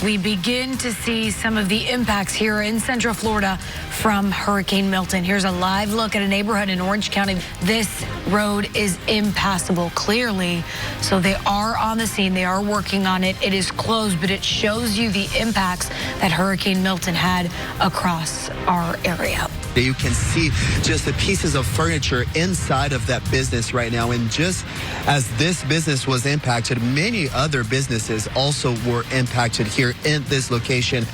We begin to see some of the impacts here in Central Florida from Hurricane Milton. Here's a live look at a neighborhood in Orange County. This road is impassable, clearly. So they are on the scene. They are working on it. It is closed, but it shows you the impacts that Hurricane Milton had across our area. You can see just the pieces of furniture inside of that business right now. And just as this business was impacted, many other businesses also were impacted here in this location.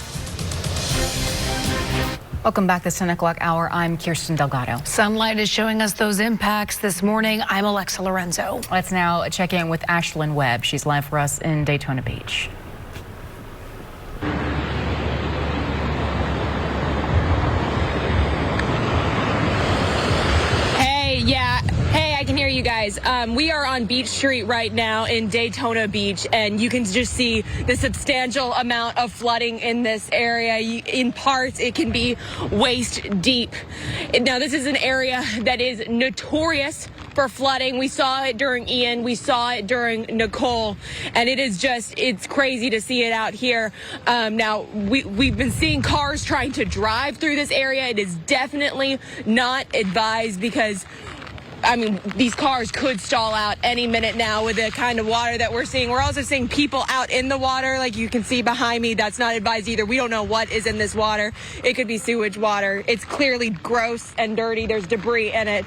Welcome back to 10 o'clock hour. I'm Kirsten Delgado. Sunlight is showing us those impacts this morning. I'm Alexa Lorenzo. Let's now check in with Ashlyn Webb. She's live for us in Daytona Beach. You guys, we are on Beach Street right now in Daytona Beach, and you can just see the substantial amount of flooding in this area. In parts, it can be waist deep. Now, this is an area that is notorious for flooding. We saw it during Ian, we saw it during Nicole, and it is just, it's crazy to see it out here. Now, we've been seeing cars trying to drive through this area. It is definitely not advised because I mean, these cars could stall out any minute now with the kind of water that we're seeing. We're also seeing people out in the water, like you can see behind me. That's not advised either. We don't know what is in this water. It could be sewage water. It's clearly gross and dirty. There's debris in it.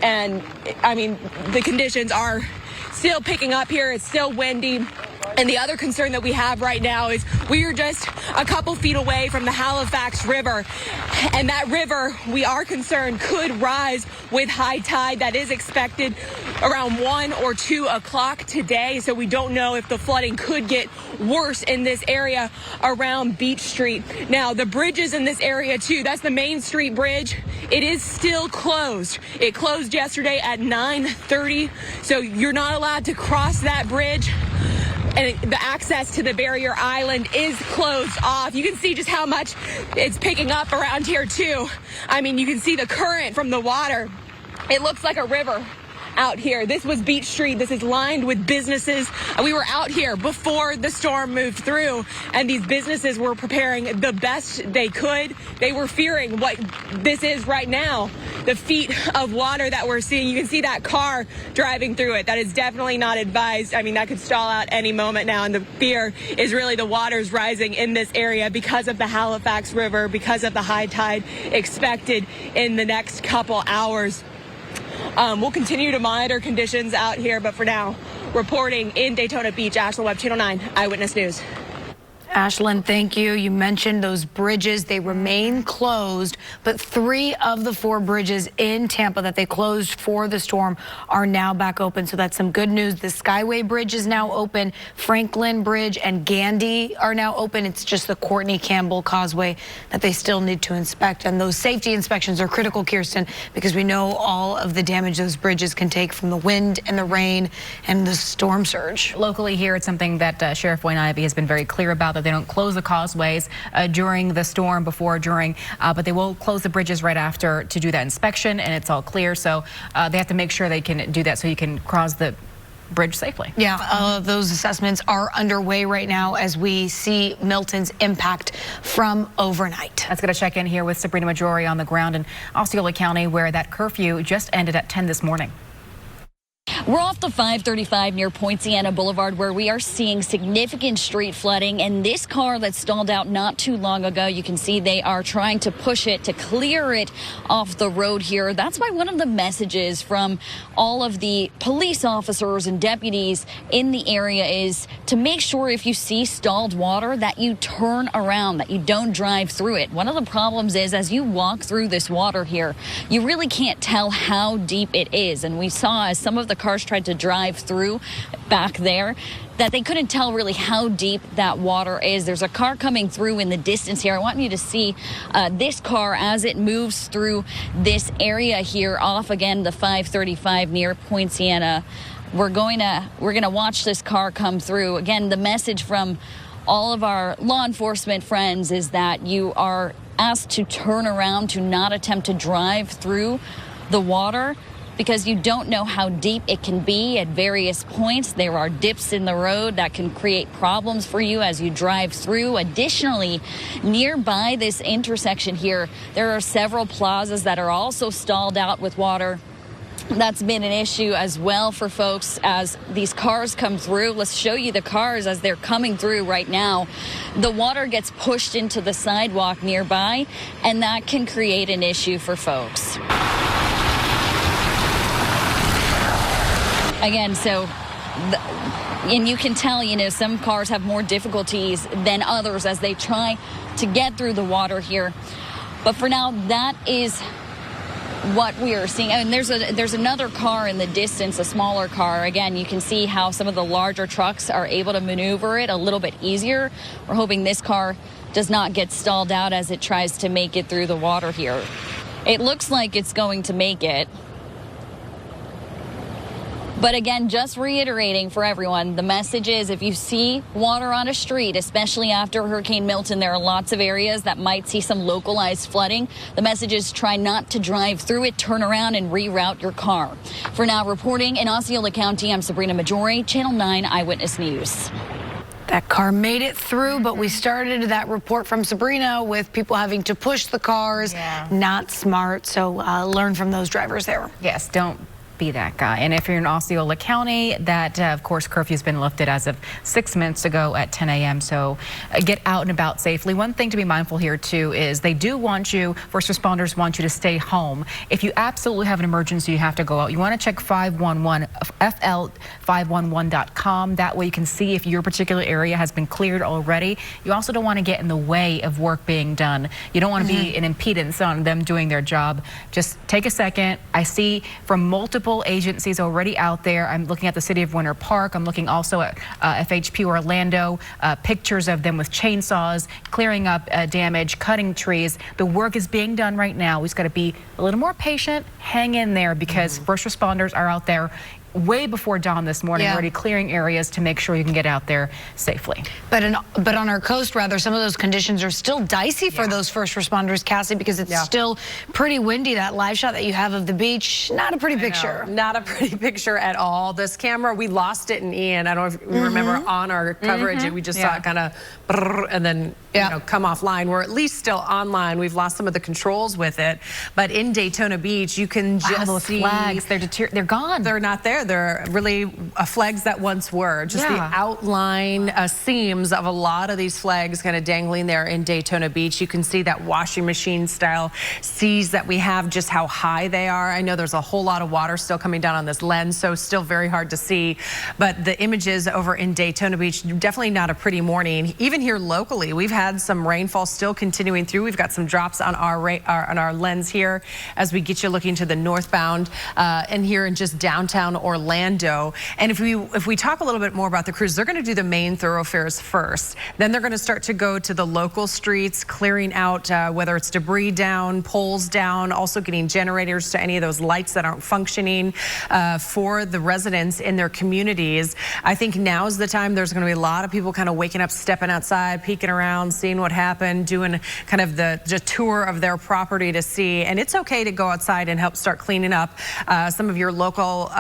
And, I mean, the conditions are still picking up here. It's still windy. And the other concern that we have right now is we are just a couple feet away from the Halifax River. And that river, we are concerned, could rise with high tide that is expected around 1 or 2 o'clock today. So we don't know if the flooding could get worse in this area around Beach Street. Now, the bridges in this area, too, that's the Main Street Bridge. It is still closed. It closed yesterday at 9:30. So you're not allowed to cross that bridge. And the access to the barrier island is closed off. You can see just how much it's picking up around here, too. I mean, you can see the current from the water. It looks like a river out here. This was Beach Street. This is lined with businesses. We were out here before the storm moved through, and these businesses were preparing the best they could. They were fearing what this is right now, the feet of water that we're seeing. You can see that car driving through it. That is definitely not advised. I mean, that could stall out any moment now, and the fear is really the water's rising in this area because of the Halifax River, because of the high tide expected in the next couple hours. We'll continue to monitor conditions out here, but for now, reporting in Daytona Beach, Ashlyn Webb, Channel 9 Eyewitness News. Ashlyn, thank you. You mentioned those bridges. They remain closed, but 3 of the 4 bridges in Tampa that they closed for the storm are now back open. So that's some good news. The Skyway Bridge is now open. Franklin Bridge and Gandy are now open. It's just the Courtney Campbell Causeway that they still need to inspect. And those safety inspections are critical, Kirsten, because we know all of the damage those bridges can take from the wind and the rain and the storm surge. Locally here, it's something that Sheriff Wayne Ivey has been very clear about, that they don't close the causeways during the storm, before, during, but they will close the bridges right after to do that inspection, and it's all clear. So they have to make sure they can do that so you can cross the bridge safely. Yeah, those assessments are underway right now as we see Milton's impact from overnight. Let's get a check in here with Sabrina Majori on the ground in Osceola County, where that curfew just ended at 10 this morning. We're off the 535 near Poinciana Boulevard, where we are seeing significant street flooding. And this car that stalled out not too long ago, you can see they are trying to push it to clear it off the road here. That's why one of the messages from all of the police officers and deputies in the area is to make sure if you see stalled water that you turn around, that you don't drive through it. One of the problems is as you walk through this water here, you really can't tell how deep it is. And we saw as some of the cars tried to drive through back there that they couldn't tell really how deep that water is. There's a car coming through in the distance here. I want you to see this car as it moves through this area here off again the 535 near Poinciana. We're gonna watch this car come through. Again, the message from all of our law enforcement friends is that you are asked to turn around, to not attempt to drive through the water. because you don't know how deep it can be at various points. There are dips in the road that can create problems for you as you drive through. Additionally, nearby this intersection here, there are several plazas that are also stalled out with water. That's been an issue as well for folks as these cars come through. Let's show you the cars as they're coming through right now. The water gets pushed into the sidewalk nearby, and that can create an issue for folks. Again, and you can tell, some cars have more difficulties than others as they try to get through the water here. But for now, that is what we are seeing. And there's another car in the distance, a smaller car. Again, you can see how some of the larger trucks are able to maneuver it a little bit easier. We're hoping this car does not get stalled out as it tries to make it through the water here. It looks like it's going to make it. But again, just reiterating for everyone, the message is if you see water on a street, especially after Hurricane Milton, there are lots of areas that might see some localized flooding. The message is try not to drive through it, turn around and reroute your car. For now, reporting in Osceola County, I'm Sabrina Majori, Channel 9 Eyewitness News. That car made it through, but we started that report from Sabrina with people having to push the cars. Yeah. Not smart. So learn from those drivers there. Yes, don't be that guy. And if you're in Osceola County, that of course curfew's been lifted as of 6 minutes ago at 10 a.m. So get out and about safely. One thing to be mindful here too is they do want you, first responders want you to stay home. If you absolutely have an emergency, you have to go out. You want to check 511 fl511.com. That way you can see if your particular area has been cleared already. You also don't want to get in the way of work being done. You don't want to be an impedance on them doing their job. Just take a second. I see from multiple agencies already out there. I'm looking at the city of Winter Park. I'm looking also at FHP Orlando, pictures of them with chainsaws, clearing up damage, cutting trees. The work is being done right now. We've got to be a little more patient, hang in there, because first responders are out there way before dawn this morning, already clearing areas to make sure you can get out there safely. But on our coast, rather, some of those conditions are still dicey for those first responders, Cassie, because it's still pretty windy. That live shot that you have of the beach, not a pretty picture. Not a pretty picture at all. This camera, we lost it in Ian. I don't know if you remember on our coverage, we just saw it kind of and then come offline. We're at least still online. We've lost some of the controls with it, but in Daytona Beach, you can just those see flags. They're gone. They're not there. They're really flags that once were. Just the outline seams of a lot of these flags kind of dangling there in Daytona Beach. You can see that washing machine style seas that we have, just how high they are. I know there's a whole lot of water still coming down on this lens, so still very hard to see. But the images over in Daytona Beach, definitely not a pretty morning. Even here locally, we've had some rainfall still continuing through. We've got some drops on our lens here as we get you looking to the northbound and here in just downtown Orlando. And if we talk a little bit more about the crews, they're going to do the main thoroughfares first. Then they're going to start to go to the local streets, clearing out whether it's debris down, poles down, also getting generators to any of those lights that aren't functioning for the residents in their communities. I think now's the time. There's going to be a lot of people kind of waking up, stepping outside, peeking around, seeing what happened, doing kind of the tour of their property to see. And it's okay to go outside and help start cleaning up some of your local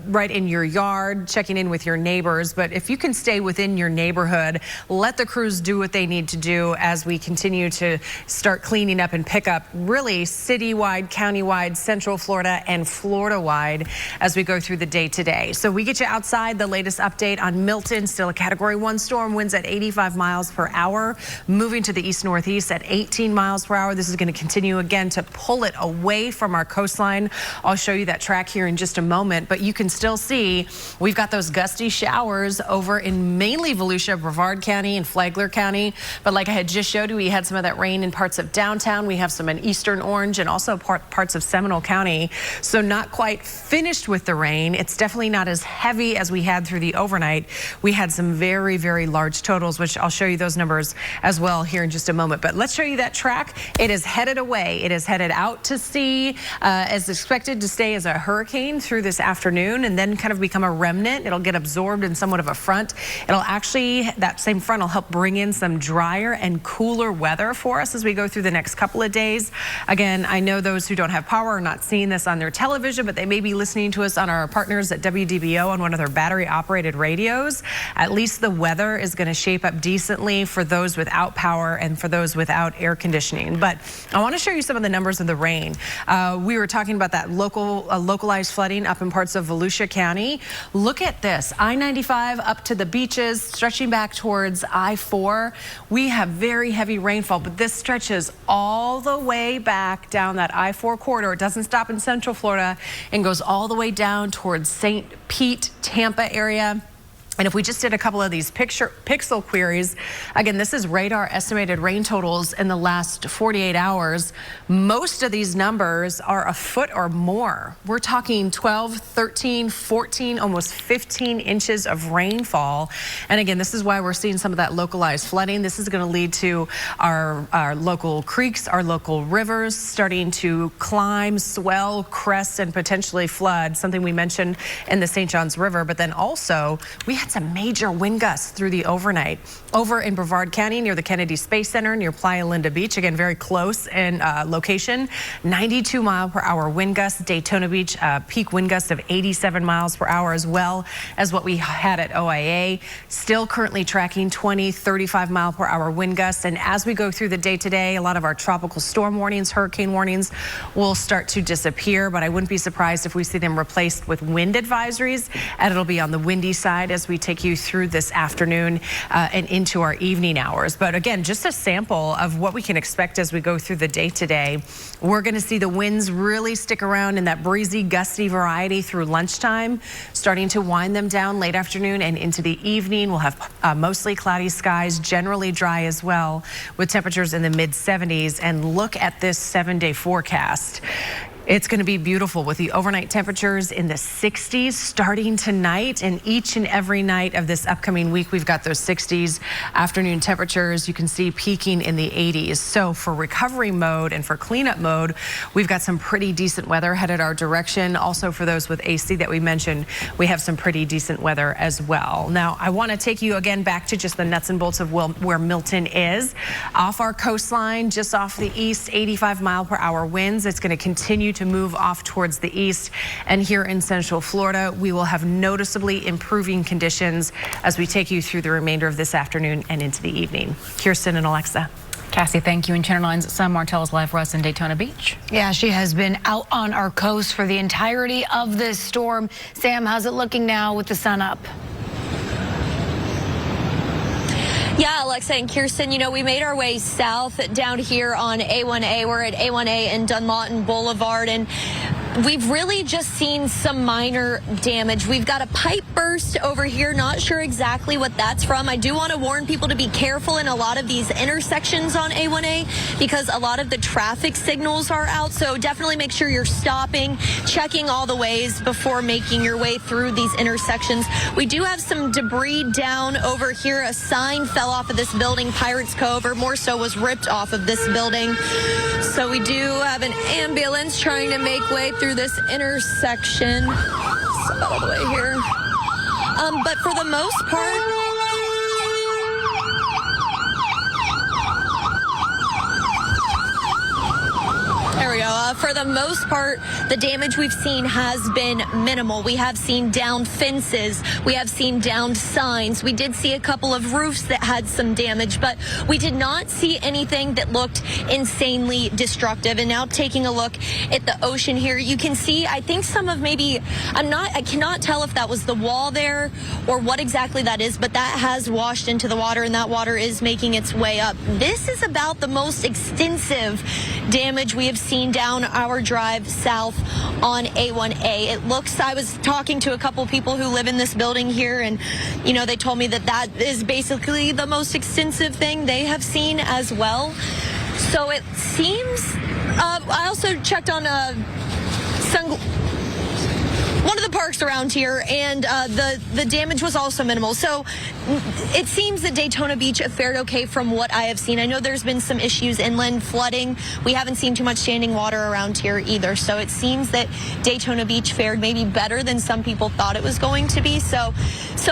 right in your yard, checking in with your neighbors. But if you can stay within your neighborhood, let the crews do what they need to do as we continue to start cleaning up and pick up really citywide, countywide, Central Florida and Florida-wide as we go through the day today. So we get you outside. The latest update on Milton, still a Category 1 storm, winds at 85 miles per hour, moving to the east-northeast at 18 miles per hour. This is going to continue again to pull it away from our coastline. I'll show you that track here in just a moment, but you can still see we've got those gusty showers over in mainly Volusia, Brevard County and Flagler County. But like I had just showed you, we had some of that rain in parts of downtown. We have some in eastern Orange and also parts of Seminole County. So not quite finished with the rain. It's definitely not as heavy as we had through the overnight. We had some very, very large totals, which I'll show you those numbers as well here in just a moment. But let's show you that track. It is headed away. It is headed out to sea as expected to stay as a hurricane through this afternoon. afternoon and then kind of become a remnant. It'll get absorbed in somewhat of a front. It'll actually, that same front will help bring in some drier and cooler weather for us as we go through the next couple of days. Again, I know those who don't have power are not seeing this on their television, but they may be listening to us on our partners at WDBO on one of their battery operated radios. At least the weather is going to shape up decently for those without power and for those without air conditioning. But I want to show you some of the numbers of the rain. We were talking about that localized flooding up in parts of Volusia County. Look at this, I-95 up to the beaches, stretching back towards I-4. We have very heavy rainfall, but this stretches all the way back down that I-4 corridor. It doesn't stop in Central Florida and goes all the way down towards St. Pete, Tampa area. And if we just did a couple of these pixel queries, again, this is radar estimated rain totals in the last 48 hours. Most of these numbers are a foot or more. We're talking 12, 13, 14, almost 15 inches of rainfall. And again, this is why we're seeing some of that localized flooding. This is going to lead to our local creeks, our local rivers starting to climb, swell, crest, and potentially flood, something we mentioned in the St. Johns River. But then also, we had some major wind gusts through the overnight. Over in Brevard County near the Kennedy Space Center near Playa Linda Beach, again very close in location, 92-mile-per-hour wind gusts. Daytona Beach, peak wind gusts of 87 miles per hour, as well as what we had at OIA. Still currently tracking 20, 35-mile-per-hour wind gusts. And as we go through the day today, a lot of our tropical storm warnings, hurricane warnings will start to disappear, but I wouldn't be surprised if we see them replaced with wind advisories, and it'll be on the windy side as we take you through this afternoon and into our evening hours. But again, just a sample of what we can expect as we go through the day today. We're going to see the winds really stick around in that breezy, gusty variety through lunchtime, starting to wind them down late afternoon and into the evening. We'll have mostly cloudy skies, generally dry as well, with temperatures in the mid-70s. And look at this 7-day forecast. It's going to be beautiful with the overnight temperatures in the 60s starting tonight, and each and every night of this upcoming week we've got those 60s. Afternoon temperatures you can see peaking in the 80s. So for recovery mode and for cleanup mode, we've got some pretty decent weather headed our direction. Also for those with AC that we mentioned, we have some pretty decent weather as well. Now I want to take you again back to just the nuts and bolts of where Milton is. Off our coastline, just off the east, 85-mile-per-hour winds. It's going to continue to move off towards the east, and here in Central Florida we will have noticeably improving conditions as we take you through the remainder of this afternoon and into the evening. Kirsten and Alexa. Cassie, thank you. And Channel 9's Sam Martell is live for us in Daytona Beach. Yeah, she has been out on our coast for the entirety of this storm. Sam, how's it looking now with the sun up? Yeah, Alexa and Kirsten, you know, we made our way south down here on A1A. We're at A1A and Dunlawton Boulevard, and we've really just seen some minor damage. We've got a pipe burst over here. Not sure exactly what that's from. I do want to warn people to be careful in a lot of these intersections on A1A because a lot of the traffic signals are out. So definitely make sure you're stopping, checking all the ways before making your way through these intersections. We do have some debris down over here. A sign fell off of this building, Pirates Cove, or more so was ripped off of this building. So we do have an ambulance trying to make way through this intersection. It's all the way here. But for the most part, there we go. For the most part, the damage we've seen has been minimal. We have seen downed fences. We have seen downed signs. We did see a couple of roofs that had some damage, but we did not see anything that looked insanely destructive. And now taking a look at the ocean here, you can see, I think some of maybe, I cannot tell if that was the wall there or what exactly that is, but that has washed into the water, and that water is making its way up. This is about the most extensive damage we have seen down our drive south on A1A. It looks, I was talking to a couple people who live in this building here, and you know, they told me that that is basically the most extensive thing they have seen as well. So it seems, I also checked on one of the parks around here, and the damage was also minimal. So it seems that Daytona Beach fared okay from what I have seen. I know there's been some issues inland, flooding. We haven't seen too much standing water around here either. So it seems that Daytona Beach fared maybe better than some people thought it was going to be. So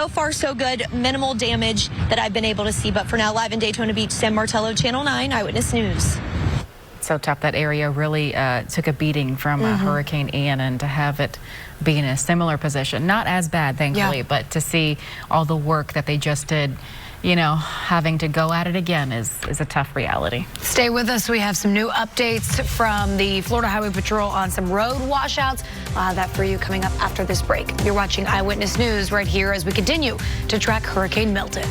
far so good. Minimal damage that I've been able to see. But for now, live in Daytona Beach, Sam Martello, Channel 9 Eyewitness News. So tough. That area really took a beating from Hurricane Ian, and to have it be in a similar position, not as bad, thankfully, but to see all the work that they just did, you know, having to go at it again is a tough reality. Stay with us. We have some new updates from the Florida Highway Patrol on some road washouts. We'll have that for you coming up after this break. You're watching Eyewitness News right here as we continue to track Hurricane Milton.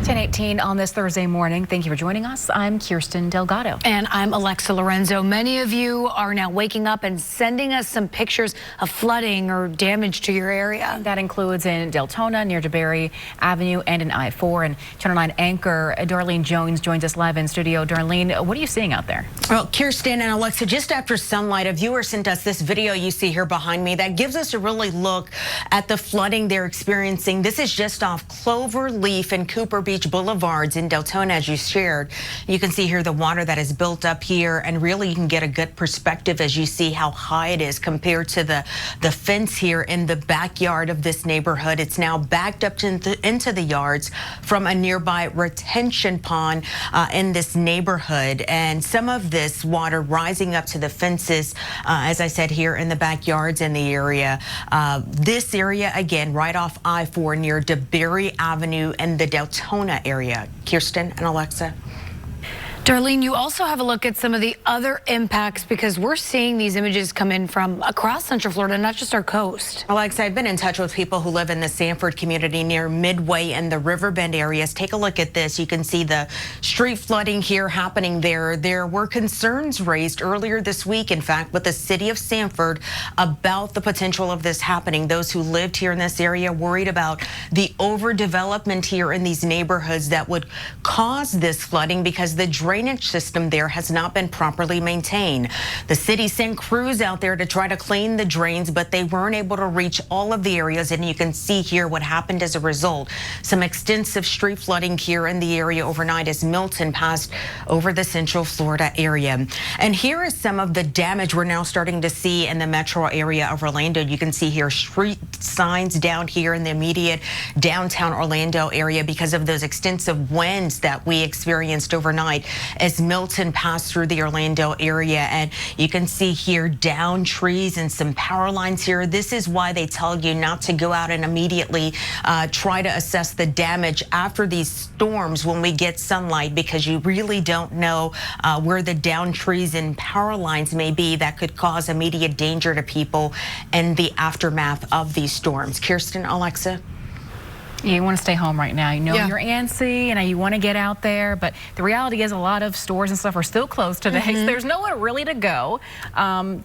10:18 on this Thursday morning. Thank you for joining us. I'm Kirsten Delgado. And I'm Alexa Lorenzo. Many of you are now waking up and sending us some pictures of flooding or damage to your area. That includes in Deltona, near DeBerry Avenue, and in I-4. And Channel 9 anchor Darlene Jones joins us live in studio. Darlene, what are you seeing out there? Well, Kirsten and Alexa, just after sunlight, a viewer sent us this video you see here behind me that gives us a really look at the flooding they're experiencing. This is just off Cloverleaf and Cooper Beach Boulevards in Deltona, as you shared. You can see here the water that is built up here, and really you can get a good perspective as you see how high it is compared to the fence here in the backyard of this neighborhood. It's now backed up into the yards from a nearby retention pond in this neighborhood, and some of this water rising up to the fences, as I said, here in the backyards in the area. This area, again, right off I-4 near DeBerry Avenue and the Deltona area. Kirsten and Alexa. Darlene, you also have a look at some of the other impacts, because we're seeing these images come in from across Central Florida, not just our coast. Alexa, I've been in touch with people who live in the Sanford community near Midway and the Riverbend areas. Take a look at this. You can see the street flooding here happening there. There were concerns raised earlier this week, in fact, with the city of Sanford about the potential of this happening. Those who lived here in this area worried about the overdevelopment here in these neighborhoods that would cause this flooding because the drainage system there has not been properly maintained. The city sent crews out there to try to clean the drains, but they weren't able to reach all of the areas, and you can see here what happened as a result. Some extensive street flooding here in the area overnight as Milton passed over the Central Florida area. And here is some of the damage we're now starting to see in the metro area of Orlando. You can see here street signs down here in the immediate downtown Orlando area because of those extensive winds that we experienced overnight as Milton passed through the Orlando area. And you can see here down trees and some power lines here. This is why they tell you not to go out and immediately try to assess the damage after these storms when we get sunlight, because you really don't know where the down trees and power lines may be that could cause immediate danger to people in the aftermath of these storms. Kirsten, Alexa? Yeah, you want to stay home right now. You know you're antsy and you want to get out there, but the reality is a lot of stores and stuff are still closed today, so there's nowhere really to go.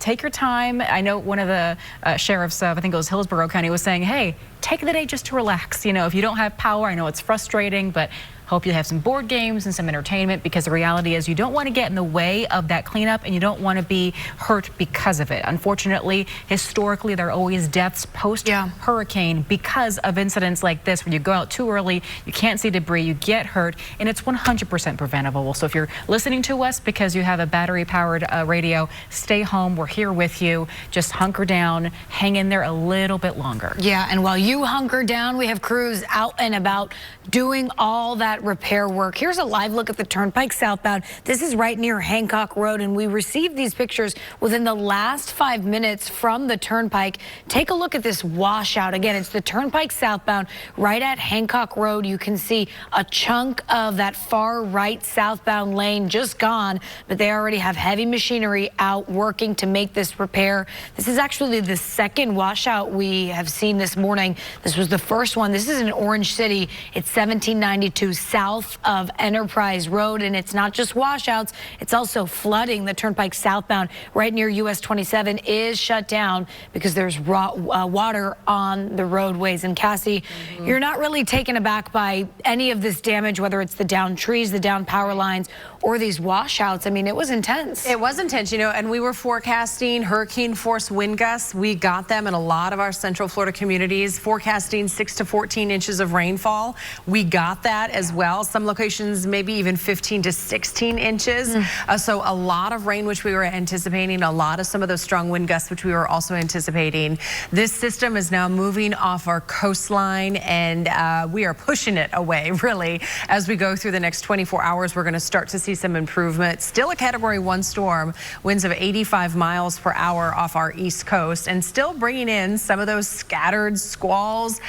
Take your time. I know one of the sheriffs of, I think it was Hillsborough County, was saying, hey, take the day just to relax. You know, if you don't have power, I know it's frustrating, but hope you have some board games and some entertainment, because the reality is you don't want to get in the way of that cleanup and you don't want to be hurt because of it. Unfortunately, historically, there are always deaths post-hurricane because of incidents like this, where you go out too early, you can't see debris, you get hurt, and it's 100% preventable. So if you're listening to us because you have a battery-powered radio, stay home. We're here with you. Just hunker down, hang in there a little bit longer. Yeah, and while you hunker down, we have crews out and about doing all that repair work. Here's a live look at the Turnpike southbound. This is right near Hancock Road, and we received these pictures within the last 5 minutes from the Turnpike. Take a look at this washout. Again, it's the Turnpike southbound right at Hancock Road. You can see a chunk of that far right southbound lane just gone, but they already have heavy machinery out working to make this repair. This is actually the second washout we have seen this morning. This was the first one. This is in Orange City. It's 1792 south of Enterprise Road, and it's not just washouts, it's also flooding. The turnpike southbound right near US 27 is shut down because there's water on the roadways. And Cassie, you're not really taken aback by any of this damage, whether it's the downed trees, the downed power lines, or these washouts. I mean, it was intense. It was intense, you know, and we were forecasting hurricane force wind gusts. We got them in a lot of our Central Florida communities, forecasting 6 to 14 inches of rainfall. We got that as well. Some locations, maybe even 15 to 16 inches. So a lot of rain, which we were anticipating, a lot of some of those strong wind gusts, which we were also anticipating. This system is now moving off our coastline, and we are pushing it away, really. As we go through the next 24 hours, we're going to start to see some improvement. Still a Category 1 storm, winds of 85 miles per hour off our east coast, and still bringing in some of those scattered squalls,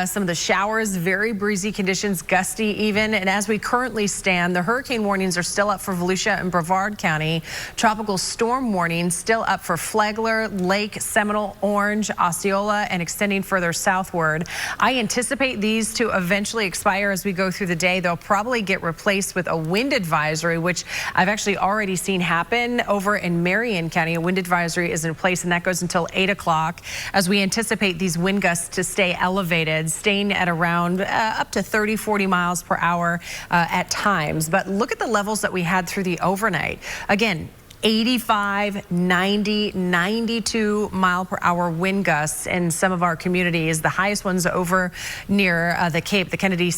some of the showers, very breezy conditions, gusty even. And as we currently stand, the hurricane warnings are still up for Volusia and Brevard County. Tropical storm warnings still up for Flagler, Lake, Seminole, Orange, Osceola, and extending further southward. I anticipate these to eventually expire as we go through the day. They'll probably get replaced with a wind advisory, which I've actually already seen happen over in Marion County. A wind advisory is in place, and that goes until 8 o'clock as we anticipate these wind gusts to stay elevated, staying at around up to 30, 40 miles per hour at times. But look at the levels that we had through the overnight. Again, 85, 90, 92 mile per hour wind gusts in some of our communities. The highest ones over near the Cape, the Kennedy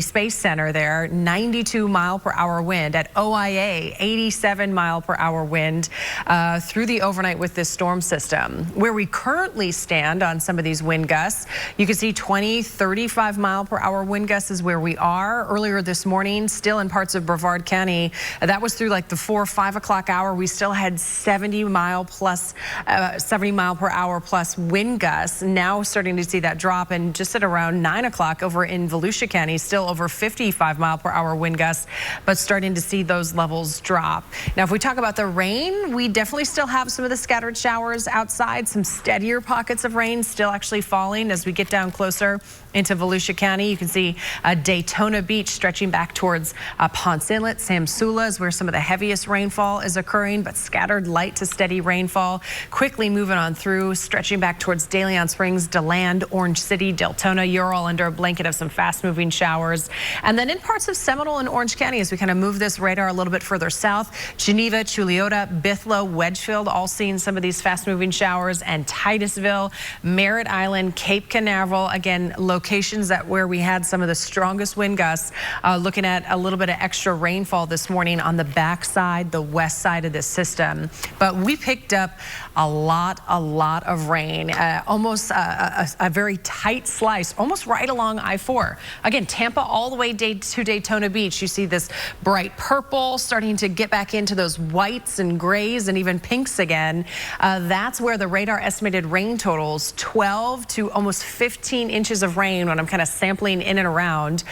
Space Center there, 92 mile per hour wind. At OIA, 87 mile per hour wind through the overnight with this storm system. Where we currently stand on some of these wind gusts, you can see 20, 35 mile per hour wind gusts is where we are. Earlier this morning, still in parts of Brevard County, that was through like the 4 or 5 o'clock hour. We still had 70 mile per hour plus wind gusts. Now starting to see that drop, and just at around 9 o'clock over in Volusia County, still over 55 mile per hour wind gusts, but starting to see those levels drop. Now, if we talk about the rain, we definitely still have some of the scattered showers outside, some steadier pockets of rain still actually falling as we get down closer into Volusia County. You can see Daytona Beach stretching back towards Ponce Inlet. Samsula is where some of the heaviest rainfall is occurring, but scattered light to steady rainfall. Quickly moving on through, stretching back towards De Leon Springs, DeLand, Orange City, Deltona. You're all under a blanket of some fast-moving showers. And then in parts of Seminole and Orange County, as we kind of move this radar a little bit further south, Geneva, Chuliota, Bithlo, Wedgefield, all seeing some of these fast-moving showers, and Titusville, Merritt Island, Cape Canaveral, again, locations that where we had some of the strongest wind gusts. Looking at a little bit of extra rainfall this morning on the backside, the west side of this system. But we picked up a lot of rain, almost a very tight slice, almost right along I-4. Again, Tampa all the way to Daytona Beach. You see this bright purple starting to get back into those whites and grays and even pinks again. That's where the radar estimated rain totals 12 to almost 15 inches of rain when I'm kind of sampling in and around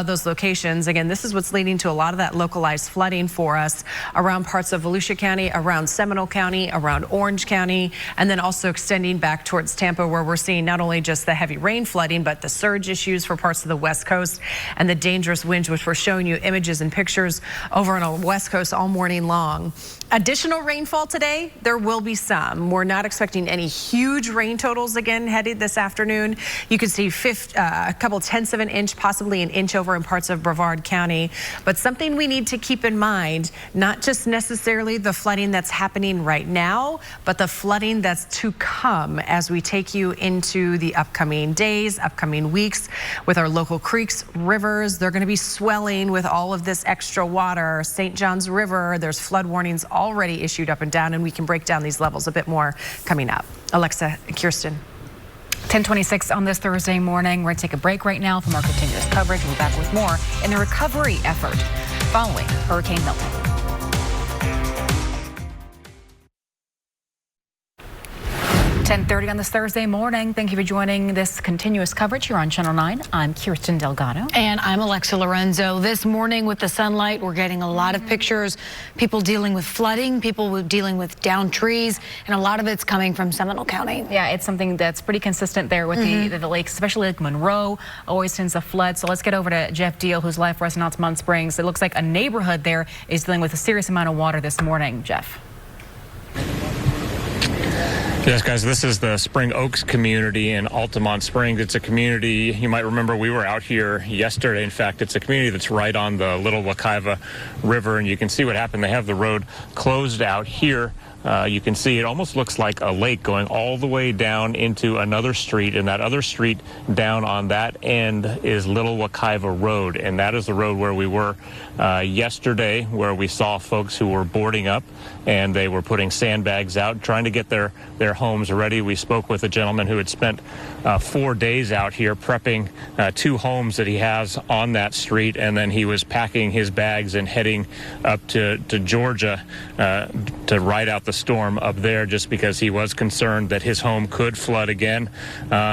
those locations. Again, this is what's leading to a lot of that localized flooding for us around parts of Volusia County, around Seminole County, around Orange County, and then also extending back towards Tampa, where we're seeing not only just the heavy rain flooding, but the surge issues for parts of the West Coast and the dangerous winds, which we're showing you images and pictures over on the West Coast all morning long. Additional rainfall today, there will be some. We're not expecting any huge rain totals again headed this afternoon. You can see a couple tenths of an inch, possibly an inch over in parts of Brevard County. But something we need to keep in mind, not just necessarily the flooding that's happening right now, but the flooding that's to come as we take you into the upcoming days, upcoming weeks with our local creeks, rivers. They're going to be swelling with all of this extra water. St. Johns River, there's flood warnings already issued up and down, and we can break down these levels a bit more coming up. Alexa and Kirsten. 10:26 on this Thursday morning. We're going to take a break right now from our continuous coverage. We'll be back with more in the recovery effort following Hurricane Milton. 10:30 on this Thursday morning. Thank you for joining this continuous coverage here on Channel 9. I'm Kirsten Delgado. And I'm Alexa Lorenzo. This morning with the sunlight, we're getting a lot of pictures. People dealing with flooding, people dealing with downed trees, and a lot of it's coming from Seminole County. Yeah, it's something that's pretty consistent there with the lakes, especially Lake Monroe, always tends to flood. So let's get over to Jeff Deal, who's live for us in Altamont Springs. It looks like a neighborhood there is dealing with a serious amount of water this morning. Jeff. Yes, guys, this is the Spring Oaks community in Altamont Springs. It's a community, you might remember we were out here yesterday. In fact, it's a community that's right on the Little Wekiva River, and you can see what happened. They have the road closed out here. You can see it almost looks like a lake going all the way down into another street, and that other street down on that end is Little Wekiva Road, and that is the road where we were yesterday, where we saw folks who were boarding up, and they were putting sandbags out, trying to get their homes ready. We spoke with a gentleman who had spent 4 days out here prepping 2 homes that he has on that street, and then he was packing his bags and heading up to Georgia to ride out the storm up there, just because he was concerned that his home could flood again.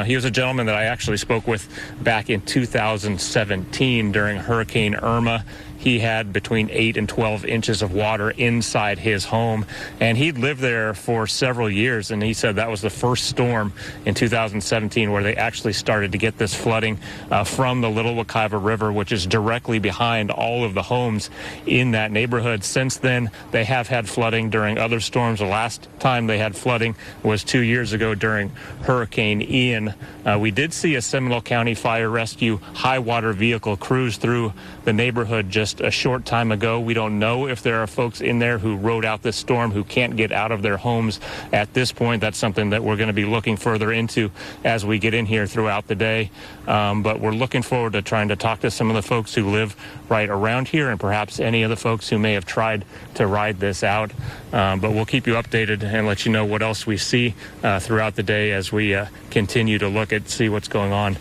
He was a gentleman that I actually spoke with back in 2017 during Hurricane Irma. He had between 8 and 12 inches of water inside his home, and he'd lived there for several years, and he said that was the first storm in 2017 where they actually started to get this flooding from the Little Wekiva River, which is directly behind all of the homes in that neighborhood. Since then, they have had flooding during other storms. The last time they had flooding was 2 years ago during Hurricane Ian. We did see a Seminole County Fire Rescue high water vehicle cruise through the neighborhood just a short time ago. We don't know if there are folks in there who rode out this storm who can't get out of their homes at this point. That's something that we're going to be looking further into as we get in here throughout the day. But we're looking forward to trying to talk to some of the folks who live right around here, and perhaps any of the folks who may have tried to ride this out. But we'll keep you updated and let you know what else we see throughout the day as we continue to look at, see what's going on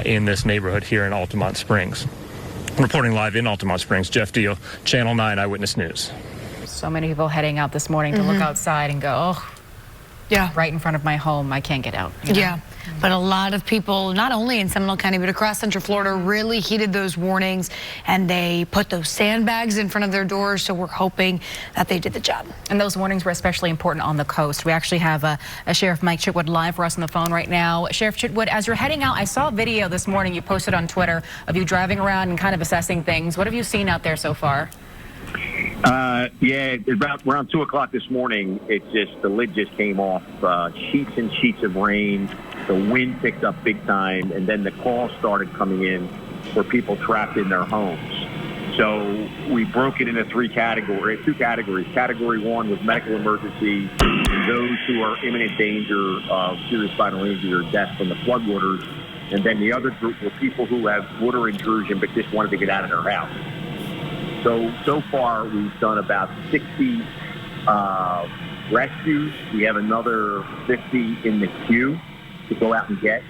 in this neighborhood here in Altamont Springs. Reporting live in Altamont Springs, Jeff Deal, Channel 9 Eyewitness News. So many people heading out this morning to look outside and go, oh, yeah, right in front of my home, I can't get out. You know? Yeah, but a lot of people, not only in Seminole County, but across Central Florida, really heeded those warnings, and they put those sandbags in front of their doors, so we're hoping that they did the job. And those warnings were especially important on the coast. We actually have a Sheriff Mike Chitwood live for us on the phone right now. Sheriff Chitwood, as you're heading out, I saw a video this morning you posted on Twitter of you driving around and kind of assessing things. What have you seen out there so far? Yeah, around 2 o'clock this morning, the lid just came off. Sheets and sheets of rain. The wind picked up big time, and then the calls started coming in for people trapped in their homes. So we broke it into 2 categories. Category 1 was medical emergency, those who are imminent danger of serious vital injury or death from the floodwaters. And then the other group were people who have water intrusion but just wanted to get out of their house. So far, we've done about 60 rescues. We have another 50 in the queue to go out and get.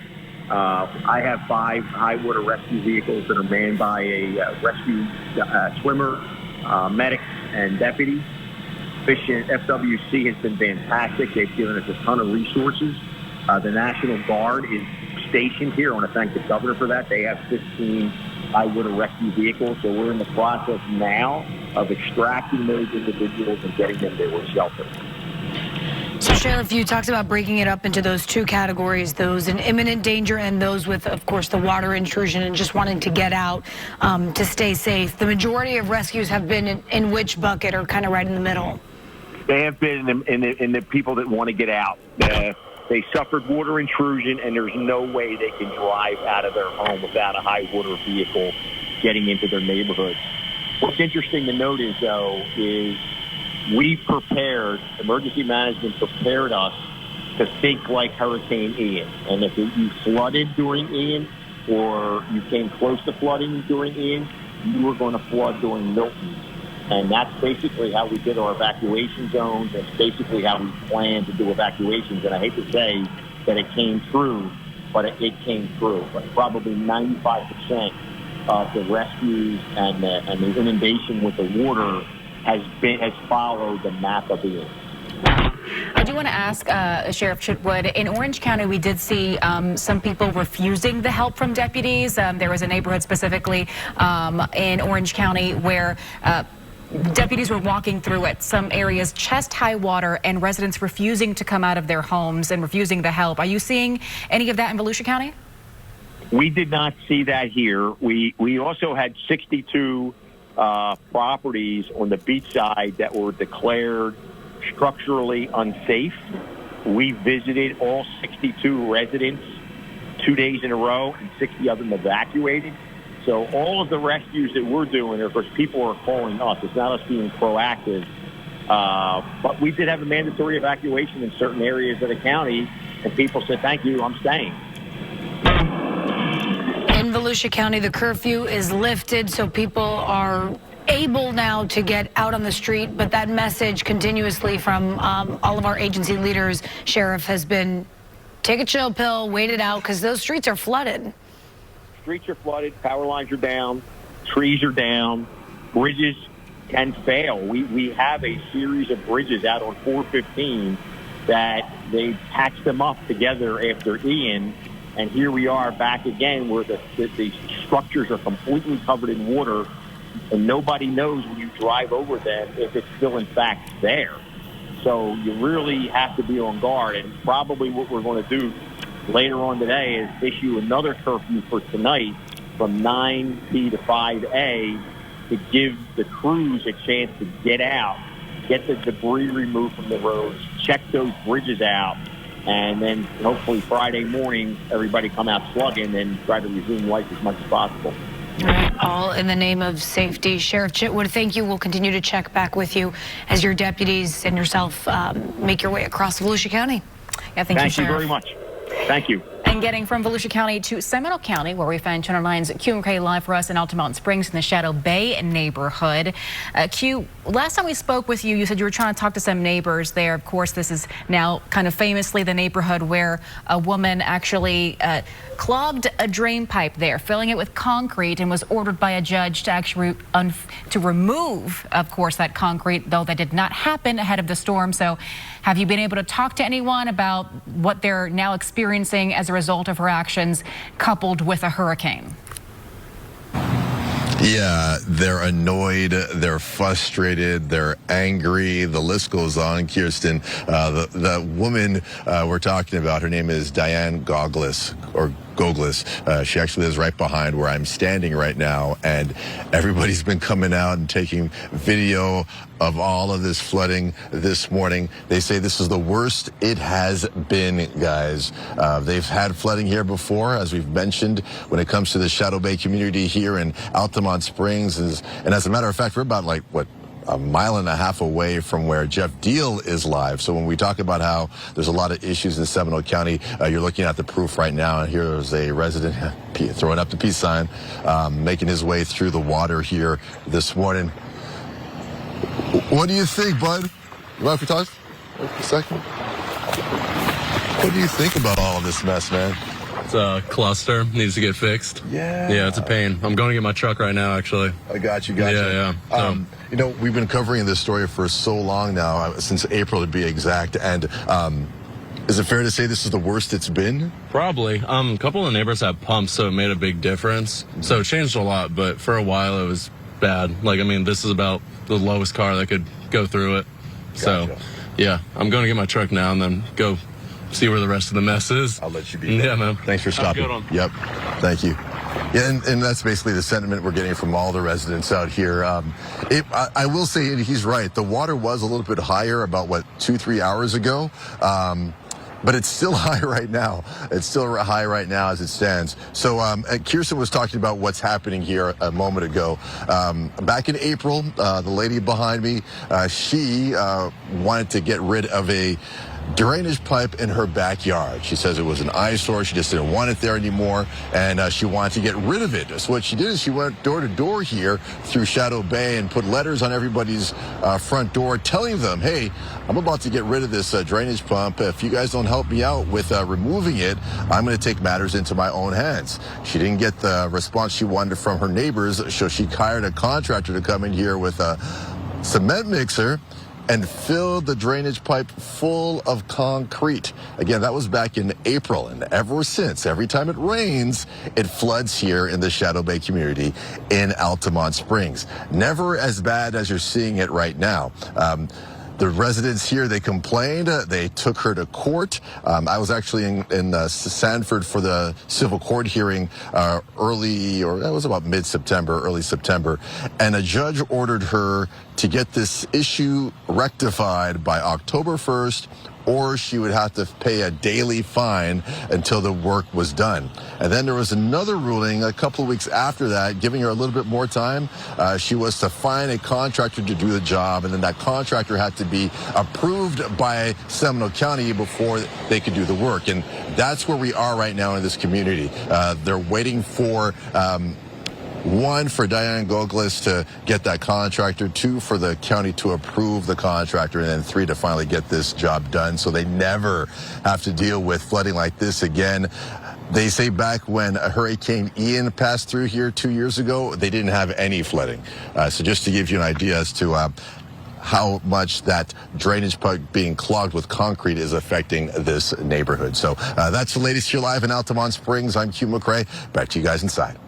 I have 5 high water rescue vehicles that are manned by a rescue swimmer, medics, and deputies. Fish and FWC has been fantastic. They've given us a ton of resources. The National Guard is stationed here. I want to thank the governor for that. They have 15 high water rescue vehicles, so we're in the process now of extracting those individuals and getting them to a shelter. So, Sheriff, you talked about breaking it up into those 2 categories, those in imminent danger and those with, of course, the water intrusion and just wanting to get out to stay safe. The majority of rescues have been in which bucket, or kind of right in the middle? They have been in the people that want to get out. They suffered water intrusion, and there's no way they can drive out of their home without a high water vehicle getting into their neighborhood. What's interesting to note is emergency management prepared us to think like Hurricane Ian. And if you flooded during Ian, or you came close to flooding during Ian, you were going to flood during Milton. And that's basically how we did our evacuation zones. That's basically how we planned to do evacuations. And I hate to say that it came through, but it came through. But probably 95% of the rescues and the inundation with the water has followed the map of Ian. I do want to ask Sheriff Chitwood, in Orange County, we did see some people refusing the help from deputies. There was a neighborhood specifically in Orange County where deputies were walking through it, some areas chest-high water, and residents refusing to come out of their homes and refusing the help. Are you seeing any of that in Volusia County? We did not see that here. We also had 62 properties on the beach side that were declared structurally unsafe. We visited all 62 residents 2 days in a row, and 60 of them evacuated. So all of the rescues that we're doing are because people are calling us. It's not us being proactive. But we did have a mandatory evacuation in certain areas of the county, and people said, thank you, I'm staying. In Volusia County, the curfew is lifted, so people are able now to get out on the street. But that message continuously from all of our agency leaders, Sheriff, has been take a chill pill, wait it out, because those streets are flooded. Streets are flooded, power lines are down, trees are down, bridges can fail. We have a series of bridges out on 415 that they patched them up together after Ian, and here we are back again where the structures are completely covered in water, and nobody knows when you drive over them if it's still in fact there. So you really have to be on guard, and probably what we're going to do later on today is issue another curfew for tonight from 9P to 5A to give the crews a chance to get out, get the debris removed from the roads, check those bridges out, and then hopefully Friday morning everybody come out slugging and try to resume life as much as possible. All right, all in the name of safety. Sheriff Chitwood, thank you. We'll continue to check back with you as your deputies and yourself make your way across Volusia County. Yeah, thank you, Sheriff. Thank you very much. Thank you. And getting from Volusia County to Seminole County, where we find Channel 9's Q and K live for us in Altamonte Springs in the Shadow Bay neighborhood. Q, last time we spoke with you, you said you were trying to talk to some neighbors there. Of course, this is now kind of famously the neighborhood where a woman actually clogged a drain pipe there, filling it with concrete, and was ordered by a judge to actually to remove, of course, that concrete, though that did not happen ahead of the storm. So have you been able to talk to anyone about what they're now experiencing as a result of her actions coupled with a hurricane? Yeah, they're annoyed, they're frustrated, they're angry. The list goes on, Kirsten. The woman we're talking about, her name is Diane Goglis, or Goglis. She actually lives right behind where I'm standing right now, and everybody's been coming out and taking video of all of this flooding this morning. They say this is the worst it has been, guys. They've had flooding here before, as we've mentioned, when it comes to the Shadow Bay community here in Altamonte Springs. And as a matter of fact, we're about a mile and a half away from where Jeff Deal is live. So when we talk about how there's a lot of issues in Seminole County, you're looking at the proof right now. And here's a resident throwing up the peace sign, making his way through the water here this morning. What do you think, bud? You mind if we talk for a second? What do you think about all of this mess, man? It's a cluster, needs to get fixed. Yeah, it's a pain. I'm going to get my truck right now, actually. I got you. Yeah. So. You know, we've been covering this story for so long now, since April to be exact, and is it fair to say this is the worst it's been? Probably. A couple of neighbors have pumps, so it made a big difference. So it changed a lot, but for a while it was bad. Like, I mean, this is about the lowest car that could go through it. Gotcha. So, yeah, I'm going to get my truck now and then go see where the rest of the mess is. I'll let you be. Yeah, man. Thanks for stopping. Have a good one. Yep. Thank you. Yeah, and that's basically the sentiment we're getting from all the residents out here. I will say he's right. The water was a little bit higher about, 2-3 hours ago. But it's still high right now. It's still high right now as it stands. So Kirsten was talking about what's happening here a moment ago. Back in April, the lady behind me, she wanted to get rid of a drainage pipe in her backyard. She says it was an eyesore. She just didn't want it there anymore, and she wanted to get rid of it. So what she did is she went door to door here through Shadow Bay and put letters on everybody's front door telling them, hey, I'm about to get rid of this drainage pump. If you guys don't help me out with removing it, I'm going to take matters into my own hands. She didn't get the response she wanted from her neighbors, so she hired a contractor to come in here with a cement mixer and filled the drainage pipe full of concrete. Again, that was back in April, and ever since, every time it rains, it floods here in the Shadow Bay community in Altamont Springs. Never as bad as you're seeing it right now. The residents here, they complained. They took her to court. I was actually in Sanford for the civil court hearing that was about mid-September, early September. And a judge ordered her to get this issue rectified by October 1st, or she would have to pay a daily fine until the work was done. And then there was another ruling a couple of weeks after that, giving her a little bit more time. She was to find a contractor to do the job, and then that contractor had to be approved by Seminole County before they could do the work. And that's where we are right now in this community. They're waiting for one, for Diane Goglis to get that contractor, two, for the county to approve the contractor, and then three, to finally get this job done so they never have to deal with flooding like this again. They say back when Hurricane Ian passed through here 2 years ago, they didn't have any flooding. So just to give you an idea as to how much that drainage pipe being clogged with concrete is affecting this neighborhood. So that's the latest here live in Altamont Springs. I'm Hugh McRae. Back to you guys inside.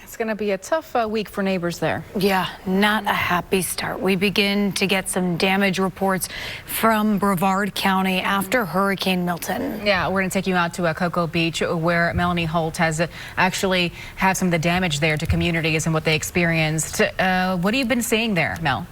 It's going to be a tough week for neighbors there. Yeah, not a happy start. We begin to get some damage reports from Brevard County after Hurricane Milton. Yeah, we're going to take you out to Cocoa Beach, where Melanie Holt has actually had some of the damage there to communities and what they experienced. What have you been seeing there, Mel?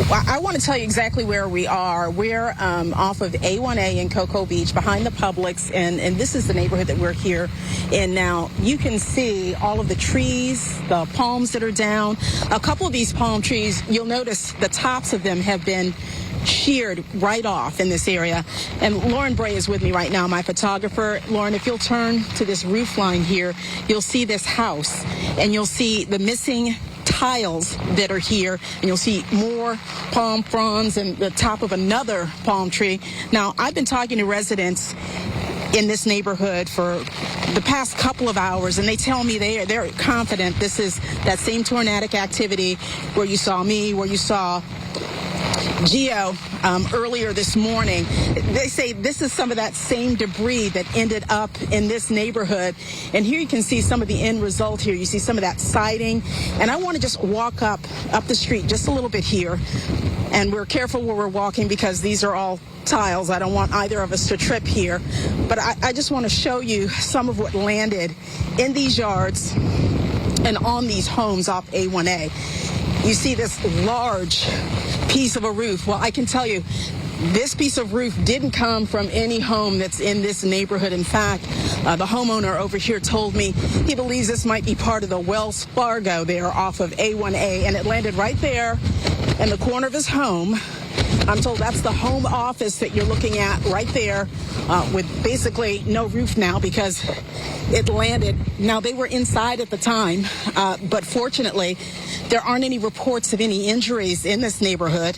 I want to tell you exactly where we are. We're off of A1A in Cocoa Beach, behind the Publix, and this is the neighborhood that we're here in now. You can see all of the trees, the palms that are down. A couple of these palm trees, you'll notice the tops of them have been sheared right off in this area. And Lauren Bray is with me right now, my photographer. Lauren, if you'll turn to this roof line here, you'll see this house, and you'll see the missing tiles that are here, and you'll see more palm fronds and the top of another palm tree. Now, I've been talking to residents in this neighborhood for the past couple of hours, and they tell me they're confident this is that same tornadic activity where you saw me, where you saw Geo earlier this morning. They say this is some of that same debris that ended up in this neighborhood. And here you can see some of the end result here. You see some of that siding. And I want to just walk up the street just a little bit here. And we're careful where we're walking because these are all tiles. I don't want either of us to trip here. But I just want to show you some of what landed in these yards and on these homes off A1A. You see this large piece of a roof. Well, I can tell you, this piece of roof didn't come from any home that's in this neighborhood. In fact, the homeowner over here told me he believes this might be part of the Wells Fargo there off of A1A, and it landed right there in the corner of his home. I'm told that's the home office that you're looking at right there, with basically no roof now because it landed. Now, they were inside at the time, but fortunately, there aren't any reports of any injuries in this neighborhood.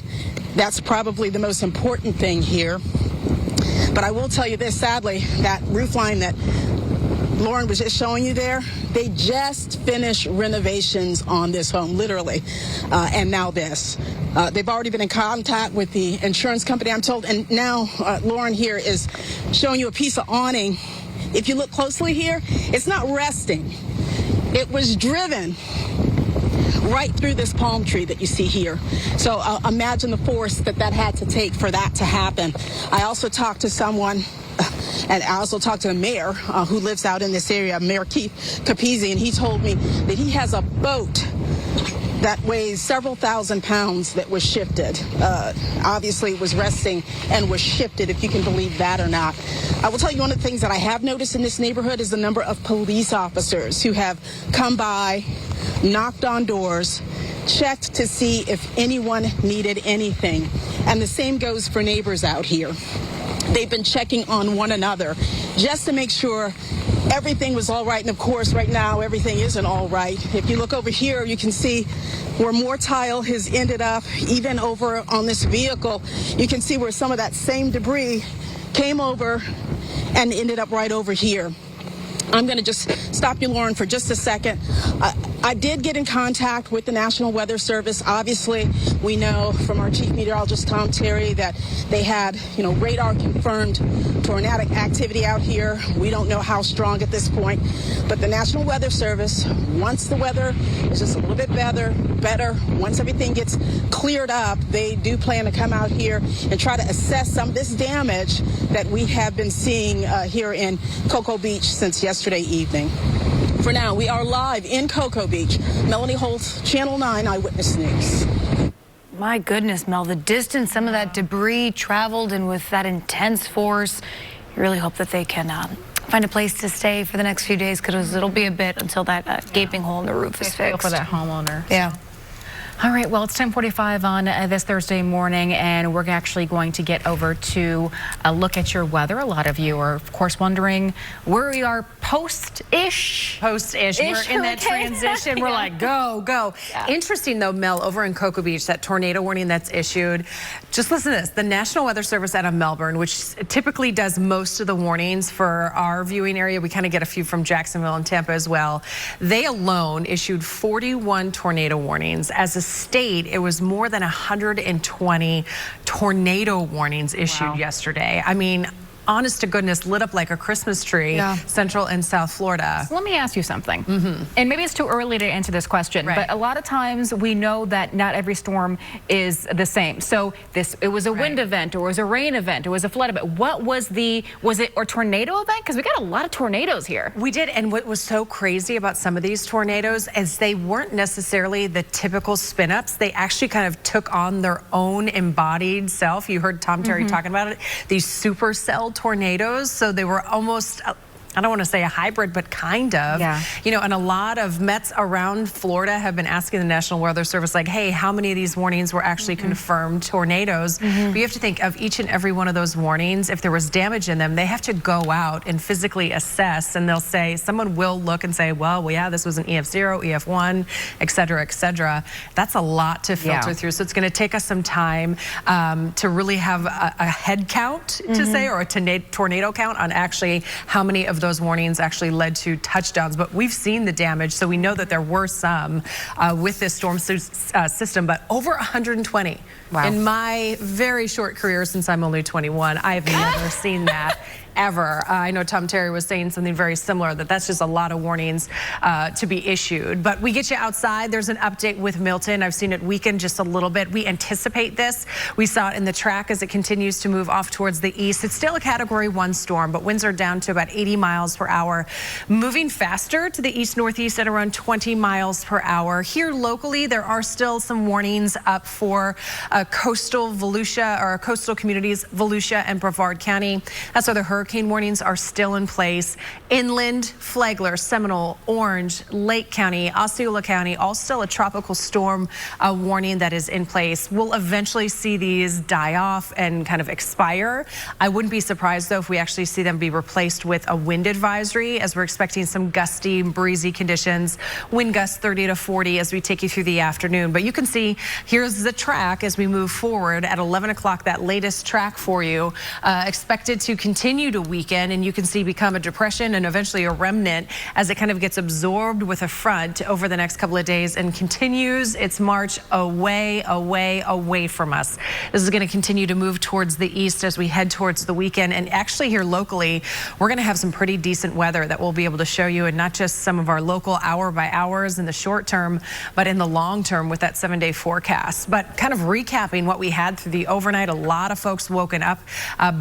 That's probably the most important thing here. But I will tell you this, sadly, that roof line that Lauren was just showing you there, they just finished renovations on this home, literally, and now this. They've already been in contact with the insurance company, I'm told, and now Lauren here is showing you a piece of awning. If you look closely here, it's not resting. It was driven right through this palm tree that you see here. So imagine the force that had to take for that to happen. I also talked to someone, and I also talked to the mayor who lives out in this area, Mayor Keith Capizzi, and he told me that he has a boat that weighs several thousand pounds that was shifted. Obviously, it was resting and was shifted, if you can believe that or not. I will tell you, one of the things that I have noticed in this neighborhood is the number of police officers who have come by, knocked on doors, checked to see if anyone needed anything. And the same goes for neighbors out here. They've been checking on one another just to make sure everything was all right. And of course, right now, everything isn't all right. If you look over here, you can see where more tile has ended up, even over on this vehicle. You can see where some of that same debris came over and ended up right over here. I'm going to just stop you, Lauren, for just a second. I did get in contact with the National Weather Service. Obviously, we know from our chief meteorologist, Tom Terry, that they had, radar confirmed tornadic activity out here. We don't know how strong at this point, but the National Weather Service, once the weather is just a little bit better, once everything gets cleared up, they do plan to come out here and try to assess some of this damage that we have been seeing here in Cocoa Beach since yesterday evening. For now, we are live in Cocoa Beach. Melanie Holtz, Channel 9 Eyewitness News. My goodness, Mel, the distance some of that debris traveled and with that intense force, you really hope that they can find a place to stay for the next few days, because it'll be a bit until that gaping hole in the roof is fixed. For that homeowner. Yeah. All right, well, it's 10:45 on this Thursday morning, and we're actually going to get over to look at your weather. A lot of you are, of course, wondering where we are post-ish. We're in that transition. We're like, go. Yeah. Interesting, though, Mel, over in Cocoa Beach, that tornado warning that's issued. Just listen to this. The National Weather Service out of Melbourne, which typically does most of the warnings for our viewing area, we kind of get a few from Jacksonville and Tampa as well. They alone issued 41 tornado warnings. As a state, it was more than 120 tornado warnings issued yesterday. I mean, honest to goodness, lit up like a Christmas tree, Central and South Florida. So let me ask you something. And maybe it's too early to answer this question, but a lot of times we know that not every storm is the same. So it was a wind event, or it was a rain event, or it was a flood event. What was it a tornado event? Because we got a lot of tornadoes here. We did, and what was so crazy about some of these tornadoes is they weren't necessarily the typical spin-ups. They actually kind of took on their own embodied self. You heard Tom Terry talking about it. These supercell tornadoes, so they were almost, I don't want to say a hybrid, but kind of. And a lot of Mets around Florida have been asking the National Weather Service, like, hey, how many of these warnings were actually confirmed tornadoes? But you have to think of each and every one of those warnings. If there was damage in them, they have to go out and physically assess, and they'll say, someone will look and say, well, yeah, this was an EF0, EF1, et cetera, et cetera. That's a lot to filter through. So it's going to take us some time to really have a head count, to say, or a tornado count on actually how many of those warnings actually led to touchdowns. But we've seen the damage, so we know that there were some with this storm system, but over 120. In my very short career, since I'm only 21, I've never seen that ever. I know Tom Terry was saying something very similar, that's just a lot of warnings to be issued. But we get you outside. There's an update with Milton. I've seen it weaken just a little bit. We anticipate this. We saw it in the track as it continues to move off towards the east. It's still a Category 1 storm, but winds are down to about 80 miles per hour. Moving faster to the east-northeast at around 20 miles per hour. Here locally, there are still some warnings up for coastal Volusia, or coastal communities, Volusia and Brevard County. That's where the hurricane warnings are still in place. Inland, Flagler, Seminole, Orange, Lake County, Osceola County, all still a tropical storm warning that is in place. We'll eventually see these die off and kind of expire. I wouldn't be surprised, though, if we actually see them be replaced with a wind advisory, as we're expecting some gusty, breezy conditions. Wind gusts 30 to 40 as we take you through the afternoon. But you can see, here's the track as we move forward at 11 o'clock, that latest track for you, expected to continue to weaken, and you can see become a depression and eventually a remnant as it kind of gets absorbed with a front over the next couple of days and continues its march away from us. This is going to continue to move towards the east as we head towards the weekend. And actually here locally, we're going to have some pretty decent weather that we'll be able to show you, and not just some of our local hour by hours in the short term, but in the long term with that 7-day forecast. But kind of recapping what we had through the overnight, a lot of folks woken up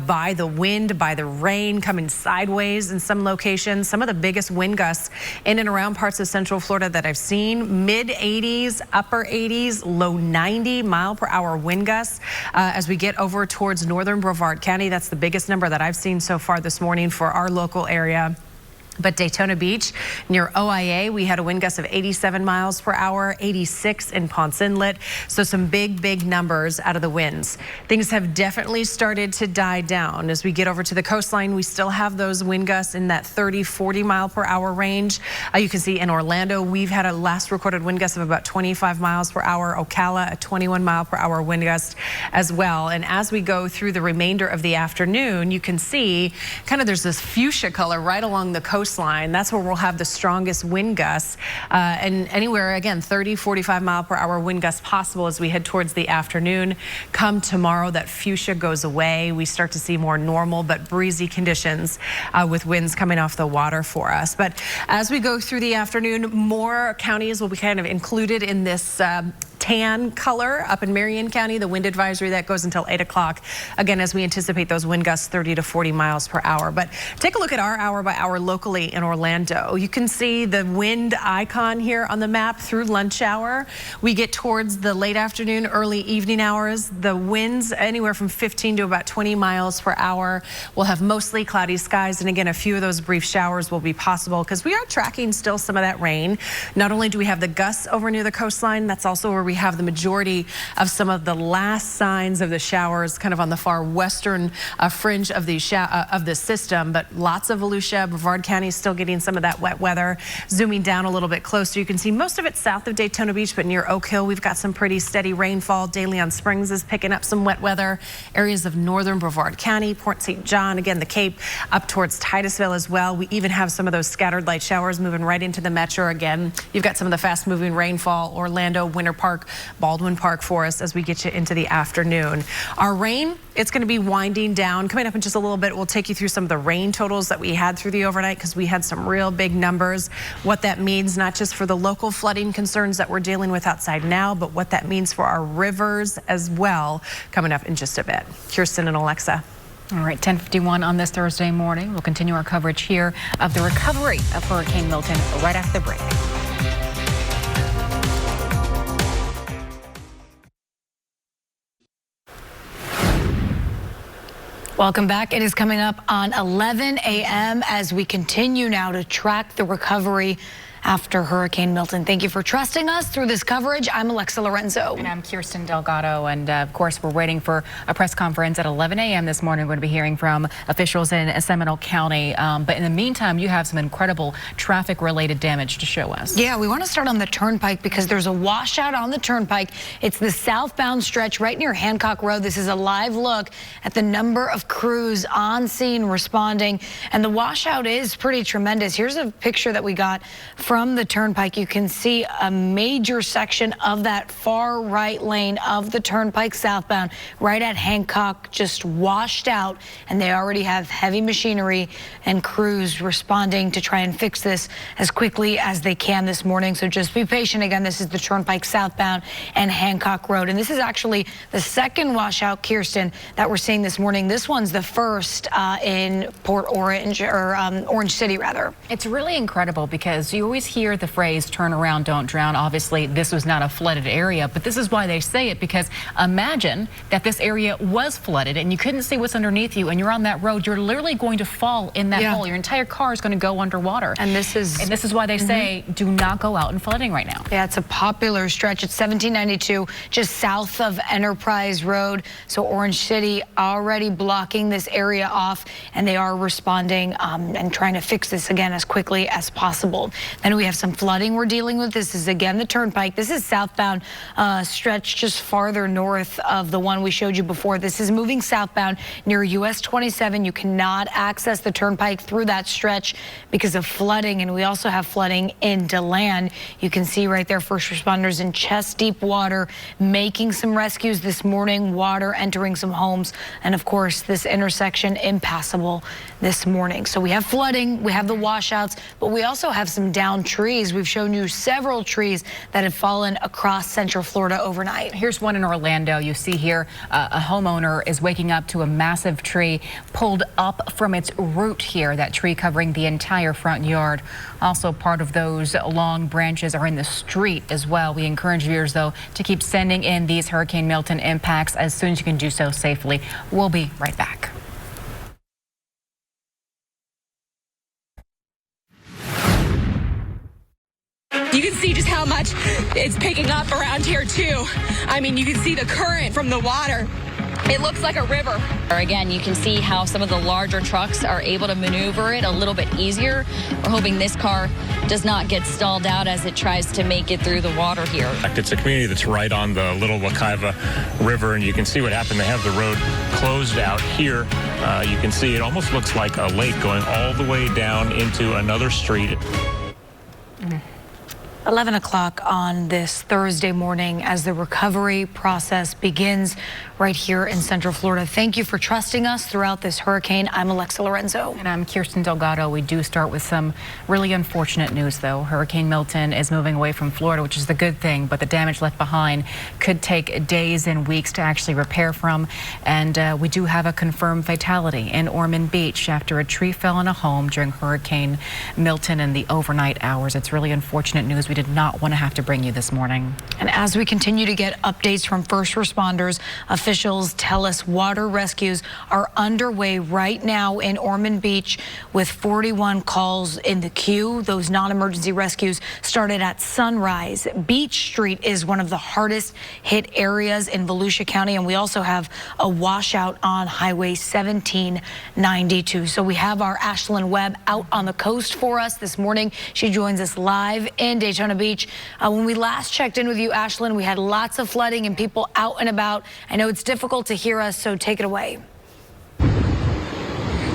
by the wind, by the rain coming sideways in some locations. Some of the biggest wind gusts in and around parts of Central Florida that I've seen, mid 80s, upper 80s, low 90 mile per hour wind gusts. As we get over towards northern Brevard County, that's the biggest number that I've seen so far this morning for our local area. But Daytona Beach near OIA, we had a wind gust of 87 miles per hour, 86 in Ponce Inlet. So some big numbers out of the winds. Things have definitely started to die down. As we get over to the coastline, we still have those wind gusts in that 30, 40 mile per hour range. You can see in Orlando, we've had a last recorded wind gust of about 25 miles per hour. Ocala, a 21 mile per hour wind gust as well. And as we go through the remainder of the afternoon, you can see kind of there's this fuchsia color right along the coast coastline. That's where we'll have the strongest wind gusts and anywhere, again, 30, 45 mile per hour wind gusts possible as we head towards the afternoon. Come tomorrow, that fuchsia goes away. We start to see more normal but breezy conditions with winds coming off the water for us. But as we go through the afternoon, more counties will be kind of included in this tan color. Up in Marion County, the wind advisory that goes until 8 o'clock. Again, as we anticipate those wind gusts 30 to 40 miles per hour. But take a look at our hour by hour locally in Orlando. You can see the wind icon here on the map through lunch hour. We get towards the late afternoon, early evening hours. The winds anywhere from 15 to about 20 miles per hour. We'll have mostly cloudy skies. And again, a few of those brief showers will be possible because we are tracking still some of that rain. Not only do we have the gusts over near the coastline, that's also where we have the majority of some of the last signs of the showers kind of on the far western fringe of the system, but lots of Volusia, Brevard County is still getting some of that wet weather. Zooming down a little bit closer, you can see most of it south of Daytona Beach, but near Oak Hill, we've got some pretty steady rainfall. De Leon Springs is picking up some wet weather. Areas of northern Brevard County, Port St. John, again, the Cape up towards Titusville as well. We even have some of those scattered light showers moving right into the metro again. You've got some of the fast moving rainfall, Orlando, Winter Park, Baldwin Park for us as we get you into the afternoon. Our rain, it's going to be winding down. Coming up in just a little bit, we'll take you through some of the rain totals that we had through the overnight because we had some real big numbers. What that means, not just for the local flooding concerns that we're dealing with outside now, but what that means for our rivers as well. Coming up in just a bit. Kirsten and Alexa. All right, 10:51 on this Thursday morning. We'll continue our coverage here of the recovery of Hurricane Milton right after the break. Welcome back. It is coming up on 11 a.m. as we continue now to track the recovery after Hurricane Milton. Thank you for trusting us through this coverage. I'm Alexa Lorenzo. And I'm Kirsten Delgado. And of course, we're waiting for a press conference at 11 a.m. this morning. We're going to be hearing from officials in Seminole County. But in the meantime, you have some incredible traffic related damage to show us. Yeah, we want to start on the turnpike because there's a washout on the turnpike. It's the southbound stretch right near Hancock Road. This is a live look at the number of crews on scene responding. And the washout is pretty tremendous. Here's a picture that we got from the turnpike. You can see a major section of that far right lane of the turnpike southbound right at Hancock just washed out, and they already have heavy machinery and crews responding to try and fix this as quickly as they can this morning. So just be patient. Again, this is the turnpike southbound and Hancock Road, and this is actually the second washout, Kirsten, that we're seeing this morning. This one's the first in Port Orange, or Orange City rather. It's really incredible because you always hear the phrase turn around, don't drown. Obviously, this was not a flooded area, but this is why they say it, because imagine that this area was flooded and you couldn't see what's underneath you and you're on that road. You're literally going to fall in that hole. Your entire car is going to go underwater. And this is why they say do not go out in flooding right now. Yeah, it's a popular stretch. It's 1792 just south of Enterprise Road. So Orange City already blocking this area off, and they are responding and trying to fix this again as quickly as possible. Then we have some flooding we're dealing with. This is again the turnpike. This is southbound stretch just farther north of the one we showed you before. This is moving southbound near US 27. You cannot access the turnpike through that stretch because of flooding, and we also have flooding in DeLand. You can see right there first responders in chest deep water making some rescues this morning, water entering some homes, and of course this intersection impassable this morning. So we have flooding, we have the washouts, but we also have some downed trees. We've shown you several trees that have fallen across Central Florida overnight. Here's one in Orlando. You see here a homeowner is waking up to a massive tree pulled up from its root here, that tree covering the entire front yard. Also, part of those long branches are in the street as well. We encourage viewers, though, to keep sending in these Hurricane Milton impacts as soon as you can do so safely. We'll be right back. You can see just how much it's picking up around here too. I mean, you can see the current from the water It looks like a river. Again, you can see how some of the larger trucks are able to maneuver it a little bit easier. We're hoping this car does not get stalled out as it tries to make it through the water here. It's a community that's right on the Little Wekiva River, and you can see what happened. They have the road closed out here. You can see it almost looks like a lake going all the way down into another street. 11 o'clock on this Thursday morning as the recovery process begins right here in Central Florida. Thank you for trusting us throughout this hurricane. I'm Alexa Lorenzo. And I'm Kirsten Delgado. We do start with some really unfortunate news, though. Hurricane Milton is moving away from Florida, which is the good thing, but the damage left behind could take days and weeks to actually repair from. And we do have a confirmed fatality in Ormond Beach after a tree fell on a home during Hurricane Milton in the overnight hours. It's really unfortunate news. We did not want to have to bring you this morning. And as we continue to get updates from first responders, officials tell us water rescues are underway right now in Ormond Beach with 41 calls in the queue. Those non-emergency rescues started at sunrise. Beach Street is one of the hardest hit areas in Volusia County, and we also have a washout on Highway 1792. So we have our Ashlyn Webb out on the coast for us this morning. She joins us live in Daytona Beach. When we last checked in with you, Ashlyn, we had lots of flooding and people out and about. I know it's difficult to hear us, so take it away.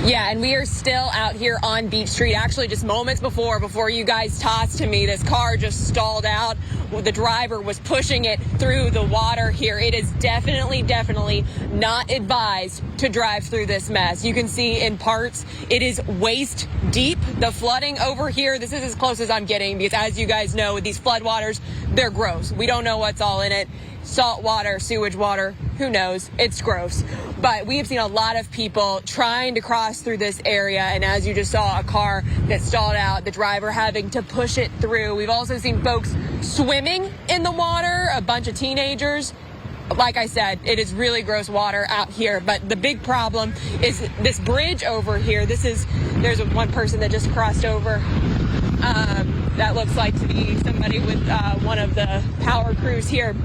Yeah, and we are still out here on Beach Street. Actually, just moments before you guys tossed to me, this car just stalled out. The driver was pushing it through the water here. It is definitely not advised to drive through this mess. You can see in parts it is waist deep. The flooding over here, this is as close as I'm getting because, as you guys know, with these floodwaters, they're gross. We don't know what's all in it. Salt water, sewage water, who knows? It's gross. But we have seen a lot of people trying to cross through this area, and as you just saw, a car that stalled out, the driver having to push it through. We've also seen folks swimming in the water, a bunch of teenagers. Like I said, it is really gross water out here, but the big problem is this bridge over here. There's one person that just crossed over. That looks like to be somebody with one of the power crews here.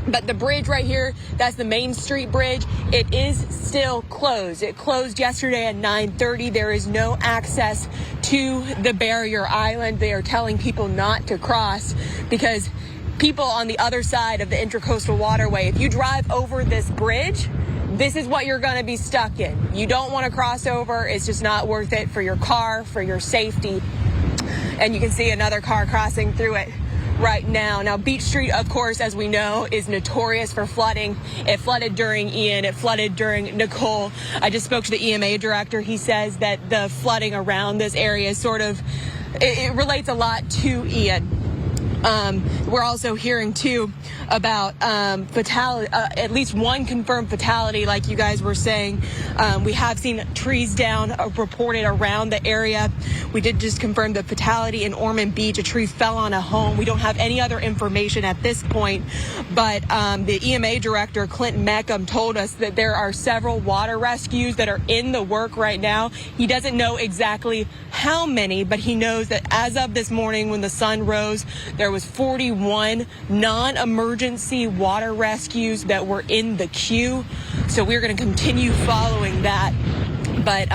But the bridge right here, that's the Main Street Bridge. It is still closed. It closed yesterday at 9:30. There is no access to the barrier island. They are telling people not to cross because people on the other side of the Intracoastal Waterway, if you drive over this bridge, this is what you're going to be stuck in. You don't want to cross over. It's just not worth it for your car, for your safety. And you can see another car crossing through it right now. Now, Beach Street, of course, as we know, is notorious for flooding. It flooded during Ian. It flooded during Nicole. I just spoke to the EMA director. He says that the flooding around this area is it relates a lot to Ian. We're also hearing, too, about fatality, at least one confirmed fatality, like you guys were saying. We have seen trees down reported around the area. We did just confirm the fatality in Ormond Beach. A tree fell on a home. We don't have any other information at this point, but the EMA director, Clinton Meckham, told us that there are several water rescues that are in the work right now. He doesn't know exactly how many, but he knows that as of this morning when the sun rose, there was 41 non-emergency water rescues that were in the queue. So we're going to continue following that. But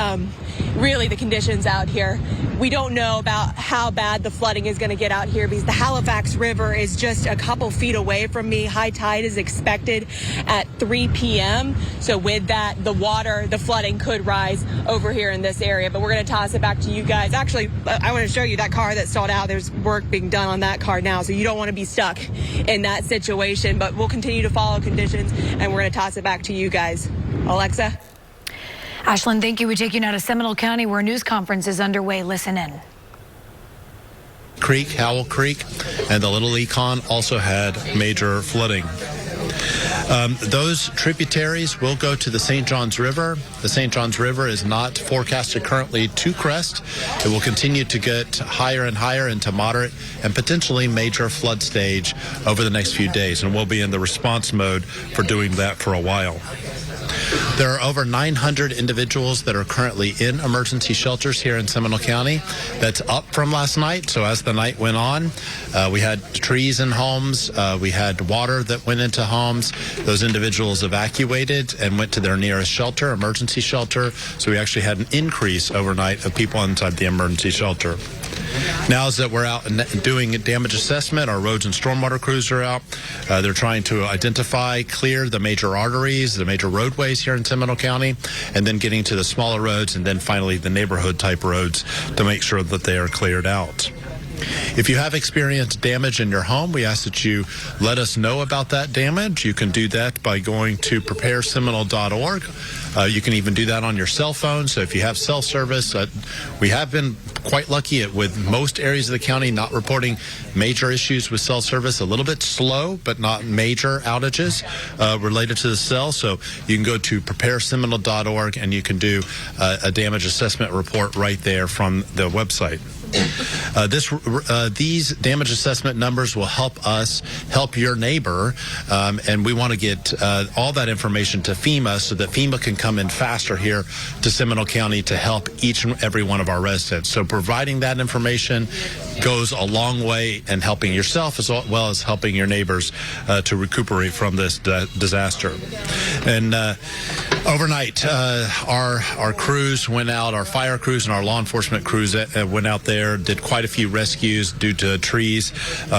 really the conditions out here, we don't know about how bad the flooding is going to get out here because the Halifax River is just a couple feet away from me. High tide is expected at 3 p.m. So with that, the flooding could rise over here in this area. But we're going to toss it back to you guys. Actually, I want to show you that car that stalled out. There's work being done on that car now, so you don't want to be stuck in that situation. But we'll continue to follow conditions, and we're going to toss it back to you guys. Alexa? Ashlyn, thank you. We take you now to Seminole County, where a news conference is underway. Listen in. Creek, Howell Creek, and the Little Econ also had major flooding. Those tributaries will go to the St. Johns River. The St. Johns River is not forecasted currently to crest. It will continue to get higher and higher into moderate and potentially major flood stage over the next few days, and we'll be in the response mode for doing that for a while. There are over 900 individuals that are currently in emergency shelters here in Seminole County. That's up from last night. So as the night went on, we had trees in homes. We had water that went into homes. Those individuals evacuated and went to their nearest shelter, emergency shelter. So we actually had an increase overnight of people inside the emergency shelter. Now that we're out and doing damage assessment, our roads and stormwater crews are out. They're trying to identify, clear the major arteries, the major roadways here in Seminole County, and then getting to the smaller roads, and then finally the neighborhood type roads to make sure that they are cleared out. If you have experienced damage in your home, we ask that you let us know about that damage. You can do that by going to prepareseminole.org. You can even do that on your cell phone. So if you have cell service, we have been quite lucky with most areas of the county not reporting major issues with cell service. A little bit slow, but not major outages related to the cell. So you can go to prepareseminole.org and you can do a damage assessment report right there from the website. These damage assessment numbers will help us help your neighbor, and we want to get all that information to FEMA so that FEMA can come in faster here to Seminole County to help each and every one of our residents. So providing that information goes a long way in helping yourself as well as helping your neighbors to recuperate from this disaster. And overnight, our crews went out, our fire crews and our law enforcement crews went out there, did quite a few rescues due to trees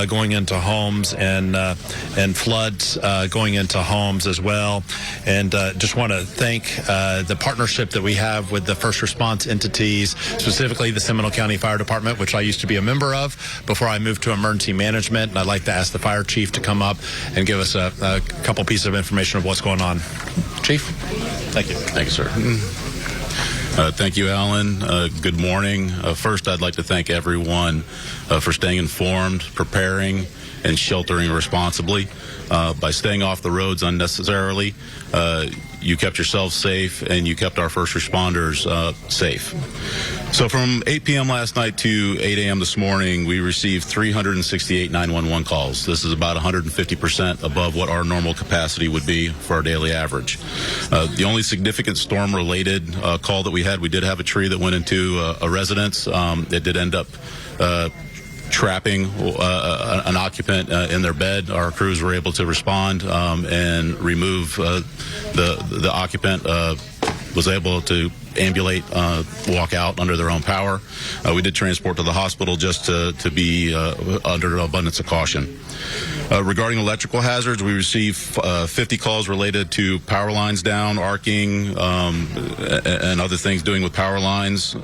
going into homes and floods going into homes as well. And just want to thank the partnership that we have with the first response entities, specifically the Seminole County Fire Department, which I used to be a member of before I moved to emergency management. And I'd like to ask the fire chief to come up and give us a couple pieces of information of what's going on. Chief? Thank you. Thank you, sir. Thank you, Alan. Good morning. First, I'd like to thank everyone for staying informed, preparing, and sheltering responsibly. By staying off the roads unnecessarily, you kept yourself safe and you kept our first responders safe. So from 8 p.m. last night to 8 a.m. this morning, we received 368 911 calls. This is about 150% above what our normal capacity would be for our daily average. The only significant storm-related call that we did have a tree that went into a residence. It did end up trapping an occupant in their bed. Our crews were able to respond and remove the occupant. Was able to ambulate, walk out under their own power. We did transport to the hospital just to be under an abundance of caution. Regarding electrical hazards, we received 50 calls related to power lines down, arcing, and other things doing with power lines.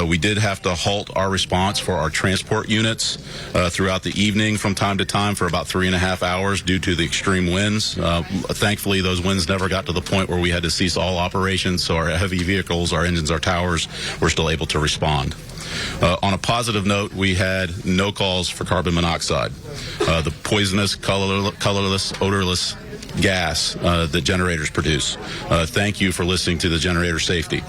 We did have to halt our response for our transport units throughout the evening from time to time for about 3.5 hours due to the extreme winds. Thankfully, those winds never got to the point where we had to cease all operations, so our heavy vehicles, our engines, our towers were still able to respond. On a positive note, we had no calls for carbon monoxide, the poisonous, colorless, odorless gas that generators produce. Thank you for listening to the generator safety.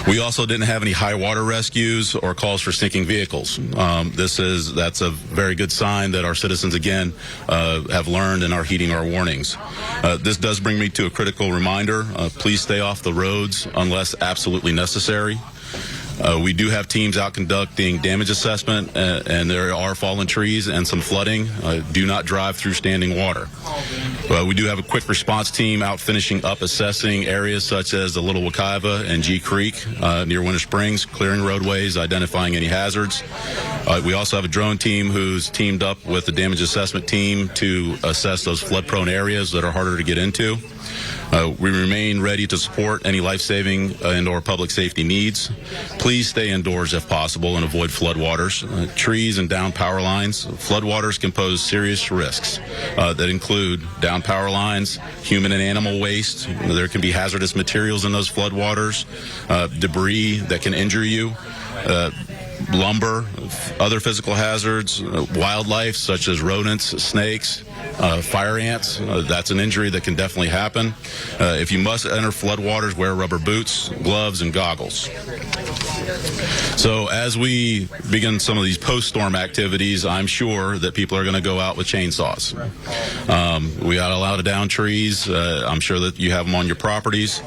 We also didn't have any high water rescues or calls for sinking vehicles. That's a very good sign that our citizens again have learned and are heeding our warnings. This does bring me to a critical reminder. Please stay off the roads unless absolutely necessary. We do have teams out conducting damage assessment, and there are fallen trees and some flooding. Do not drive through standing water. We do have a quick response team out finishing up assessing areas such as the Little Wekiva and G Creek near Winter Springs, clearing roadways, identifying any hazards. We also have a drone team who's teamed up with the damage assessment team to assess those flood-prone areas that are harder to get into. We remain ready to support any life-saving and or public safety needs. Please stay indoors if possible and avoid floodwaters, trees and down power lines. Floodwaters can pose serious risks that include down power lines, human and animal waste. There can be hazardous materials in those floodwaters, debris that can injure you. Lumber, other physical hazards, wildlife such as rodents, snakes, Fire ants, that's an injury that can definitely happen. If you must enter floodwaters, wear rubber boots, gloves, and goggles. So as we begin some of these post-storm activities, I'm sure that people are going to go out with chainsaws. We got to allow to down trees. I'm sure that you have them on your properties.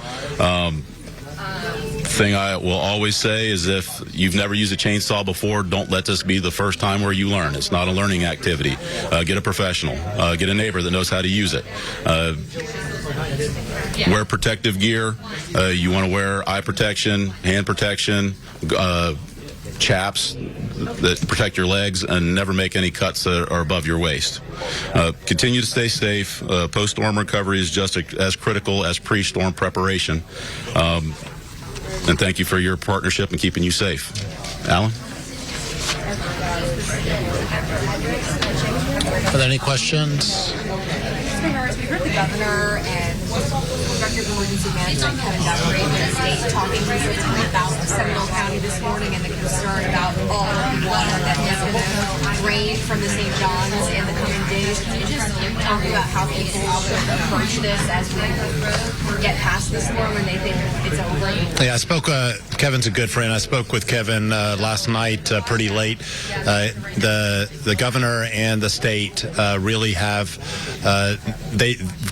Thing I will always say is if you've never used a chainsaw before, don't let this be the first time where you learn. It's not a learning activity. Get a professional. Get a neighbor that knows how to use it. Wear protective gear. You want to wear eye protection, hand protection, chaps that protect your legs, and never make any cuts that are above your waist. Continue to stay safe. Post-storm recovery is just as critical as pre-storm preparation. And thank you for your partnership and keeping you safe. Alan? Are there any questions? We heard the governor and Director of Emergency Management, Kevin Duffrey, from the state talking recently about Seminole County this morning and the concern about all of the water that is going to drain from the St. John's in the coming days. Can you just talk about how people should approach this as we get past the storm and they think it's over? Yeah, I spoke, Kevin's a good friend. I spoke with Kevin last night pretty late. The governor and the state really have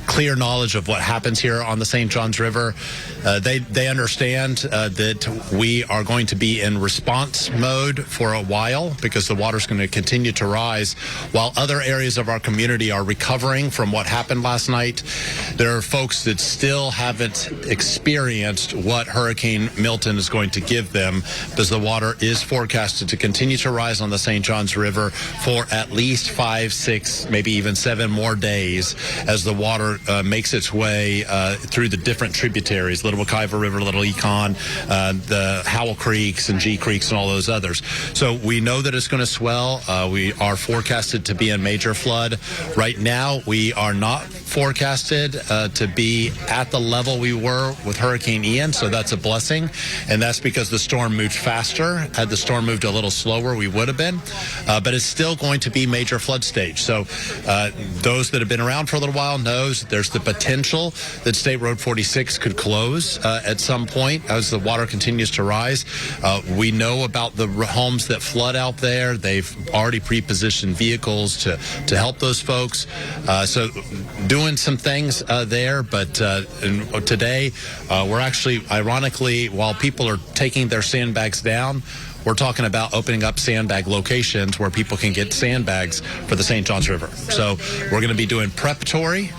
clear knowledge of what happens here on the St. John's River. They understand that we are going to be in response mode for a while because the water's going to continue to rise while other areas of our community are recovering from what happened last night. There are folks that still haven't experienced what Hurricane Milton is going to give them because the water is forecasted to continue to rise on the St. John's River for at least 5, 6, maybe even 7 more days as the water makes its way through the different tributaries, Little Wekiva River, Little Econ, the Howell Creeks and G Creeks and all those others. So we know that it's going to swell. We are forecasted to be in major flood. Right now, we are not forecasted to be at the level we were with Hurricane Ian, so that's a blessing, and that's because the storm moved faster. Had the storm moved a little slower, we would have been, but it's still going to be major flood stage. So those that have been around for a little while knows there's the potential that State Road 46 could close at some point as the water continues to rise. We know about the homes that flood out there. They've already pre-positioned vehicles to help those folks. So doing some things there, but today we're actually, ironically, while people are taking their sandbags down, we're talking about opening up sandbag locations where people can get sandbags for the St. John's River. So we're going to be doing preparatory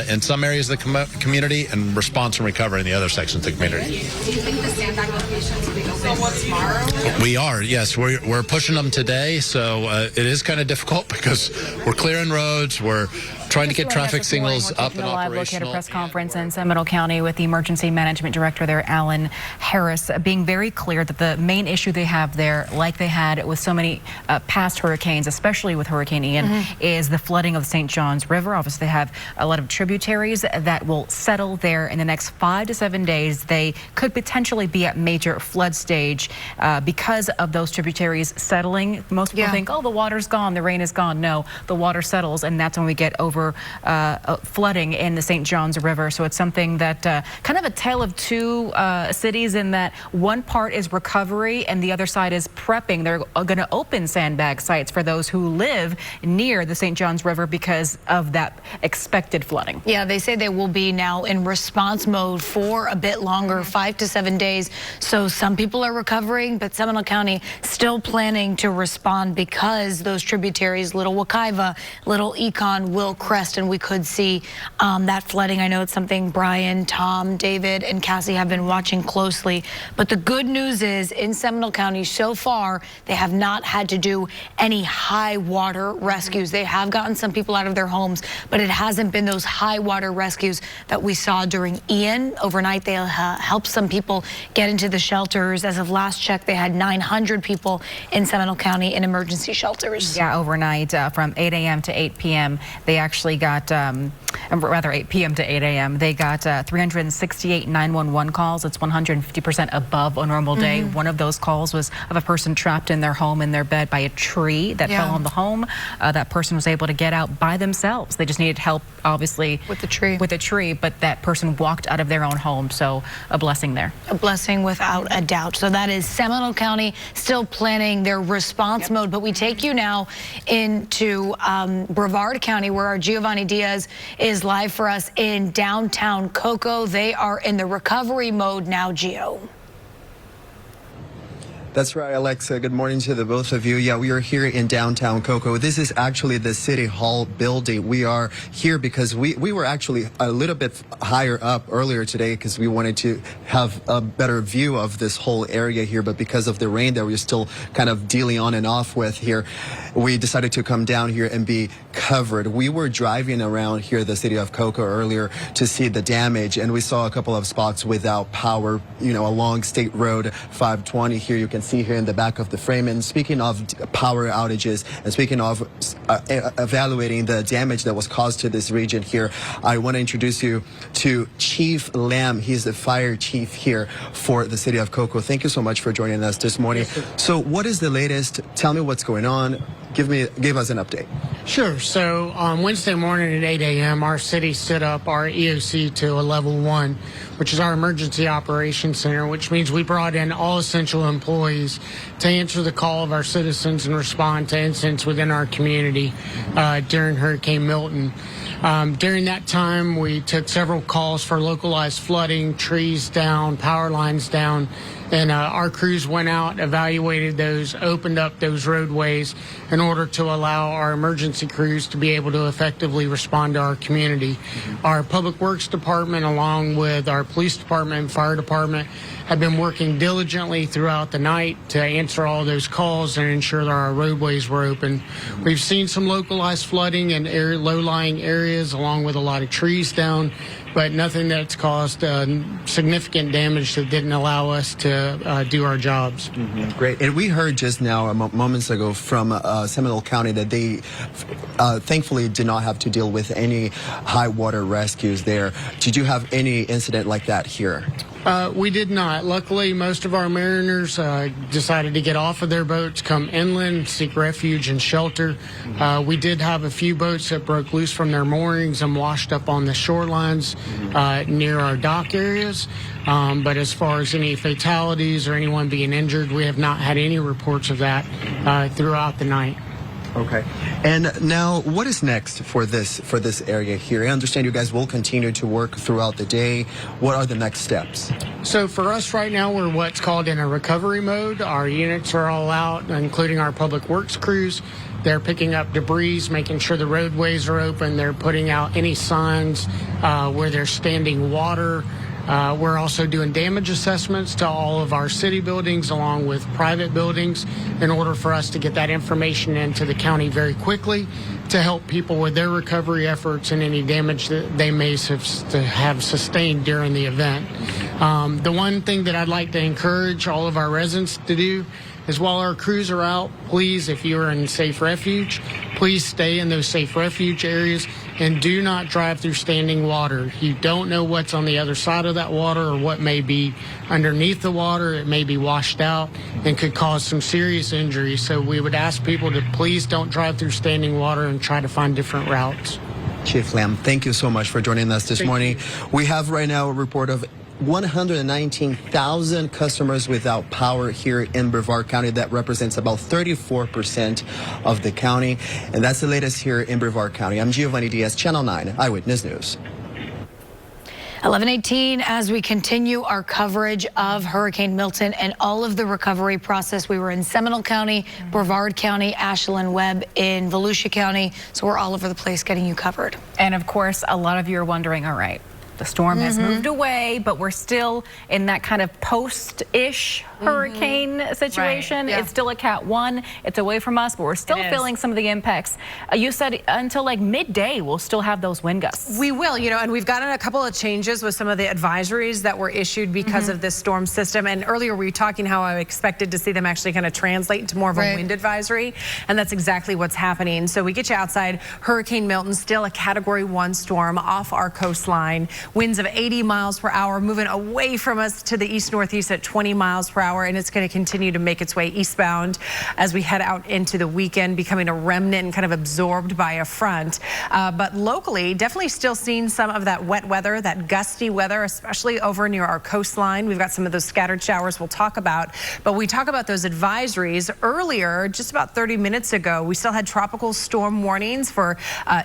in some areas of the community and response and recovery in the other sections of the community. Do you think the sandbag locations will be open tomorrow? We are, yes. We're pushing them today, so it is kind of difficult because we're clearing roads, we're trying to get traffic signals up and operational. Located press conference in Seminole County with the Emergency Management Director there, Alan Harris, being very clear that the main issue they have there, like they had with so many past hurricanes, especially with Hurricane Ian, is the flooding of the St. John's River. Obviously, they have a lot of tributaries that will settle there in the next 5 to 7 days. They could potentially be at major flood stage because of those tributaries settling. Most people think, oh, the water's gone, the rain is gone. No, the water settles, and that's when we get over flooding in the St. John's River. So it's something that kind of a tale of two cities in that one part is recovery and the other side is prepping. They're going to open sandbag sites for those who live near the St. John's River because of that expected flooding. Yeah, they say they will be now in response mode for a bit longer, 5 to 7 days. So some people are recovering, but Seminole County still planning to respond because those tributaries, Little Wekiva, Little Econ, will crest, and we could see that flooding. I know it's something Brian, Tom, David, and Cassie have been watching closely. But the good news is in Seminole County so far, they have not had to do any high water rescues. They have gotten some people out of their homes, but it hasn't been those high water rescues that we saw during Ian. Overnight, they helped some people get into the shelters. As of last check, they had 900 people in Seminole County in emergency shelters. Yeah, overnight from 8 a.m. to 8 p.m. they actually actually got, rather 8 p.m. to 8 a.m., they got 368 911 calls. It's 150% above a normal day. One of those calls was of a person trapped in their home, in their bed, by a tree that fell on the home. That person was able to get out by themselves. They just needed help, obviously, with the tree, but that person walked out of their own home. So a blessing there. A blessing without a doubt. So that is Seminole County still planning their response mode. But we take you now into Brevard County, where our Giovanni Diaz is live for us in downtown Cocoa. They are in the recovery mode now, Gio. That's right, Alexa. Good morning to the both of you. Yeah, we are here in downtown Cocoa. This is actually the City Hall building. We are here because we were actually a little bit higher up earlier today because we wanted to have a better view of this whole area here. But because of the rain that we're still kind of dealing on and off with here, we decided to come down here and be covered. We were driving around here, the city of Cocoa, earlier to see the damage, and we saw a couple of spots without power, you know, along State Road 520 here. You can see here in the back of the frame. And speaking of power outages and speaking of evaluating the damage that was caused to this region here, I want to introduce you to Chief Lamb. He's the fire chief here for the city of Cocoa. Thank you so much for joining us this morning. So what is the latest? Tell me what's going on. Give us an update. Sure. So on Wednesday morning at 8 a.m., our city set up our EOC to a level 1, which is our emergency operations center, which means we brought in all essential employees to answer the call of our citizens and respond to incidents within our community during Hurricane Milton. During that time, we took several calls for localized flooding, trees down, power lines down, and our crews went out, evaluated those, opened up those roadways in order to allow our emergency crews to be able to effectively respond to our community. Our Public Works Department, along with our police department and fire department, have been working diligently throughout the night to answer all those calls and ensure that our roadways were open. We've seen some localized flooding in low-lying areas, along with a lot of trees down, but nothing that's caused significant damage that didn't allow us to do our jobs. Great. And we heard just now, moments ago, from Seminole County that they thankfully did not have to deal with any high water rescues there. Did you have any incident like that here? We did not. Luckily, most of our mariners decided to get off of their boats, come inland, seek refuge and shelter. We did have a few boats that broke loose from their moorings and washed up on the shorelines near our dock areas. But as far as any fatalities or anyone being injured, we have not had any reports of that throughout the night. Okay. And now, what is next for this area here? I understand you guys will continue to work throughout the day. What are the next steps? So for us right now, we're what's called in a recovery mode. Our units are all out, including our public works crews. They're picking up debris, making sure the roadways are open. They're putting out any signs where there's standing water. We're also doing damage assessments to all of our city buildings along with private buildings in order for us to get that information into the county very quickly to help people with their recovery efforts and any damage that they may have sustained during the event. The one thing that I'd like to encourage all of our residents to do is while our crews are out, please, if you are in safe refuge, please stay in those safe refuge areas and do not drive through standing water. You don't know what's on the other side of that water or what may be underneath the water. It may be washed out and could cause some serious injury. So we would ask people to please don't drive through standing water and try to find different routes. Chief Lamb, thank you so much for joining us this morning. We have right now a report of 119,000 customers without power here in Brevard County. That represents about 34% of the county. And that's the latest here in Brevard County. I'm Giovanni Diaz, Channel 9 Eyewitness News. 11:18 as we continue our coverage of Hurricane Milton and all of the recovery process. We were in Seminole County, Brevard County, Ashland Webb in Volusia County. So we're all over the place getting you covered. And of course, a lot of you are wondering, all right, the storm has moved away, but we're still in that kind of post-ish hurricane situation. Right. Yeah. It's still a Cat 1. It's away from us, but we're still feeling some of the impacts. You said until like midday, we'll still have those wind gusts. We will, and we've gotten a couple of changes with some of the advisories that were issued because of this storm system. And earlier we were talking how I expected to see them actually kind of translate into more of a wind advisory. And that's exactly what's happening. So we get you outside. Hurricane Milton, still a Category 1 storm off our coastline. Winds of 80 miles per hour, moving away from us to the east-northeast at 20 miles per hour. And it's going to continue to make its way eastbound as we head out into the weekend, becoming a remnant and kind of absorbed by a front. But locally, definitely still seeing some of that wet weather, that gusty weather, especially over near our coastline. We've got some of those scattered showers we'll talk about. But we talk about those advisories earlier, just about 30 minutes ago. We still had tropical storm warnings for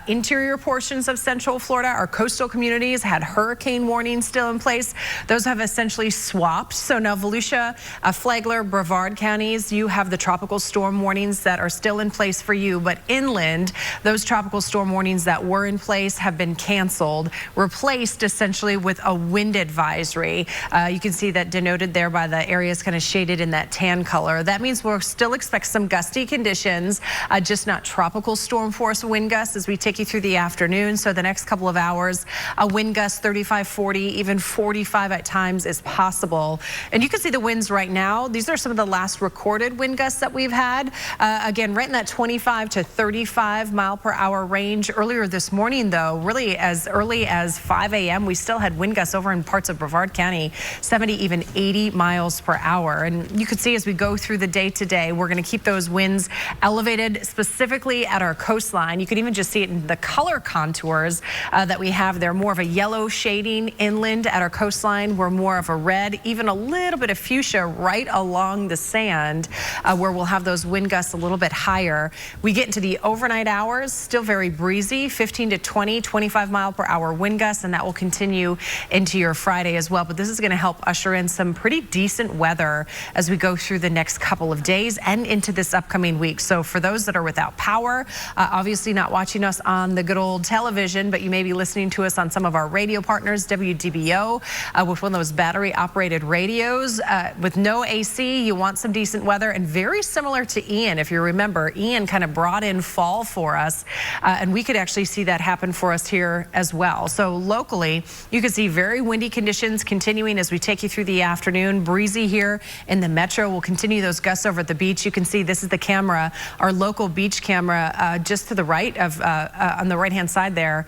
interior portions of Central Florida. Our coastal communities had hurricane warnings still in place. Those have essentially swapped. So now Volusia, Flagler, Brevard counties, you have the tropical storm warnings that are still in place for you. But inland, those tropical storm warnings that were in place have been canceled, replaced essentially with a wind advisory. You can see that denoted there by the areas kind of shaded in that tan color. That means we'll still expect some gusty conditions, just not tropical storm force wind gusts as we take you through the afternoon. So the next couple of hours, a wind gust 35, 40, even 45 at times is possible. And you can see the winds right now. These are some of the last recorded wind gusts that we've had. Again, right in that 25 to 35 mile per hour range. Earlier this morning, though, really as early as 5 a.m., we still had wind gusts over in parts of Brevard County, 70, even 80 miles per hour. And you can see as we go through the day today, we're going to keep those winds elevated, specifically at our coastline. You can even just see it in the color contours that we have there. More of a yellow shading inland at our coastline. We're more of a red, even a little bit of fuchsia right along the sand where we'll have those wind gusts a little bit higher. We get into the overnight hours, still very breezy, 15 to 20, 25 mile per hour wind gusts, and that will continue into your Friday as well. But this is going to help usher in some pretty decent weather as we go through the next couple of days and into this upcoming week. So for those that are without power, obviously not watching us on the good old television, but you may be listening to us on some of our radio partners, WDBO, with one of those battery operated radios. With no AC, you want some decent weather, and very similar to Ian. If you remember, Ian kind of brought in fall for us, and we could actually see that happen for us here as well. So locally, you can see very windy conditions continuing as we take you through the afternoon. Breezy here in the metro. We'll continue those gusts over at the beach. You can see this is the camera, our local beach camera, just to the right of on the right-hand side there,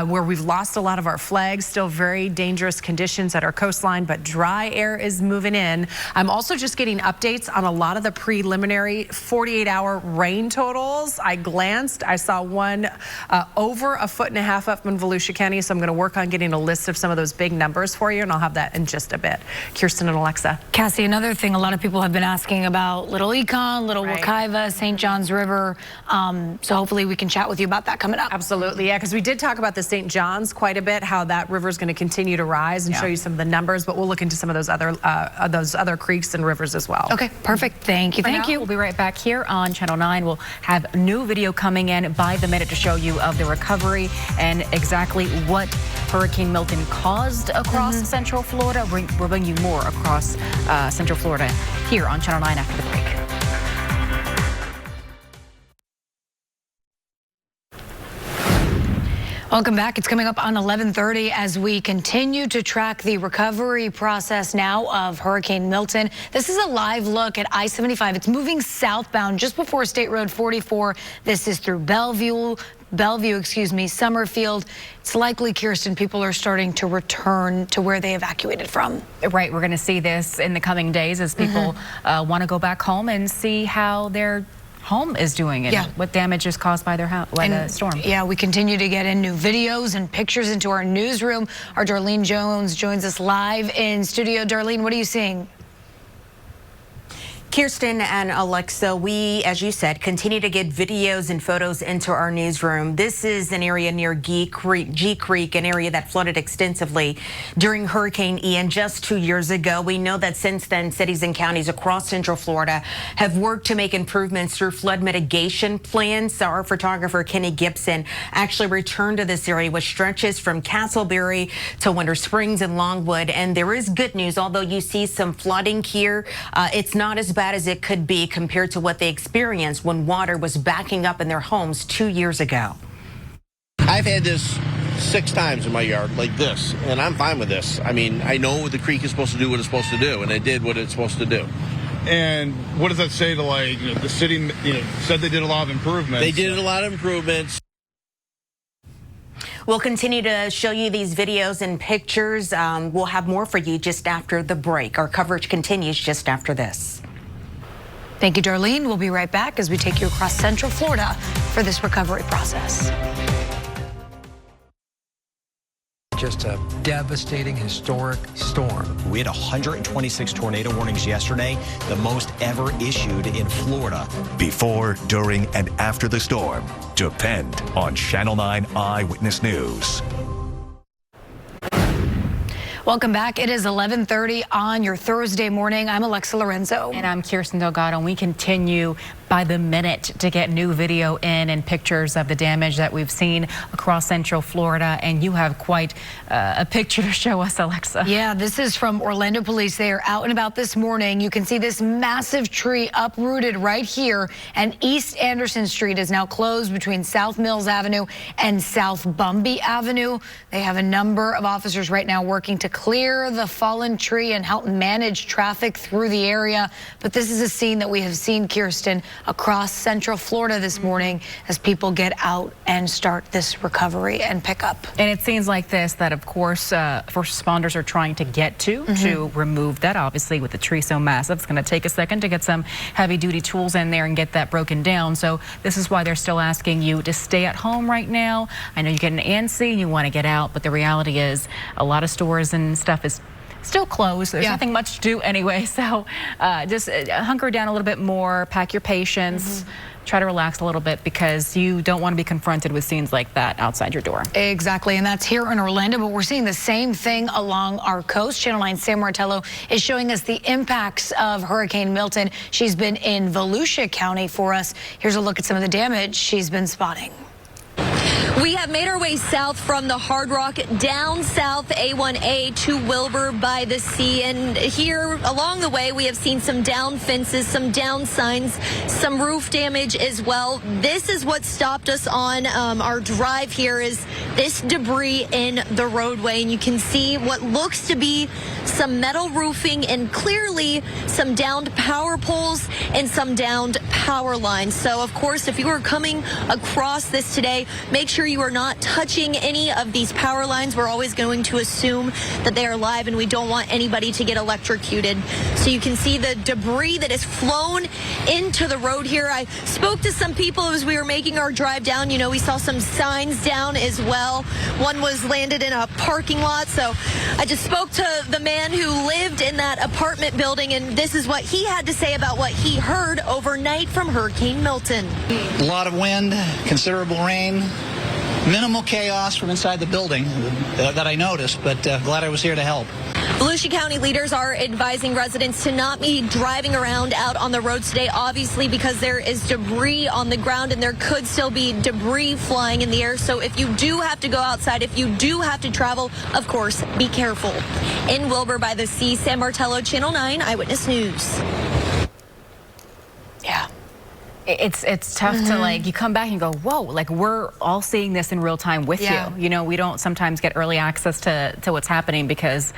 where we've lost a lot of our flags. Still very dangerous conditions at our coastline, but dry air is moving in. I'm also just getting updates on a lot of the preliminary 48-hour rain totals. I glanced. I saw one over 1.5 feet up in Volusia County, so I'm going to work on getting a list of some of those big numbers for you, and I'll have that in just a bit. Kirsten and Alexa. Cassie, another thing a lot of people have been asking about Little Econ, Little Wekiva, St. Johns River. So hopefully we can chat with you about that coming up. Absolutely, yeah, because we did talk about the St. Johns quite a bit, how that river is going to continue to rise and show you some of the numbers, but we'll look into some of those other creeks and rivers as well. Okay, perfect. Thank you. Thank you. We'll be right back here on Channel 9. We'll have new video coming in by the minute to show you of the recovery and exactly what Hurricane Milton caused across Central Florida. We'll bring you more across Central Florida here on Channel 9 after the break. Welcome back. It's coming up on 11:30 as we continue to track the recovery process now of Hurricane Milton. This is a live look at I-75. It's moving southbound just before State Road 44. This is through Bellevue, Summerfield. It's likely, Kirsten, people are starting to return to where they evacuated from. Right. We're going to see this in the coming days as people want to go back home and see how their home is doing and what damage is caused by their house, by the storm. Yeah, we continue to get in new videos and pictures into our newsroom. Our Darlene Jones joins us live in studio. Darlene, what are you seeing? Kirsten and Alexa, we, as you said, continue to get videos and photos into our newsroom. This is an area near G Creek, an area that flooded extensively during Hurricane Ian just 2 years ago. We know that since then, cities and counties across Central Florida have worked to make improvements through flood mitigation plans. So our photographer, Kenny Gibson, actually returned to this area, which stretches from Castleberry to Winter Springs and Longwood. And there is good news, although you see some flooding here, it's not as bad as it could be compared to what they experienced when water was backing up in their homes 2 years ago. I've had this 6 times in my yard like this, and I'm fine with this. I mean, I know the creek is supposed to do what it's supposed to do, and it did what it's supposed to do. And what does that say to, like, the city, said they did a lot of improvements? They did a lot of improvements. We'll continue to show you these videos and pictures. We'll have more for you just after the break. Our coverage continues just after this. Thank you, Darlene. We'll be right back as we take you across Central Florida for this recovery process. Just a devastating, historic storm. We had 126 tornado warnings yesterday, the most ever issued in Florida. Before, during, and after the storm, depend on Channel 9 Eyewitness News. Welcome back. It is 11:30 on your Thursday morning. I'm Alexa Lorenzo. And I'm Kirsten Delgado. And we continue by the minute to get new video in and pictures of the damage that we've seen across Central Florida. And you have quite a picture to show us, Alexa. Yeah, this is from Orlando Police. They are out and about this morning. You can see this massive tree uprooted right here, and East Anderson Street is now closed between South Mills Avenue and South Bumby Avenue. They have a number of officers right now working to clear the fallen tree and help manage traffic through the area. But this is a scene that we have seen, Kirsten, across Central Florida this morning as people get out and start this recovery and pick up. And it seems like this that, of course, first responders are trying to get to remove that. Obviously, with the tree so massive, it's going to take a second to get some heavy-duty tools in there and get that broken down. So this is why they're still asking you to stay at home right now. I know you're getting antsy and you want to get out, but the reality is a lot of stores and stuff is still closed. There's nothing much to do anyway. So just hunker down a little bit more, pack your patience, try to relax a little bit, because you don't want to be confronted with scenes like that outside your door. Exactly, and that's here in Orlando, but we're seeing the same thing along our coast. Channel 9's Sam Martello is showing us the impacts of Hurricane Milton. She's been in Volusia County for us. Here's a look at some of the damage she's been spotting. We have made our way south from the Hard Rock down south A1A to Wilbur by the Sea. And here along the way, we have seen some down fences, some down signs, some roof damage as well. This is what stopped us on our drive here, is this debris in the roadway. And you can see what looks to be some metal roofing and clearly some downed power poles and some downed power lines. So, of course, if you are coming across this today, make sure you are not touching any of these power lines. We're always going to assume that they are live, and we don't want anybody to get electrocuted. So you can see the debris that has flown into the road here. I spoke to some people as we were making our drive down. You know, we saw some signs down as well. One was landed in a parking lot. So I just spoke to the man who lived in that apartment building, and this is what he had to say about what he heard overnight from Hurricane Milton. A lot of wind, considerable rain. Minimal chaos from inside the building that I noticed, but glad I was here to help. Volusia County leaders are advising residents to not be driving around out on the roads today, obviously, because there is debris on the ground and there could still be debris flying in the air. So if you do have to go outside, if you do have to travel, of course, be careful. In Wilbur by the Sea, Sam Martello, Channel 9 Eyewitness News. Yeah. It's tough to, like, you come back and go, whoa, like, we're all seeing this in real time with you. You know, we don't sometimes get early access to what's happening because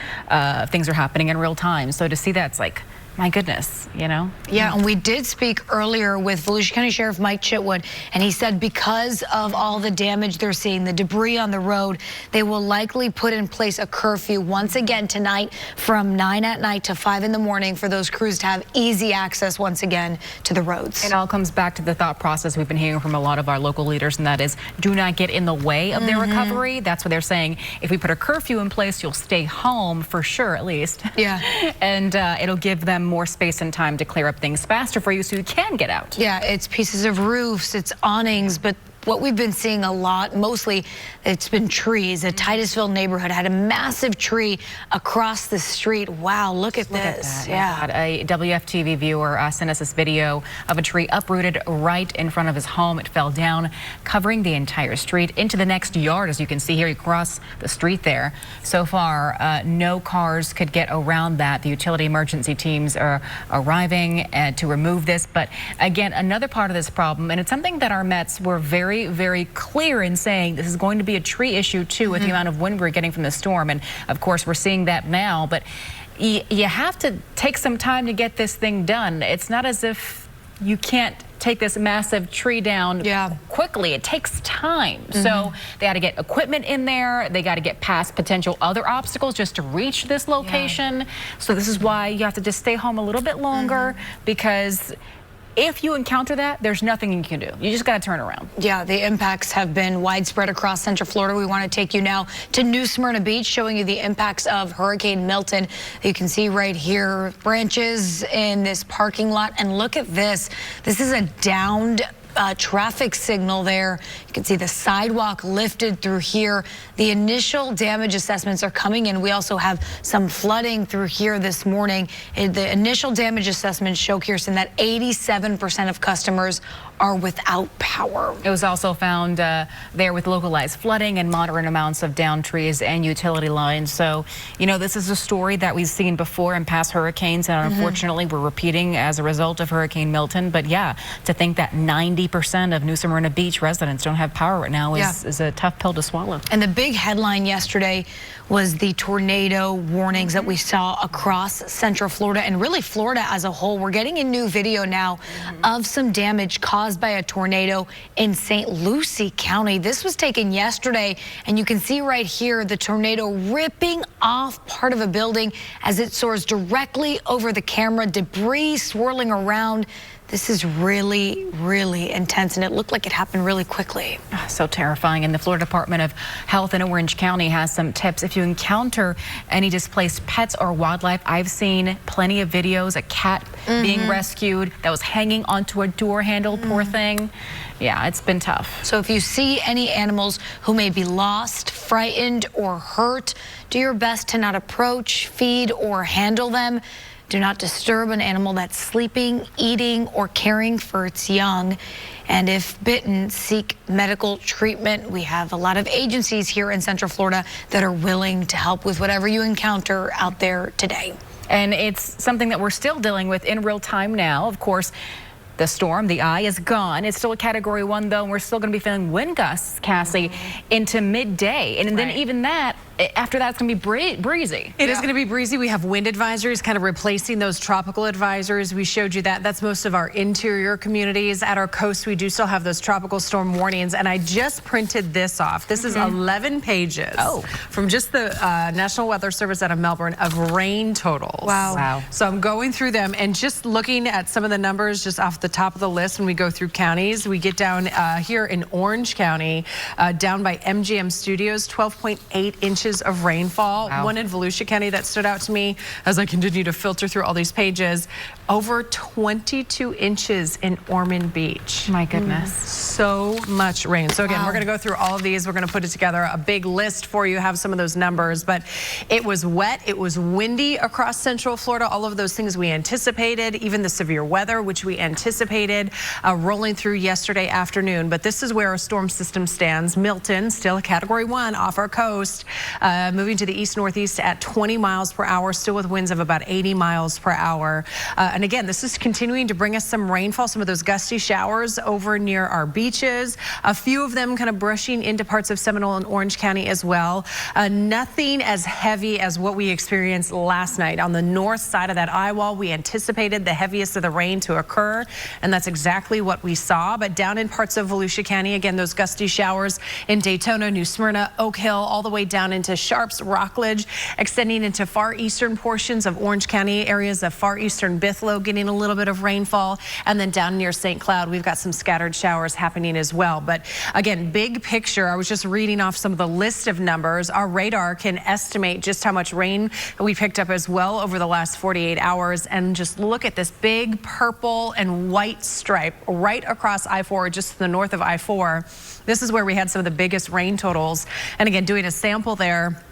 things are happening in real time. So to see that, it's like, my goodness, you know? Yeah, and we did speak earlier with Volusia County Sheriff Mike Chitwood, and he said because of all the damage they're seeing, the debris on the road, they will likely put in place a curfew once again tonight from 9 at night to 5 in the morning for those crews to have easy access once again to the roads. It all comes back to the thought process we've been hearing from a lot of our local leaders, and that is do not get in the way of their recovery. That's what they're saying. If we put a curfew in place, you'll stay home for sure, at least. Yeah. And it'll give them more space and time to clear up things faster for you so you can get out. Yeah, it's pieces of roofs, it's awnings, but what we've been seeing a lot, mostly it's been trees. The Titusville neighborhood had a massive tree across the street. Wow, look at this. Yeah. A WFTV viewer sent us this video of a tree uprooted right in front of his home. It fell down, covering the entire street into the next yard. As you can see here, you cross the street there. So far, no cars could get around that. The utility emergency teams are arriving to remove this. But again, another part of this problem, and it's something that our Mets were very clear in saying this is going to be a tree issue too, with the amount of wind we're getting from the storm. And of course, we're seeing that now, but you have to take some time to get this thing done. It's not as if you can't take this massive tree down quickly. It takes time. So they got to get equipment in there. They got to get past potential other obstacles just to reach this location. So this is why you have to just stay home a little bit longer, because if you encounter that, there's nothing you can do. You just got to turn around. Yeah, the impacts have been widespread across Central Florida. We want to take you now to New Smyrna Beach, showing you the impacts of Hurricane Milton. You can see right here, branches in this parking lot. And look at this. This is a downed traffic signal there. You can see the sidewalk lifted through here. The initial damage assessments are coming in. We also have some flooding through here this morning. The initial damage assessments show, Kirsten, that 87% of customers are without power. It was also found there with localized flooding and moderate amounts of downed trees and utility lines. So, you know, this is a story that we've seen before in past hurricanes, and unfortunately we're repeating as a result of Hurricane Milton. But yeah, to think that 90% of New Smyrna Beach residents don't have power right now is a tough pill to swallow. And the big headline yesterday was the tornado warnings that we saw across Central Florida and really Florida as a whole. We're getting a new video now of some damage caused by a tornado in St. Lucie County. This was taken yesterday, and you can see right here the tornado ripping off part of a building as it soars directly over the camera, debris swirling around. This is really, really intense, and it looked like it happened really quickly. So terrifying. And the Florida Department of Health in Orange County has some tips. If you encounter any displaced pets or wildlife, I've seen plenty of videos, a cat being rescued that was hanging onto a door handle, poor thing. Yeah, it's been tough. So if you see any animals who may be lost, frightened, or hurt, do your best to not approach, feed, or handle them. Do not disturb an animal that's sleeping, eating, or caring for its young. And if bitten, seek medical treatment. We have a lot of agencies here in Central Florida that are willing to help with whatever you encounter out there today. And it's something that we're still dealing with in real time now. Of course, the storm, the eye, is gone. It's still a Category 1, though, and we're still going to be feeling wind gusts, Cassie, into midday. And then even that, after that, it's going to be breezy. It is going to be breezy. We have wind advisories kind of replacing those tropical advisories. We showed you that. That's most of our interior communities. At our coast, we do still have those tropical storm warnings. And I just printed this off. This is 11 pages from just the National Weather Service out of Melbourne of rain totals. Wow. So I'm going through them and just looking at some of the numbers just off the top of the list. When we go through counties, we get down here in Orange County, down by MGM Studios, 12.8 inches of rainfall. One in Volusia County that stood out to me as I continue to filter through all these pages. Over 22 inches in Ormond Beach. My goodness. So much rain. So again, we're going to go through all of these. We're going to put it together, a big list for you, have some of those numbers. But it was wet. It was windy across Central Florida. All of those things we anticipated, even the severe weather, which we anticipated rolling through yesterday afternoon. But this is where our storm system stands. Milton, still a Category 1 off our coast, moving to the east-northeast at 20 miles per hour, still with winds of about 80 miles per hour. And again, this is continuing to bring us some rainfall, some of those gusty showers over near our beaches, a few of them kind of brushing into parts of Seminole and Orange County as well. Nothing as heavy as what we experienced last night. On the north side of that eye wall, we anticipated the heaviest of the rain to occur, and that's exactly what we saw. But down in parts of Volusia County, again, those gusty showers in Daytona, New Smyrna, Oak Hill, all the way down into into Sharps, Rockledge, extending into far eastern portions of Orange County, areas of far eastern Bithlo getting a little bit of rainfall, and then down near St. Cloud, we've got some scattered showers happening as well. But again, big picture, I was just reading off some of the list of numbers. Our radar can estimate just how much rain we picked up as well over the last 48 hours. And just look at this big purple and white stripe right across I-4, just to the north of I-4. This is where we had some of the biggest rain totals. And again, doing a sample there,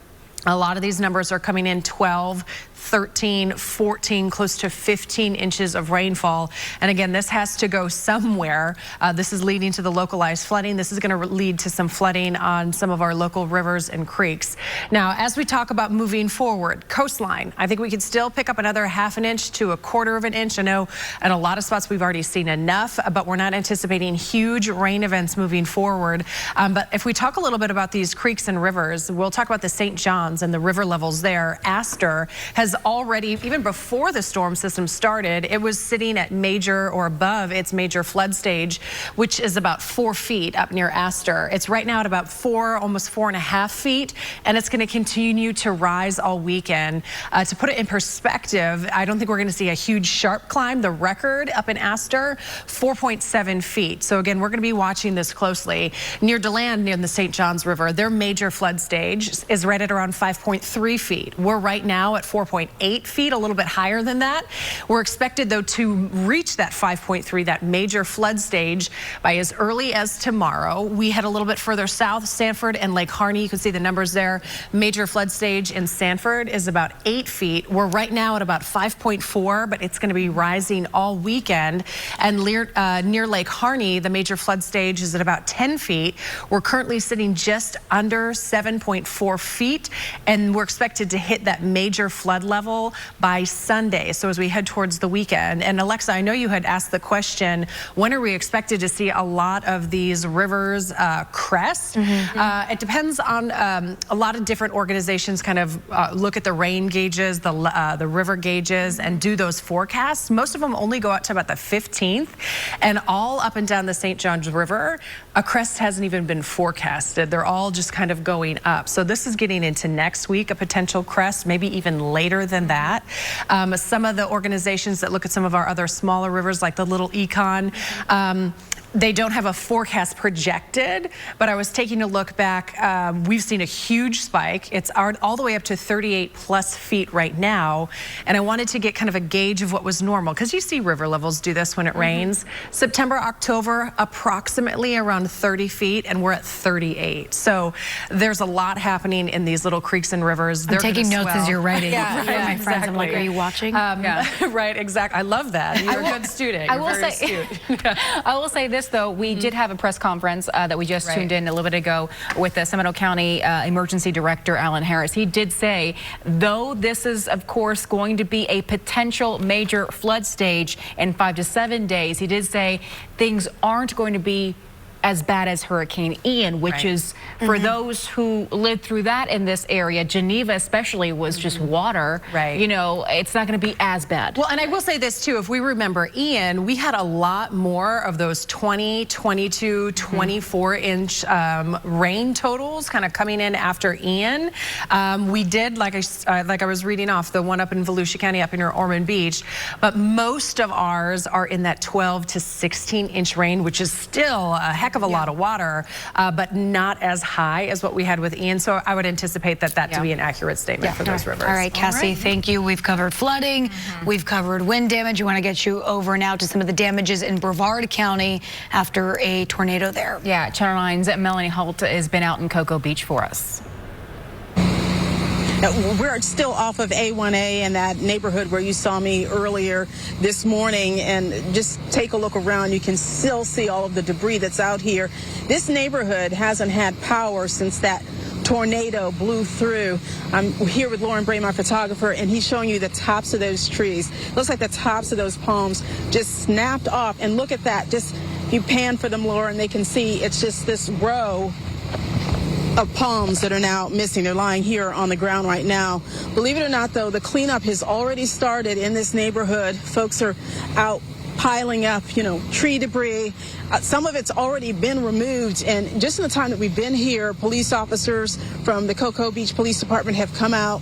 a lot of these numbers are coming in 12, 13, 14, close to 15 inches of rainfall. And again, this has to go somewhere. This is leading to the localized flooding. This is going to lead to some flooding on some of our local rivers and creeks. Now, as we talk about moving forward, coastline, I think we could still pick up another ½ an inch to ¼ of an inch. I know at a lot of spots we've already seen enough, but we're not anticipating huge rain events moving forward. But if we talk a little bit about these creeks and rivers, we'll talk about the St. John's and the river levels there. Astor has already, even before the storm system started, it was sitting at major or above its major flood stage, which is about 4 feet up near Astor. It's right now at about 4, almost 4.5 feet, and it's going to continue to rise all weekend. To put it in perspective, I don't think we're going to see a huge sharp climb. The record up in Astor, 4.7 feet. So again, we're going to be watching this closely. Near DeLand, near the St. John's River, their major flood stage is right at around 5.3 feet. We're right now at 4.8 feet, a little bit higher than that. We're expected, though, to reach that 5.3, that major flood stage, by as early as tomorrow. We head a little bit further south, Sanford and Lake Harney. You can see the numbers there. Major flood stage in Sanford is about 8 feet. We're right now at about 5.4, but it's going to be rising all weekend. And near Lake Harney, the major flood stage is at about 10 feet. We're currently sitting just under 7.4 feet, and we're expected to hit that major flood level by Sunday. So as we head towards the weekend. And Alexa, I know you had asked the question, when are we expected to see a lot of these rivers crest? It depends on a lot of different organizations kind of look at the rain gauges, the river gauges, and do those forecasts. Most of them only go out to about the 15th, and all up and down the St. John's River, a crest hasn't even been forecasted. They're all just kind of going up. So this is getting into next week, a potential crest, maybe even later than that. Some of the organizations that look at some of our other smaller rivers, like the Little Econ, they don't have a forecast projected, but I was taking a look back. We've seen a huge spike. It's all the way up to 38+ feet right now. And I wanted to get kind of a gauge of what was normal, because you see river levels do this when it rains. September, October, approximately around 30 feet, and we're at 38. So there's a lot happening in these little creeks and rivers. I'm taking notes as you're writing. Yeah, my exactly. friends, I'm like, are you watching? Right, exactly. I love that. You're a good student. I will say this, though. We did have a press conference that we just tuned in a little bit ago with the Seminole County Emergency Director, Alan Harris. He did say, though this is, of course, going to be a potential major flood stage in 5 to 7 days, he did say things aren't going to be as bad as Hurricane Ian, which is, for those who lived through that in this area, Geneva especially, was just water. You know, it's not going to be as bad. Well, and I will say this too, if we remember Ian, we had a lot more of those 20, 22, 24-inch rain totals kind of coming in after Ian. We did, like I was reading off, the one up in Volusia County, up near Ormond Beach, but most of ours are in that 12 to 16-inch rain, which is still a heck of a lot of water, but not as high as what we had with Ian. So I would anticipate that to be an accurate statement for those rivers. All right, Cassie, thank you. We've covered flooding. We've covered wind damage. We want to get you over now to some of the damages in Brevard County after a tornado there. Yeah, Channel 9's Melanie Holt has been out in Cocoa Beach for us. We're still off of A1A in that neighborhood where you saw me earlier this morning, and just take a look around. You can still see all of the debris that's out here. This neighborhood hasn't had power since that tornado blew through. I'm here with Lauren Bray, my photographer, and he's showing you the tops of those trees. Looks like the tops of those palms just snapped off. And look at that. Just, you pan for them, Lauren, they can see it's just this row of palms that are now missing. They're lying here on the ground right now. Believe it or not, though, the cleanup has already started in this neighborhood. Folks are out piling up, tree debris. Some of it's already been removed, and just in the time that we've been here, police officers from the Cocoa Beach Police Department have come out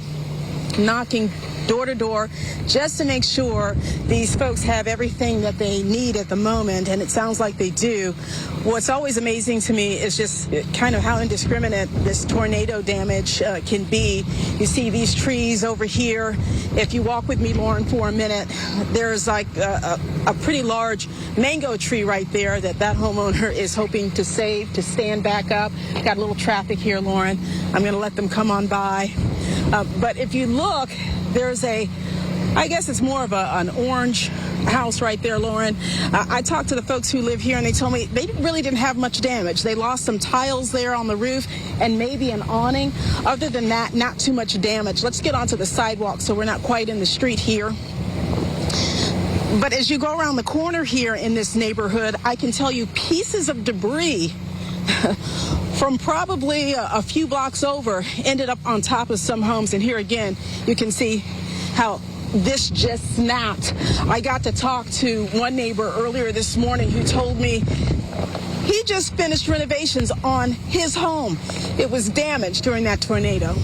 knocking door to door just to make sure these folks have everything that they need at the moment, and it sounds like they do. What's always amazing to me is just kind of how indiscriminate this tornado damage can be. You see these trees over here. If you walk with me, Lauren, for a minute, there's like a pretty large mango tree right there that homeowner is hoping to save, to stand back up. Got a little traffic here, Lauren. I'm going to let them come on by. But if you look, there's I guess it's more of an orange house right there, Lauren. I talked to the folks who live here, and they told me they really didn't have much damage. They lost some tiles there on the roof and maybe an awning. Other than that, not too much damage. Let's get onto the sidewalk so we're not quite in the street here. But as you go around the corner here in this neighborhood, I can tell you pieces of debris from probably a few blocks over ended up on top of some homes. And here again, you can see how this just snapped. I got to talk to one neighbor earlier this morning who told me he just finished renovations on his home. It was damaged during that tornado.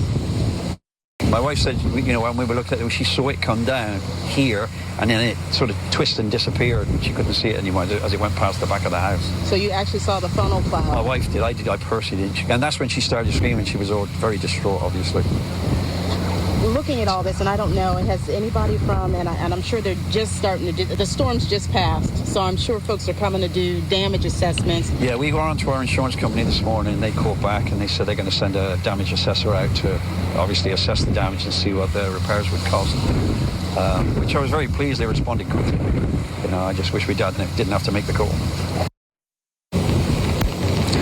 My wife said, when we were looking at it, she saw it come down here, and then it sort of twisted and disappeared, and she couldn't see it anymore as it went past the back of the house. So you actually saw the funnel cloud? My wife did. I personally did. And that's when she started screaming. She was all very distraught, obviously. Looking at all this, and I don't know, has anybody from, and I'm sure they're just starting to do, the storm's just passed, so I'm sure folks are coming to do damage assessments. Yeah, we were on to our insurance company this morning, and they called back, and they said they're going to send a damage assessor out to obviously assess the damage and see what the repairs would cost, which I was very pleased they responded quickly. I just wish we didn't have to make the call.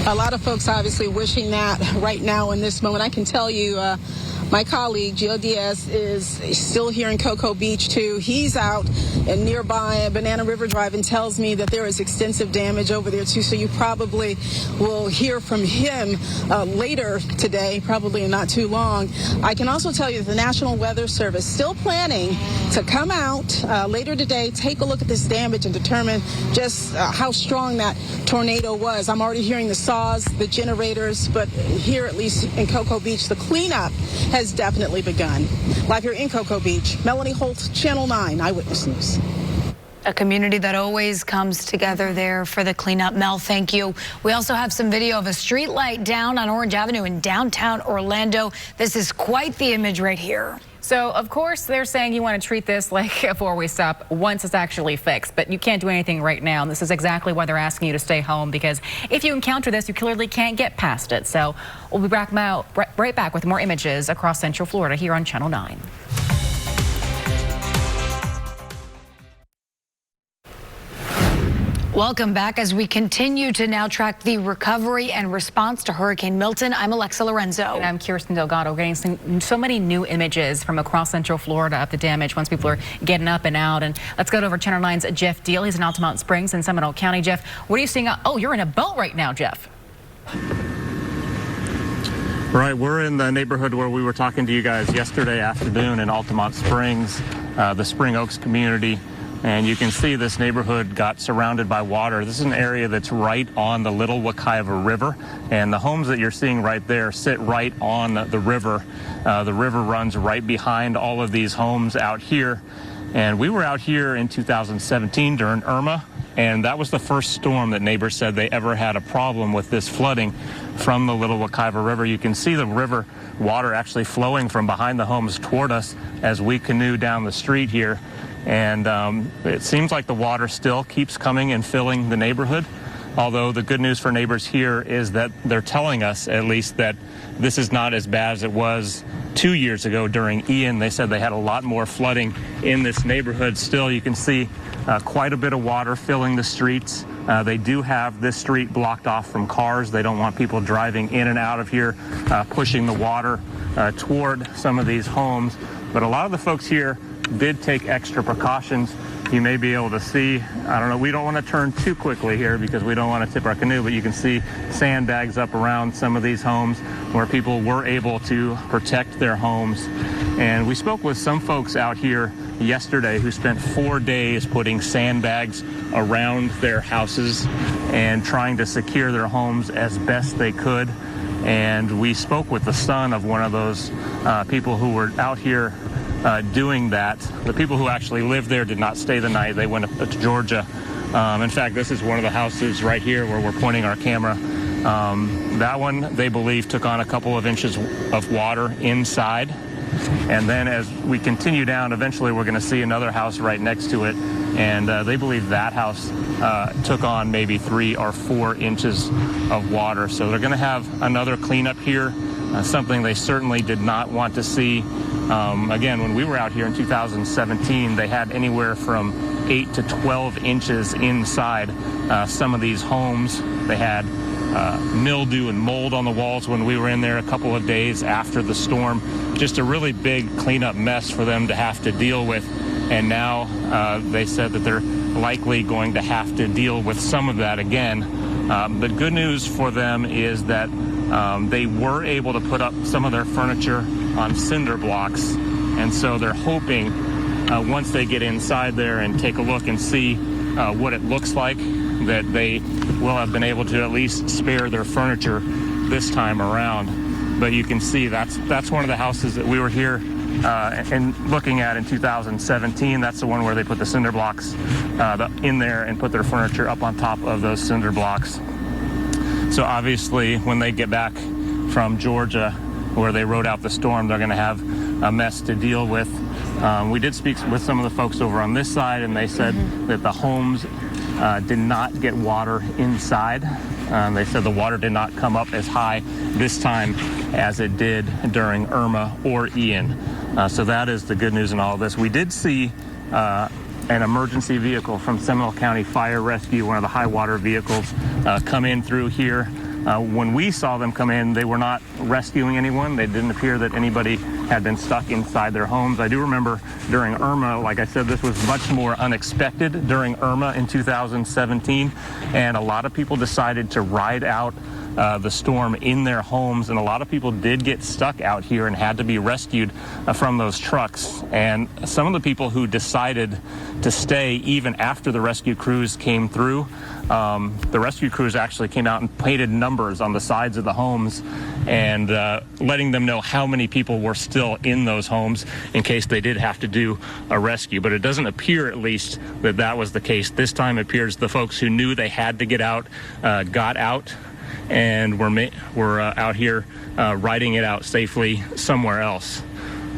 A lot of folks obviously wishing that right now in this moment. I can tell you, my colleague, Gio Diaz, is still here in Cocoa Beach, too. He's out and nearby Banana River Drive and tells me that there is extensive damage over there, too. So you probably will hear from him later today, probably in not too long. I can also tell you that the National Weather Service still planning to come out later today, take a look at this damage and determine just how strong that tornado was. I'm already hearing the saws, the generators, but here, at least in Cocoa Beach, the cleanup has definitely begun. Live here in Cocoa Beach, Melanie Holt, Channel 9 Eyewitness News. A community that always comes together there for the cleanup. Mel, thank you. We also have some video of a street light down on Orange Avenue in downtown Orlando. This is quite the image right here. So, of course, they're saying you want to treat this like a four-way stop once it's actually fixed, but you can't do anything right now. And this is exactly why they're asking you to stay home, because if you encounter this, you clearly can't get past it. So we'll be right back with more images across Central Florida here on Channel 9. Welcome back as we continue to now track the recovery and response to Hurricane Milton. I'm Alexa Lorenzo. And I'm Kirsten Delgado. We're getting so many new images from across Central Florida of the damage once people are getting up and out. And let's go over Channel 9's Jeff Deal. He's in Altamont Springs in Seminole County. Jeff, what are you seeing? Oh, you're in a boat right now, Jeff. Right, we're in the neighborhood where we were talking to you guys yesterday afternoon in Altamont Springs, the Spring Oaks community. And you can see this neighborhood got surrounded by water. This is an area that's right on the Little Wekiva River, and the homes that you're seeing right there sit right on the river. The river runs right behind all of these homes out here. And we were out here in 2017 during Irma, and that was the first storm that neighbors said they ever had a problem with this flooding from the Little Wekiva River. You can see the river water actually flowing from behind the homes toward us as we canoe down the street here. And it seems like the water still keeps coming and filling the neighborhood. Although the good news for neighbors here is that they're telling us, at least, that this is not as bad as it was 2 years ago during Ian. They said they had a lot more flooding in this neighborhood. Still, you can see quite a bit of water filling the streets. They do have this street blocked off from cars. They don't want people driving in and out of here, pushing the water toward some of these homes. But a lot of the folks here did take extra precautions. You may be able to see, I don't know, we don't want to turn too quickly here because we don't want to tip our canoe, but you can see sandbags up around some of these homes where people were able to protect their homes. And we spoke with some folks out here yesterday who spent 4 days putting sandbags around their houses and trying to secure their homes as best they could. And we spoke with the son of one of those people who were out here doing that. The people who actually lived there did not stay the night. They went up to Georgia. In fact, this is one of the houses right here where we're pointing our camera. That one, they believe, took on a couple of inches of water inside. And then as we continue down, eventually we're going to see another house right next to it. And they believe that house took on maybe 3 or 4 inches of water. So they're going to have another cleanup here, something they certainly did not want to see. Again, when we were out here in 2017, they had anywhere from 8 to 12 inches inside some of these homes. They had mildew and mold on the walls when we were in there a couple of days after the storm. Just a really big cleanup mess for them to have to deal with. And now they said that they're likely going to have to deal with some of that again. The good news for them is that they were able to put up some of their furniture on cinder blocks. And so they're hoping once they get inside there and take a look and see what it looks like, that they will have been able to at least spare their furniture this time around. But you can see that's one of the houses that we were here and looking at in 2017. That's the one where they put the cinder blocks in there and put their furniture up on top of those cinder blocks. So obviously when they get back from Georgia, where they rode out the storm, they're going to have a mess to deal with. We did speak with some of the folks over on this side, and they said that the homes did not get water inside. They said the water did not come up as high this time as it did during Irma or Ian. So that is the good news in all of this. We did see an emergency vehicle from Seminole County Fire Rescue, one of the high water vehicles, come in through here. When we saw them come in, they were not rescuing anyone. They didn't appear that anybody had been stuck inside their homes. I do remember during Irma, like I said, this was much more unexpected during Irma in 2017, and a lot of people decided to ride out the storm in their homes, and a lot of people did get stuck out here and had to be rescued from those trucks. And some of the people who decided to stay even after the rescue crews came through, the rescue crews actually came out and painted numbers on the sides of the homes and letting them know how many people were still in those homes in case they did have to do a rescue. But it doesn't appear, at least, that that was the case. This time it appears the folks who knew they had to get out got out, and we're out here riding it out safely somewhere else.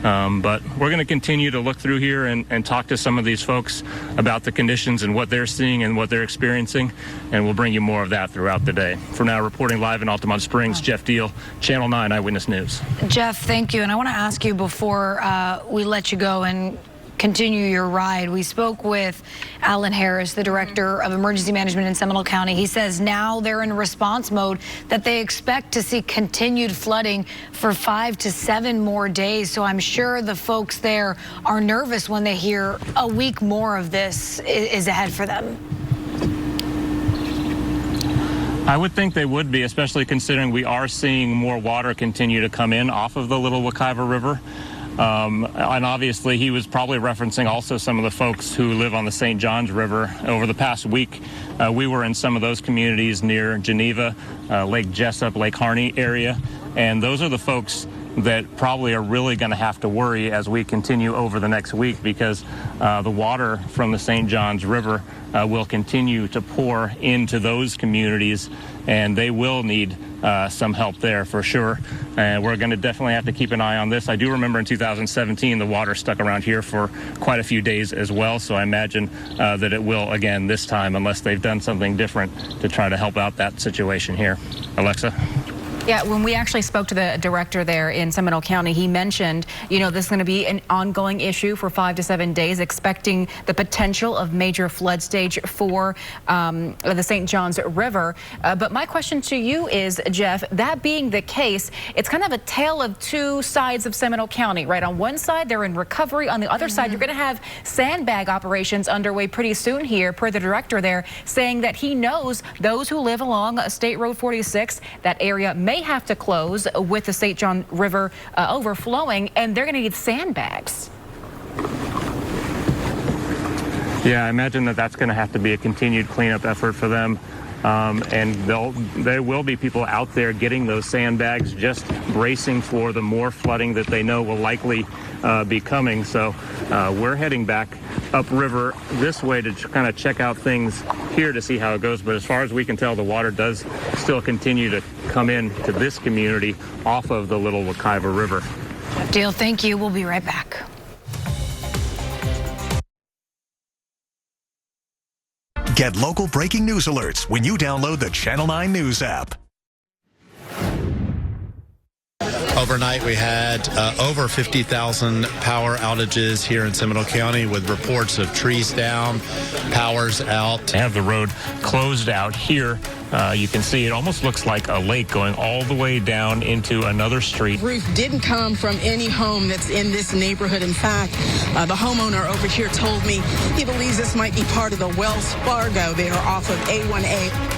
But we're going to continue to look through here and talk to some of these folks about the conditions and what they're seeing and what they're experiencing, and we'll bring you more of that throughout the day. For now, reporting live in Altamont Springs, Jeff Deal, Channel 9 Eyewitness News. Jeff, thank you. And I want to ask you before we let you go and continue your ride. We spoke with Alan Harris, the Director of Emergency Management in Seminole County. He says now they're in response mode, that they expect to see continued flooding for 5 to 7 more days. So I'm sure the folks there are nervous when they hear a week more of this is ahead for them. I would think they would be, especially considering we are seeing more water continue to come in off of the Little Wekiva River. And obviously he was probably referencing also some of the folks who live on the St. Johns River. Over the past week, we were in some of those communities near Geneva, Lake Jessup, Lake Harney area, and those are the folks that probably are really going to have to worry as we continue over the next week, because the water from the St. Johns River will continue to pour into those communities, and they will need some help there for sure. And we're going to definitely have to keep an eye on this. I do remember in 2017 the water stuck around here for quite a few days as well, so I imagine that it will again this time, unless they've done something different to try to help out that situation here. Alexa? Yeah, when we actually spoke to the director there in Seminole County, he mentioned, you know, this is going to be an ongoing issue for 5 to 7 days, expecting the potential of major flood stage for the St. Johns River. But my question to you is, Jeff, that being the case, it's kind of a tale of two sides of Seminole County, right? On one side, they're in recovery. On the other side, you're going to have sandbag operations underway pretty soon here, per the director there, saying that he knows those who live along State Road 46, that area may have to close with the St. John River overflowing, and they're going to need sandbags. Yeah, I imagine that that's going to have to be a continued cleanup effort for them. And there will be people out there getting those sandbags, just bracing for the more flooding that they know will likely be coming. So we're heading back upriver this way to kind of check out things here to see how it goes. But as far as we can tell, the water does still continue to come in to this community off of the Little Wekiva River. Dale, thank you. We'll be right back. Get local breaking news alerts when you download the Channel 9 News app. Overnight, we had over 50,000 power outages here in Seminole County with reports of trees down, powers out. They have the road closed out here. You can see it almost looks like a lake going all the way down into another street. Roof didn't come from any home that's in this neighborhood. In fact, the homeowner over here told me he believes this might be part of the Wells Fargo there off of A1A.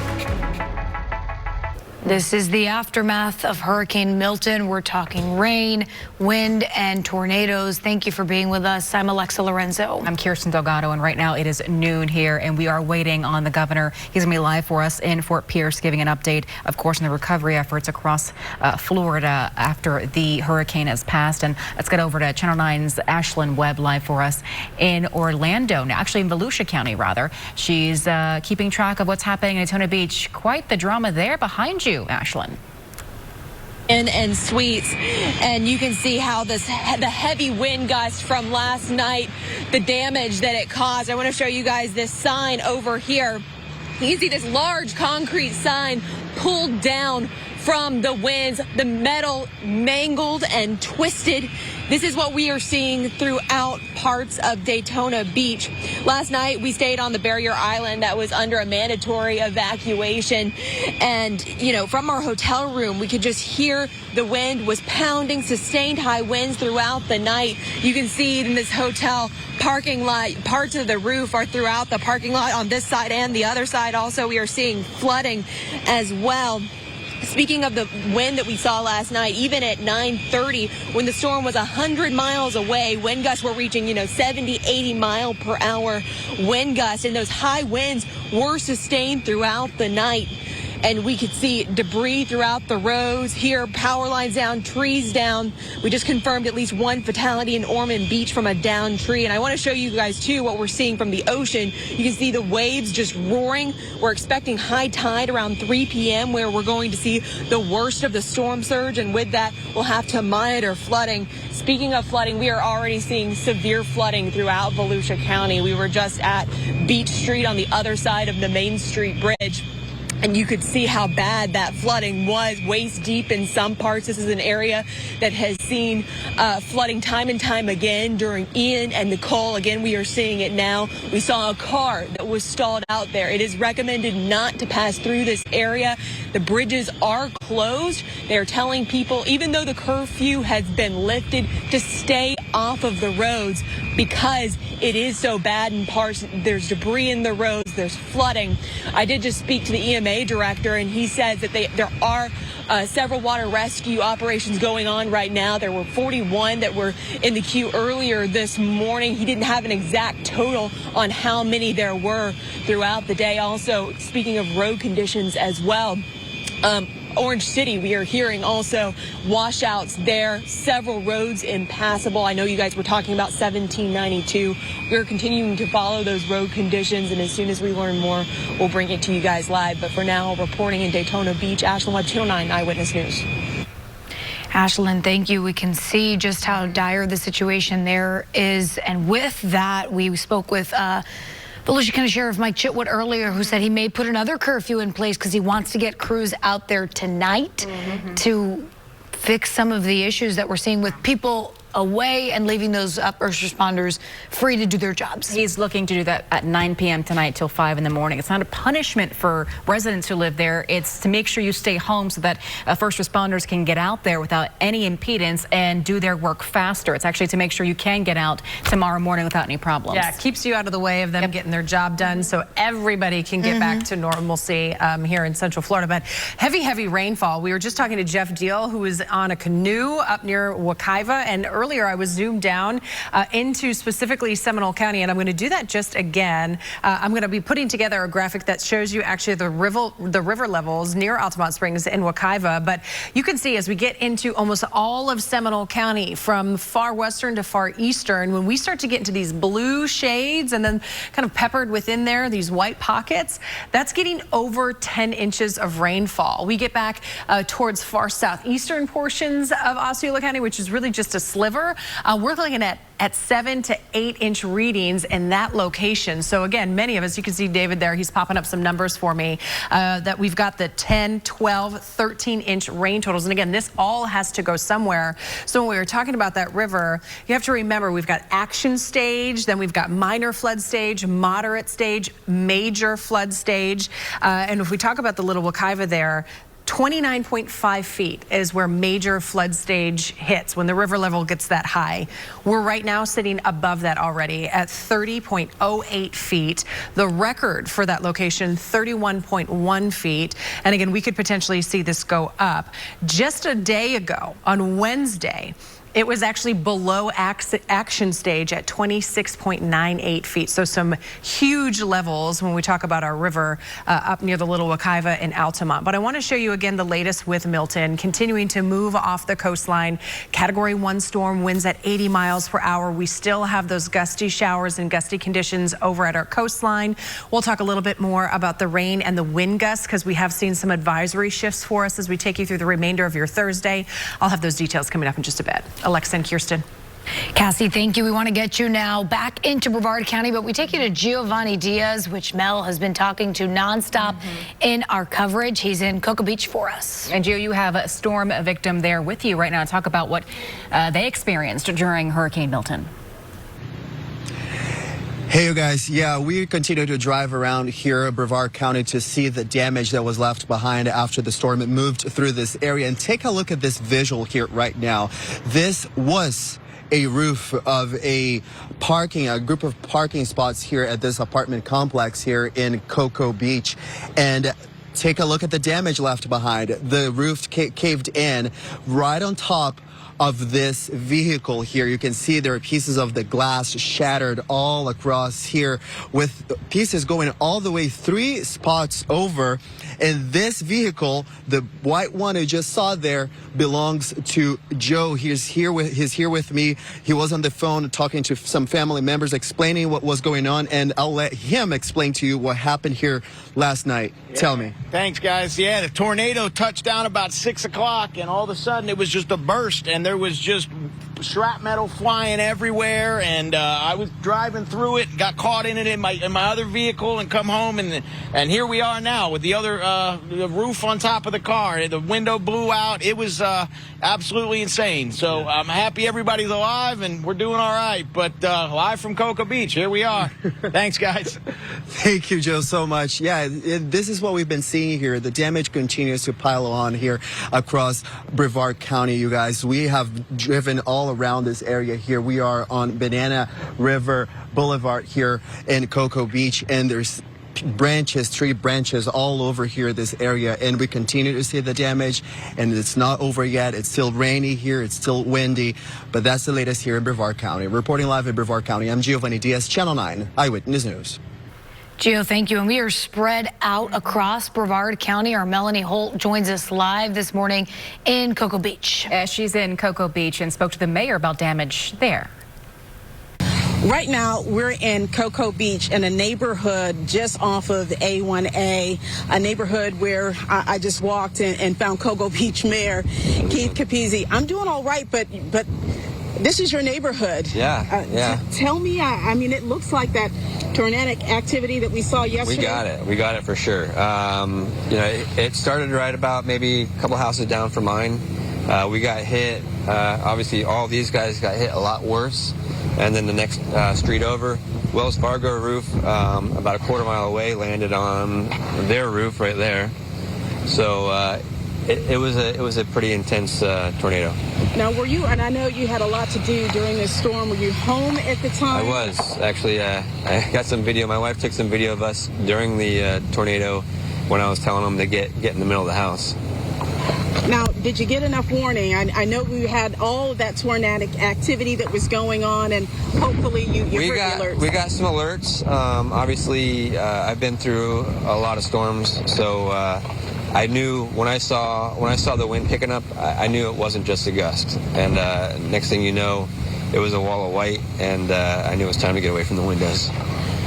This is the aftermath of Hurricane Milton. We're talking rain, wind, and tornadoes. Thank you for being with us. I'm Alexa Lorenzo. I'm Kirsten Delgado, and right now it is noon here, and we are waiting on the governor. He's going to be live for us in Fort Pierce, giving an update, of course, on the recovery efforts across Florida after the hurricane has passed. And let's get over to Channel 9's Ashlyn Webb live for us in Orlando, now actually in Volusia County, rather. She's keeping track of what's happening in Daytona Beach. Quite the drama there behind you, Ashlyn. And Suites, and you can see how the heavy wind gust from last night, the damage that it caused. I want to show you guys this sign over here. You can see this large concrete sign pulled down from the winds, the metal mangled and twisted. This is what we are seeing throughout parts of Daytona Beach. Last night, we stayed on the barrier island that was under a mandatory evacuation. And, you know, from our hotel room, we could just hear the wind was pounding, sustained high winds throughout the night. You can see in this hotel parking lot, parts of the roof are throughout the parking lot on this side and the other side. Also, we are seeing flooding as well. Speaking of the wind that we saw last night, even at 9:30, when the storm was 100 miles away, wind gusts were reaching, 70, 80 mile per hour wind gusts, and those high winds were sustained throughout the night. And we could see debris throughout the roads here, power lines down, trees down. We just confirmed at least one fatality in Ormond Beach from a downed tree. And I want to show you guys, too, what we're seeing from the ocean. You can see the waves just roaring. We're expecting high tide around 3 p.m. where we're going to see the worst of the storm surge. And with that, we'll have to monitor flooding. Speaking of flooding, we are already seeing severe flooding throughout Volusia County. We were just at Beach Street on the other side of the Main Street Bridge. And you could see how bad that flooding was, waist deep in some parts. This is an area that has seen flooding time and time again during Ian and Nicole. Again, we are seeing it now. We saw a car that was stalled out there. It is recommended not to pass through this area. The bridges are closed. They're telling people, even though the curfew has been lifted, to stay off of the roads because it is so bad in parts. There's debris in the roads. There's flooding. I did just speak to the EMA director, and he says that there are several water rescue operations going on right now. There were 41 that were in the queue earlier this morning. He didn't have an exact total on how many there were throughout the day. Also, speaking of road conditions as well, Orange City, we are hearing also washouts there, several roads impassable. I know you guys were talking about 1792. We're continuing to follow those road conditions, and as soon as we learn more, we'll bring it to you guys live. But for now, reporting in Daytona Beach, Ashlyn Webb, Channel 9 Eyewitness News. Ashlyn, thank you. We can see just how dire the situation there is. And with that, we spoke with Volusia County Sheriff Mike Chitwood earlier, who said he may put another curfew in place because he wants to get crews out there tonight to fix some of the issues that we're seeing with people away and leaving those first responders free to do their jobs. He's looking to do that at 9 p.m. tonight till 5 in the morning. It's not a punishment for residents who live there. It's to make sure you stay home so that first responders can get out there without any impedance and do their work faster. It's actually to make sure you can get out tomorrow morning without any problems. Yeah, it keeps you out of the way of them getting their job done so everybody can get back to normalcy here in Central Florida. But heavy rainfall. We were just talking to Jeff Deal, who is on a canoe up near Wekiva, and earlier I was zoomed down into specifically Seminole County, and I'm going to do that just again. I'm going to be putting together a graphic that shows you actually the river levels near Altamont Springs and Wekiva. But you can see as we get into almost all of Seminole County, from far western to far eastern, when we start to get into these blue shades and then kind of peppered within there, these white pockets, that's getting over 10 inches of rainfall. We get back towards far southeastern portions of Osceola County, which is really just a sliver. We're looking at 7 to 8 inch readings in that location. So again, many of us, you can see David there, he's popping up some numbers for me, that we've got the 10, 12, 13 inch rain totals. And again, this all has to go somewhere. So when we were talking about that river, you have to remember we've got action stage, then we've got minor flood stage, moderate stage, major flood stage. And if we talk about the Little Wekiva there, 29.5 feet is where major flood stage hits when the river level gets that high. We're right now sitting above that already at 30.08 feet. The record for that location, 31.1 feet. And again, we could potentially see this go up. Just a day ago on Wednesday, it was actually below action stage at 26.98 feet. So some huge levels when we talk about our river up near the Little Wekiva in Altamont. But I want to show you again the latest with Milton, continuing to move off the coastline. Category 1 storm, winds at 80 miles per hour. We still have those gusty showers and gusty conditions over at our coastline. We'll talk a little bit more about the rain and the wind gusts because we have seen some advisory shifts for us as we take you through the remainder of your Thursday. I'll have those details coming up in just a bit. Alexa and Kirsten. Cassie, thank you. We want to get you now back into Brevard County, but we take you to Giovanni Diaz, which Mel has been talking to nonstop in our coverage. He's in Cocoa Beach for us. And Gio, you have a storm victim there with you right now to talk about what they experienced during Hurricane Milton. Hey, you guys. Yeah, we continue to drive around here in Brevard County to see the damage that was left behind after the storm. It moved through this area. And take a look at this visual here right now. This was a roof of a group of parking spots here at this apartment complex here in Cocoa Beach. And take a look at the damage left behind. The roof caved in right on top of this vehicle here. You can see there are pieces of the glass shattered all across here, with pieces going all the way 3 spots over. And this vehicle, the white one you just saw there, belongs to Joe. He's here with me. He was on the phone talking to some family members, explaining what was going on, and I'll let him explain to you what happened here last night. Yeah. Tell me. Thanks, guys. Yeah, the tornado touched down about 6 o'clock, and all of a sudden it was just a burst, and there was just shrapnel flying everywhere, and I was driving through it, got caught in it in my other vehicle, and come home, and here we are now with the other the roof on top of the car. The window blew out. It was absolutely insane. So I'm happy everybody's alive, and we're doing all right. But live from Cocoa Beach, here we are. Thanks, guys. Thank you, Joe, so much. Yeah, this is what we've been seeing here. The damage continues to pile on here across Brevard County, you guys. We have driven all around this area here. We are on Banana River Boulevard here in Cocoa Beach, and there's tree branches all over here, this area, and we continue to see the damage, and it's not over yet. It's still rainy here. It's still windy, but that's the latest here in Brevard County. Reporting live in Brevard County, I'm Giovanni Diaz, Channel 9 Eyewitness News. Gio, thank you. And we are spread out across Brevard County. Our Melanie Holt joins us live this morning in Cocoa Beach. She's in Cocoa Beach and spoke to the mayor about damage there. Right now, we're in Cocoa Beach in a neighborhood just off of A1A, a neighborhood where I just walked and found Cocoa Beach Mayor Keith Capizzi. I'm doing all right, but this is your neighborhood. Yeah. Tell me, I mean, it looks like that tornadic activity that we saw yesterday. We got it for sure. It started right about maybe a couple houses down from mine. We got hit. Obviously, all these guys got hit a lot worse. And then the next street over, Wells Fargo roof, about a quarter mile away, landed on their roof right there. So it was a pretty intense tornado. Now, were you, and I know you had a lot to do during this storm, were you home at the time? I was. Actually, I got some video. My wife took some video of us during the tornado when I was telling them to get in the middle of the house. Now, did you get enough warning? I know we had all of that tornadic activity that was going on, and hopefully you heard the alerts. We got some alerts. Obviously, I've been through a lot of storms, so I knew when I saw the wind picking up, I knew it wasn't just a gust. And next thing you know, it was a wall of white, and I knew it was time to get away from the windows.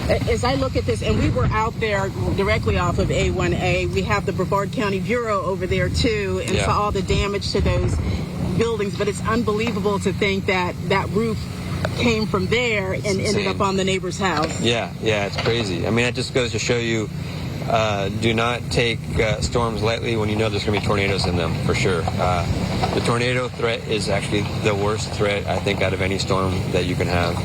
As I look at this, and we were out there directly off of A1A, we have the Brevard County Bureau over there too, and saw all the damage to those buildings, but it's unbelievable to think that that roof came from there and ended up on the neighbor's house. Yeah, it's crazy. I mean, it just goes to show you, do not take storms lightly when you know there's going to be tornadoes in them, for sure. The tornado threat is actually the worst threat, I think, out of any storm that you can have.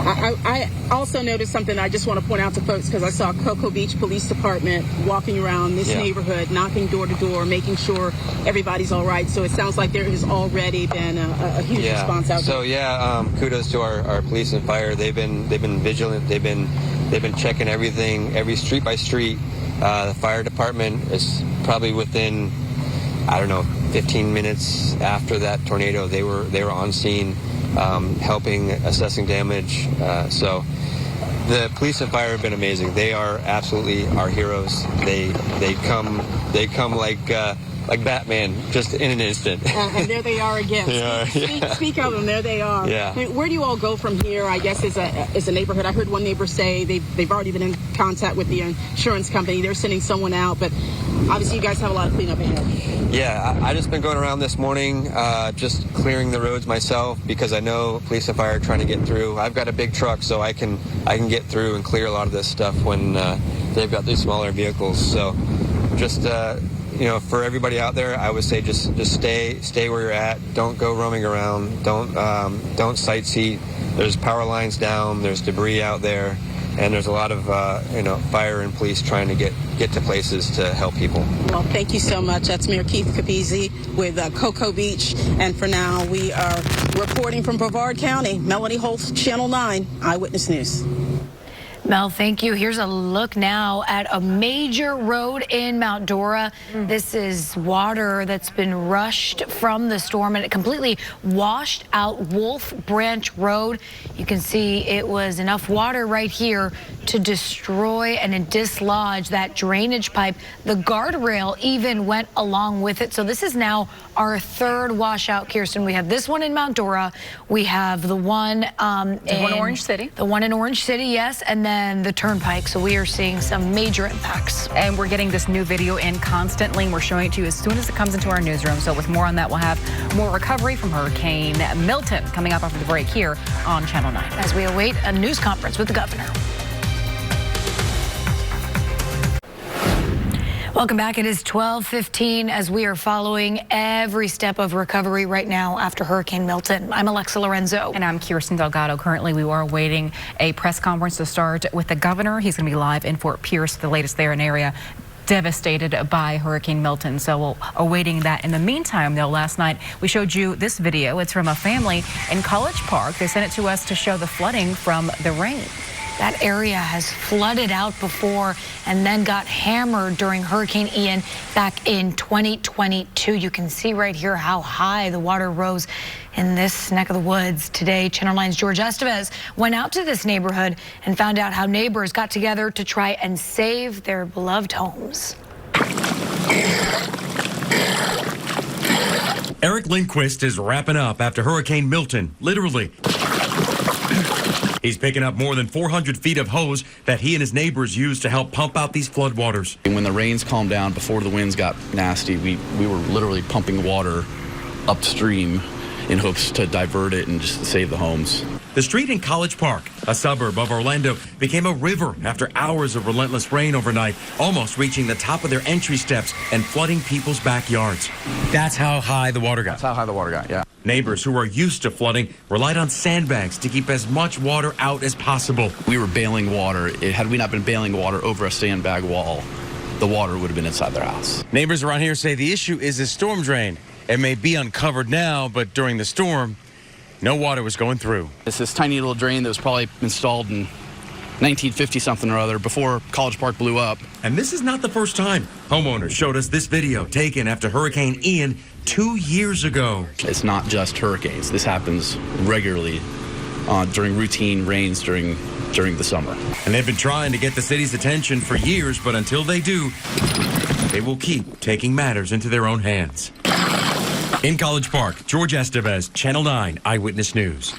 I also noticed something I just want to point out to folks, because I saw Cocoa Beach Police Department walking around this neighborhood, knocking door to door, making sure everybody's all right. So it sounds like there has already been a huge response out there. So kudos to our police and fire. They've been vigilant. They've been checking everything, every street by street. The fire department is probably within, 15 minutes after that tornado, they were on scene, helping, assessing damage. So the police and fire have been amazing. They are absolutely our heroes. They come like Batman, just in an instant. And there they are again. Speak of them, there they are. Yeah. I mean, where do you all go from here, I guess, as a neighborhood? I heard one neighbor say they've already been in contact with the insurance company. They're sending someone out, but obviously you guys have a lot of cleanup ahead. Yeah, I just been going around this morning, just clearing the roads myself, because I know police and fire are trying to get through. I've got a big truck, so I can get through and clear a lot of this stuff when they've got these smaller vehicles. So just for everybody out there, I would say just stay where you're at. Don't go roaming around. Don't sightsee. There's power lines down. There's debris out there, and there's a lot of fire and police trying to get to places to help people. Well, thank you so much. That's Mayor Keith Capizzi with Cocoa Beach, and for now we are reporting from Brevard County. Melanie Holtz, Channel 9 Eyewitness News. Mel, thank you. Here's a look now at a major road in Mount Dora. This is water that's been rushed from the storm, and it completely washed out Wolf Branch Road. You can see it was enough water right here to destroy and dislodge that drainage pipe. The guardrail even went along with it. So this is now our third washout, Kirsten. We have this one in Mount Dora. We have the one in Orange City. The one in Orange City, yes, and then the Turnpike. So we are seeing some major impacts. And we're getting this new video in constantly, and we're showing it to you as soon as it comes into our newsroom. So with more on that, we'll have more recovery from Hurricane Milton coming up after the break here on Channel 9. As we await a news conference with the governor. Welcome back. It is 12:15 as we are following every step of recovery right now after Hurricane Milton. I'm Alexa Lorenzo. And I'm Kirsten Delgado. Currently, we are awaiting a press conference to start with the governor. He's going to be live in Fort Pierce, the latest there, an area devastated by Hurricane Milton. So we're awaiting that. In the meantime, though, last night we showed you this video. It's from a family in College Park. They sent it to us to show the flooding from the rain. That area has flooded out before and then got hammered during Hurricane Ian back in 2022. You can see right here how high the water rose in this neck of the woods. Today, Channel 9's George Estevez went out to this neighborhood and found out how neighbors got together to try and save their beloved homes. Eric Lindquist is wrapping up after Hurricane Milton, literally. He's picking up more than 400 feet of hose that he and his neighbors used to help pump out these floodwaters. And when the rains calmed down, before the winds got nasty, we were literally pumping water upstream in hopes to divert it and just save the homes. The street in College Park, a suburb of Orlando, became a river after hours of relentless rain overnight, almost reaching the top of their entry steps and flooding people's backyards. That's how high the water got. That's how high the water got, yeah. Neighbors who are used to flooding relied on sandbags to keep as much water out as possible. We were bailing water. Had we not been bailing water over a sandbag wall, the water would have been inside their house. Neighbors around here say the issue is the storm drain. It may be uncovered now, but during the storm, no water was going through. It's this tiny little drain that was probably installed in 1950-something or other, before College Park blew up. And this is not the first time. Homeowners showed us this video taken after Hurricane Ian 2 years ago. It's not just hurricanes. This happens regularly during routine rains during the summer. And they've been trying to get the city's attention for years, but until they do, they will keep taking matters into their own hands. In College Park, George Estevez, Channel 9 Eyewitness News.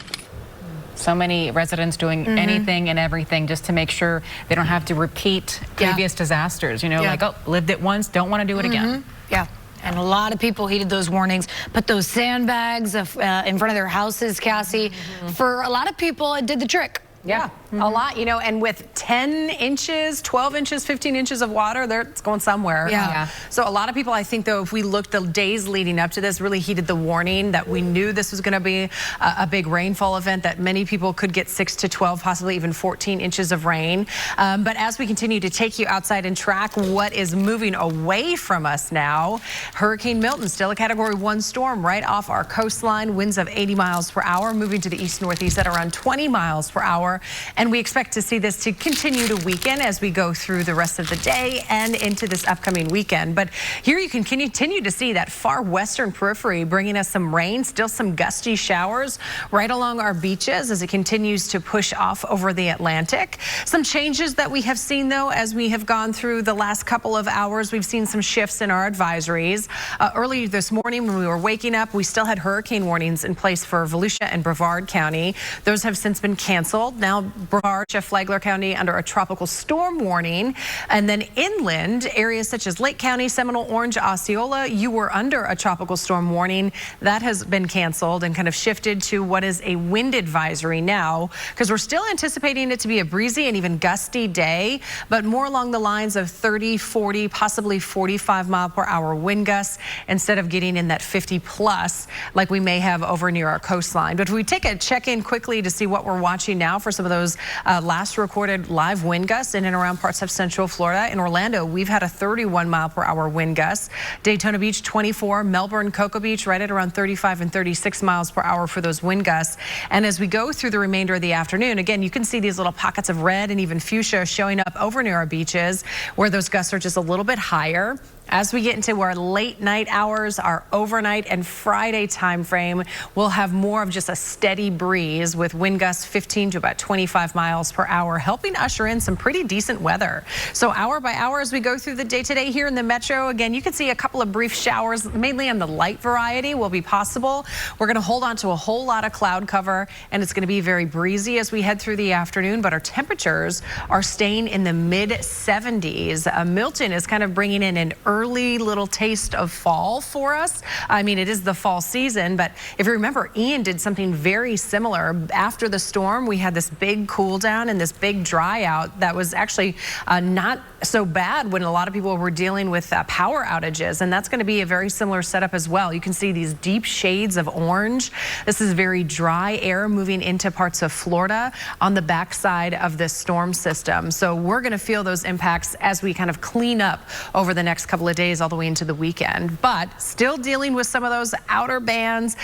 So many residents doing anything and everything just to make sure they don't have to repeat previous disasters. You know, like, oh, lived it once, don't want to do it again. Yeah. And a lot of people heeded those warnings, put those sandbags in front of their houses, Cassie. For a lot of people, it did the trick. Yeah, a lot, you know, and with 10 inches, 12 inches, 15 inches of water, it's going somewhere. Yeah. So a lot of people, I think, though, if we looked the days leading up to this, really heeded the warning that we knew this was going to be a big rainfall event, that many people could get 6 to 12, possibly even 14 inches of rain. But as we continue to take you outside and track what is moving away from us now, Hurricane Milton, still a Category 1 storm right off our coastline, winds of 80 miles per hour, moving to the east-northeast at around 20 miles per hour. And we expect to see this to continue to weaken as we go through the rest of the day and into this upcoming weekend. But here you can continue to see that far western periphery bringing us some rain, still some gusty showers right along our beaches as it continues to push off over the Atlantic. Some changes that we have seen, though, as we have gone through the last couple of hours. We've seen some shifts in our advisories. Early this morning when we were waking up, we still had hurricane warnings in place for Volusia and Brevard County. Those have since been canceled. Now Brevard, Flagler County under a tropical storm warning. And then inland areas such as Lake County, Seminole, Orange, Osceola, you were under a tropical storm warning. That has been canceled and kind of shifted to what is a wind advisory now, because we're still anticipating it to be a breezy and even gusty day, but more along the lines of 30, 40, possibly 45 mile per hour wind gusts instead of getting in that 50 plus like we may have over near our coastline. But if we take a check in quickly to see what we're watching now for some of those last recorded live wind gusts in and around parts of Central Florida. In Orlando, we've had a 31 mile per hour wind gust. Daytona Beach, 24. Melbourne, Cocoa Beach, right at around 35 and 36 miles per hour for those wind gusts. And as we go through the remainder of the afternoon, again, you can see these little pockets of red and even fuchsia showing up over near our beaches where those gusts are just a little bit higher. As we get into our late night hours, our overnight and Friday time frame, we'll have more of just a steady breeze with wind gusts 15 to about 25 miles per hour, helping usher in some pretty decent weather. So hour by hour as we go through the day today here in the metro, again, you can see a couple of brief showers, mainly on the light variety, will be possible. We're going to hold on to a whole lot of cloud cover, and it's going to be very breezy as we head through the afternoon, but our temperatures are staying in the mid 70s. Milton is kind of bringing in an early little taste of fall for us. I mean, it is the fall season, but if you remember, Ian did something very similar. After the storm, we had this big cool down and this big dry out that was actually not so bad when a lot of people were dealing with power outages, and that's going to be a very similar setup as well. You can see these deep shades of orange. This is very dry air moving into parts of Florida on the backside of this storm system. So we're going to feel those impacts as we kind of clean up over the next couple of days all the way into the weekend, but still dealing with some of those outer bands.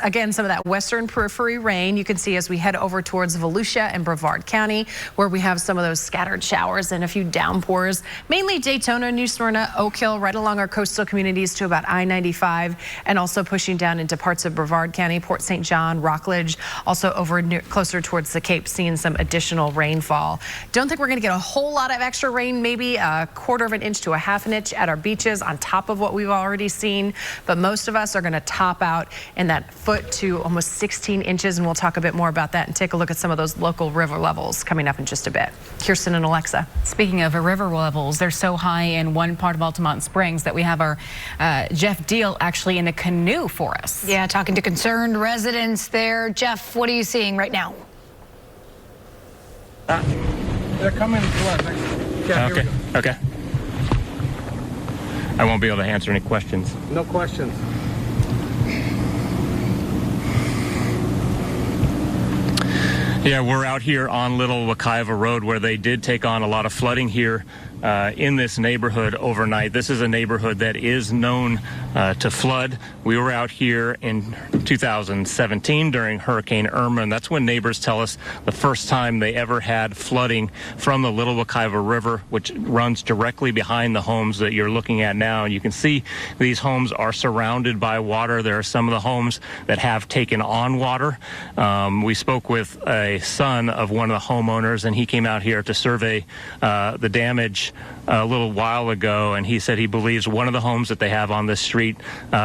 Again, some of that western periphery rain you can see as we head over towards Volusia and Brevard County, where we have some of those scattered showers and a few downpours, mainly Daytona, New Smyrna, Oak Hill, right along our coastal communities to about I-95, and also pushing down into parts of Brevard County, Port St. John, Rockledge, also over closer towards the Cape, seeing some additional rainfall. Don't think we're going to get a whole lot of extra rain, maybe a quarter of an inch to a half an inch at our beaches on top of what we've already seen, but most of us are going to top out in that foot to almost 16 inches, and we'll talk a bit more about that and take a look at some of those local river levels coming up in just a bit. Kirsten and Alexa. Speaking of river levels, they're so high in one part of Altamont Springs that we have our Jeff Deal actually in a canoe for us. Yeah, talking to concerned residents there. Jeff, what are you seeing right now? They're coming to us. Okay. Okay. I won't be able to answer any questions. No questions. Yeah, we're out here on Little Wekiva Road where they did take on a lot of flooding here in this neighborhood overnight. This is a neighborhood that is known to flood. We were out here in 2017 during Hurricane Irma, and that's when neighbors tell us the first time they ever had flooding from the Little Wekiva River, which runs directly behind the homes that you're looking at now. And you can see these homes are surrounded by water. There are some of the homes that have taken on water. We spoke with a son of one of the homeowners, and he came out here to survey the damage a little while ago, and he said he believes one of the homes that they have on this street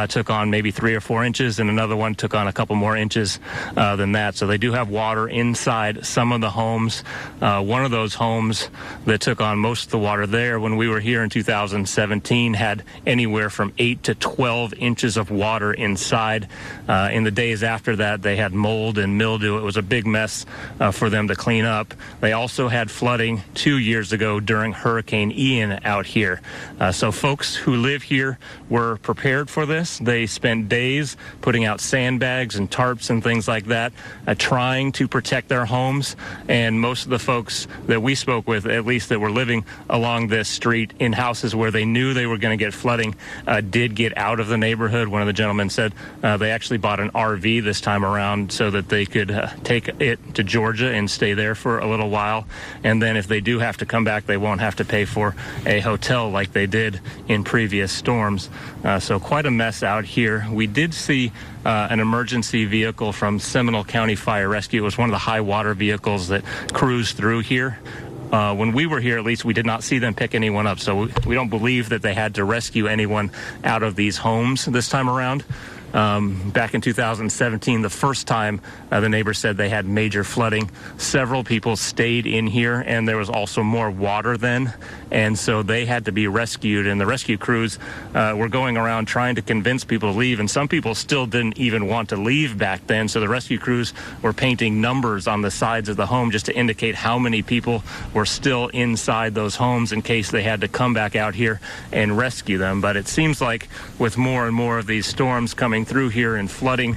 took on maybe 3 or 4 inches, and another one took on a couple more inches than that. So they do have water inside some of the homes. One of those homes that took on most of the water there when we were here in 2017 had anywhere from 8 to 12 inches of water inside. In the days after that, they had mold and mildew. It was a big mess for them to clean up. They also had flooding 2 years ago during Hurricane Ian out here. So folks who live here were prepared for this. They spent days putting out sandbags and tarps and things like that, trying to protect their homes. And most of the folks that we spoke with, at least that were living along this street in houses where they knew they were going to get flooding, did get out of the neighborhood. One of the gentlemen said they actually bought an RV this time around so that they could take it to Georgia and stay there for a little while. And then if they do have to come back, they won't have to pay for a hotel like they did in previous storms. So quite a mess out here. We did see an emergency vehicle from Seminole County Fire Rescue. It was one of the high water vehicles that cruised through here. When we were here, at least, we did not see them pick anyone up. So we don't believe that they had to rescue anyone out of these homes this time around. Back in 2017, the first time the neighbors said they had major flooding, several people stayed in here, and there was also more water then, and so they had to be rescued. And the rescue crews were going around trying to convince people to leave, and some people still didn't even want to leave back then. So the rescue crews were painting numbers on the sides of the home just to indicate how many people were still inside those homes in case they had to come back out here and rescue them. But it seems like with more and more of these storms coming through here and flooding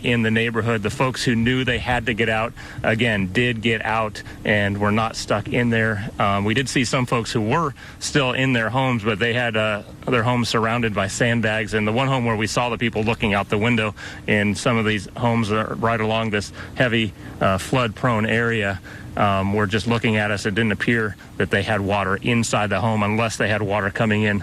in the neighborhood, the folks who knew they had to get out, again, did get out and were not stuck in there. We did see some folks who were still in their homes, but they had their homes surrounded by sandbags. And the one home where we saw the people looking out the window in some of these homes are right along this heavy flood-prone area, were just looking at us. It didn't appear that they had water inside the home unless they had water coming in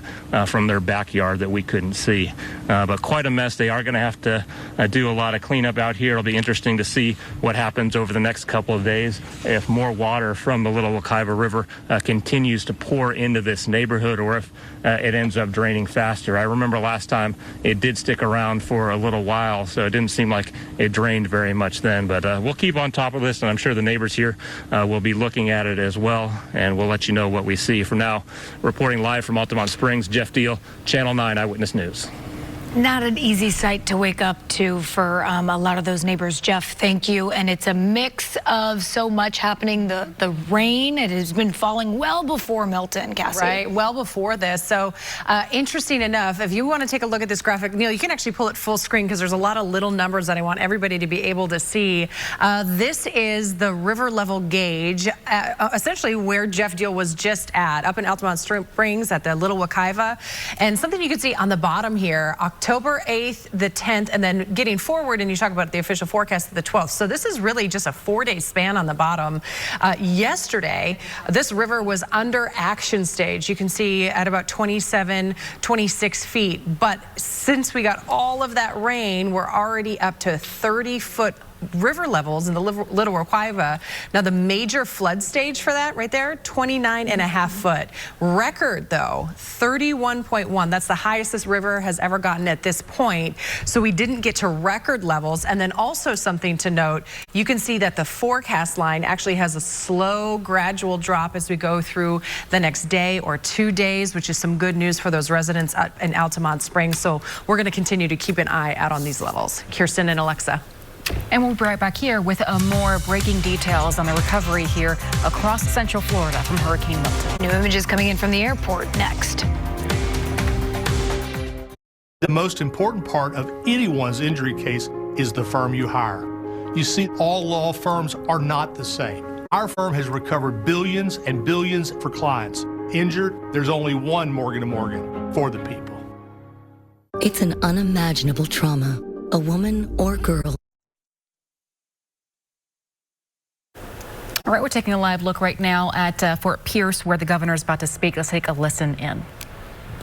from their backyard that we couldn't see. But quite a mess. They are going to have to do a lot of cleanup out here. It'll be interesting to see what happens over the next couple of days if more water from the Little Wekiva River continues to pour into this neighborhood, or if it ends up draining faster. I remember last time it did stick around for a little while, so it didn't seem like it drained very much then. But we'll keep on top of this, and I'm sure the neighbors here will be looking at it as well, and we'll let you know what we see. For now, reporting live from Altamont Springs, Jeff Deal, Channel 9 Eyewitness News. Not an easy sight to wake up to for a lot of those neighbors. Jeff, thank you. And it's a mix of so much happening. The rain, it has been falling well before Milton, Cassie. Right, well before this. So interesting enough, if you want to take a look at this graphic, Neil, you can actually pull it full screen because there's a lot of little numbers that I want everybody to be able to see. This is the river level gauge, essentially where Jeff Deal was just at, up in Altamont Springs at the Little Wekiva. And something you can see on the bottom here, October 8th, the 10th, and then getting forward, and you talk about the official forecast of the 12th. So this is really just a 4-day span on the bottom. Yesterday, this river was under action stage. You can see at about 27, 26 feet. But since we got all of that rain, we're already up to 30-foot river levels in the Little Wekiva. Now the major flood stage for that right there, 29.5 foot. Record though, 31.1. That's the highest this river has ever gotten at this point. So we didn't get to record levels. And then also something to note, you can see that the forecast line actually has a slow, gradual drop as we go through the next day or 2 days, which is some good news for those residents in Altamont Springs. So we're going to continue to keep an eye out on these levels. Kirsten and Alexa. And we'll be right back here with more breaking details on the recovery here across Central Florida from Hurricane Milton. New images coming in from the airport next. The most important part of anyone's injury case is the firm you hire. You see, all law firms are not the same. Our firm has recovered billions and billions for clients. injured, there's only one Morgan & Morgan for the people. It's an unimaginable trauma, a woman or girl. All right, we're taking a live look right now at Fort Pierce, where the governor is about to speak. Let's take a listen in.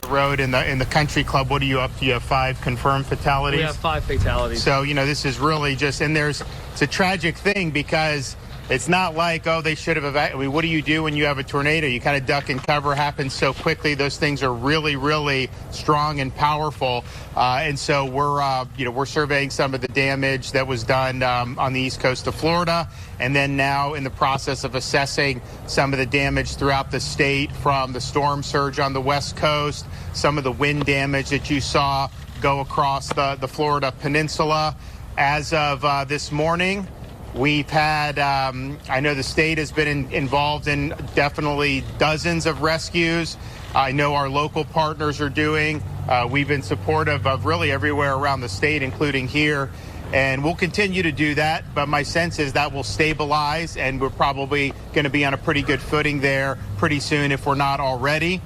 Road in the country club, what are you up to? You have 5 confirmed fatalities? We have 5 fatalities. So, this is really just, and it's a tragic thing because it's not like, oh, they should have evacuated. What do you do when you have a tornado? You kind of duck and cover. Happens so quickly. Those things are really, really strong and powerful. And so we're surveying some of the damage that was done on the east coast of Florida, and then now in the process of assessing some of the damage throughout the state from the storm surge on the west coast, some of the wind damage that you saw go across the Florida peninsula. As of this morning, we've had, I know the state has been involved in definitely dozens of rescues. I know our local partners are doing. We've been supportive of really everywhere around the state, including here. And we'll continue to do that. But my sense is that will stabilize, and we're probably going to be on a pretty good footing there pretty soon if we're not already.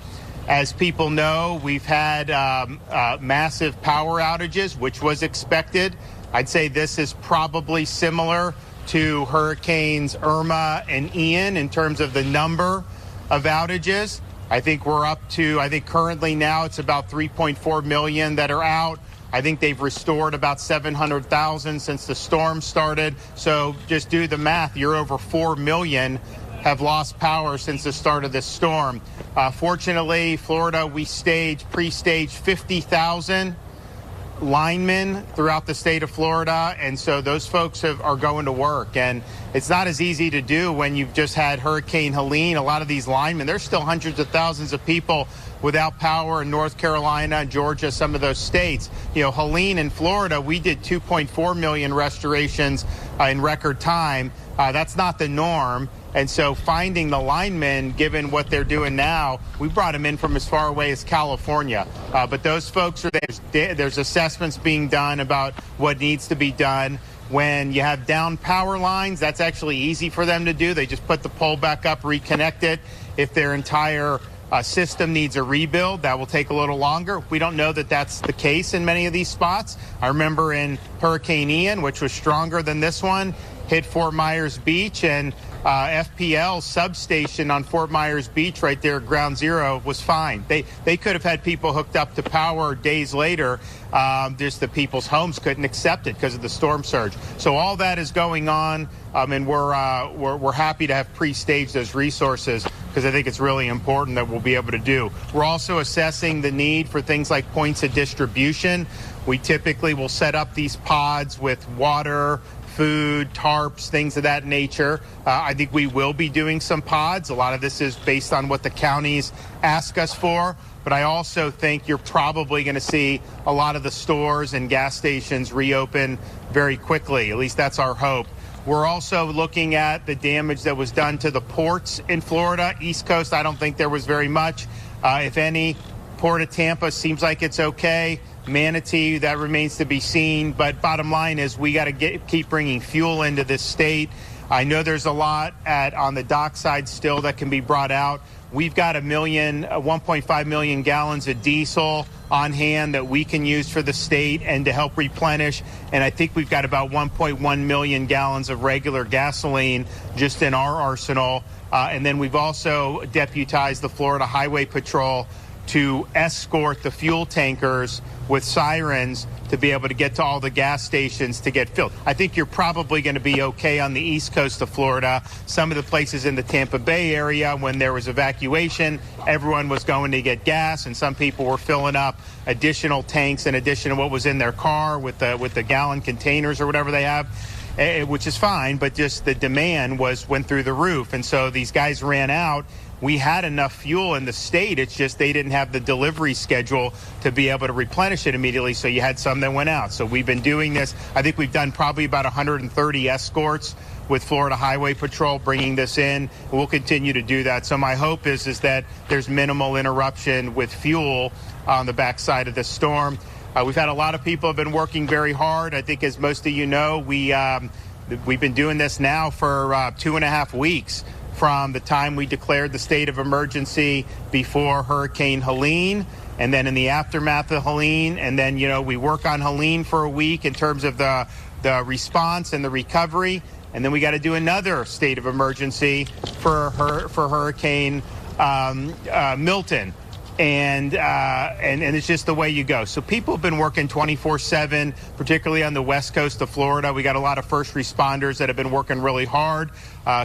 As people know, we've had massive power outages, which was expected. I'd say this is probably similar to Hurricanes Irma and Ian in terms of the number of outages. I think we're up to, currently now it's about 3.4 million that are out. I think they've restored about 700,000 since the storm started. So just do the math. You're over 4 million have lost power since the start of this storm. Fortunately, Florida, we pre-staged 50,000 linemen throughout the state of Florida, and so those folks are going to work. And it's not as easy to do when you've just had Hurricane Helene. A lot of these linemen, there's still hundreds of thousands of people without power in North Carolina, Georgia, some of those states. Helene in Florida, we did 2.4 million restorations in record time. That's not the norm. And so finding the linemen, given what they're doing now, we brought them in from as far away as California. But those folks are there. There's assessments being done about what needs to be done. When you have down power lines, that's actually easy for them to do. They just put the pole back up, reconnect it. If their entire system needs a rebuild, that will take a little longer. We don't know that that's the case in many of these spots. I remember in Hurricane Ian, which was stronger than this one, hit Fort Myers Beach, and FPL substation on Fort Myers Beach right there at Ground Zero was fine. They could have had people hooked up to power days later. Just the people's homes couldn't accept it because of the storm surge. So all that is going on, and we're happy to have pre-staged those resources because I think it's really important that we'll be able to do. We're also assessing the need for things like points of distribution. We typically will set up these pods with water, food, tarps, things of that nature. I think we will be doing some pods. A lot of this is based on what the counties ask us for. But I also think you're probably going to see a lot of the stores and gas stations reopen very quickly. At least that's our hope. We're also looking at the damage that was done to the ports in Florida. East Coast, I don't think there was very much, if any. Port of Tampa seems like it's okay. Manatee, that remains to be seen. But bottom line is we got to keep bringing fuel into this state. I know there's a lot on the dockside still that can be brought out. We've got 1.5 million gallons of diesel on hand that we can use for the state and to help replenish. And I think we've got about 1.1 million gallons of regular gasoline just in our arsenal. And then we've also deputized the Florida Highway Patrol to escort the fuel tankers with sirens to be able to get to all the gas stations to get filled. I think you're probably going to be okay on the east coast of Florida. Some of the places in the Tampa Bay area, when there was evacuation, everyone was going to get gas, and some people were filling up additional tanks in addition to what was in their car with the gallon containers or whatever they have, which is fine, but just the demand went through the roof. And so these guys ran out. We had enough fuel in the state. It's just they didn't have the delivery schedule to be able to replenish it immediately. So you had some that went out. So we've been doing this. I think we've done probably about 130 escorts with Florida Highway Patrol bringing this in. We'll continue to do that. So my hope is that there's minimal interruption with fuel on the backside of this storm. We've had a lot of people have been working very hard. I think, as most of you know, we've been doing this now for 2.5 weeks. from the time we declared the state of emergency before Hurricane Helene, and then in the aftermath of Helene, and then, we work on Helene for a week in terms of the response and the recovery, and then we got to do another state of emergency for Hurricane Milton. And it's just the way you go. So people have been working 24/7, particularly on the west coast of Florida. We got a lot of first responders that have been working really hard.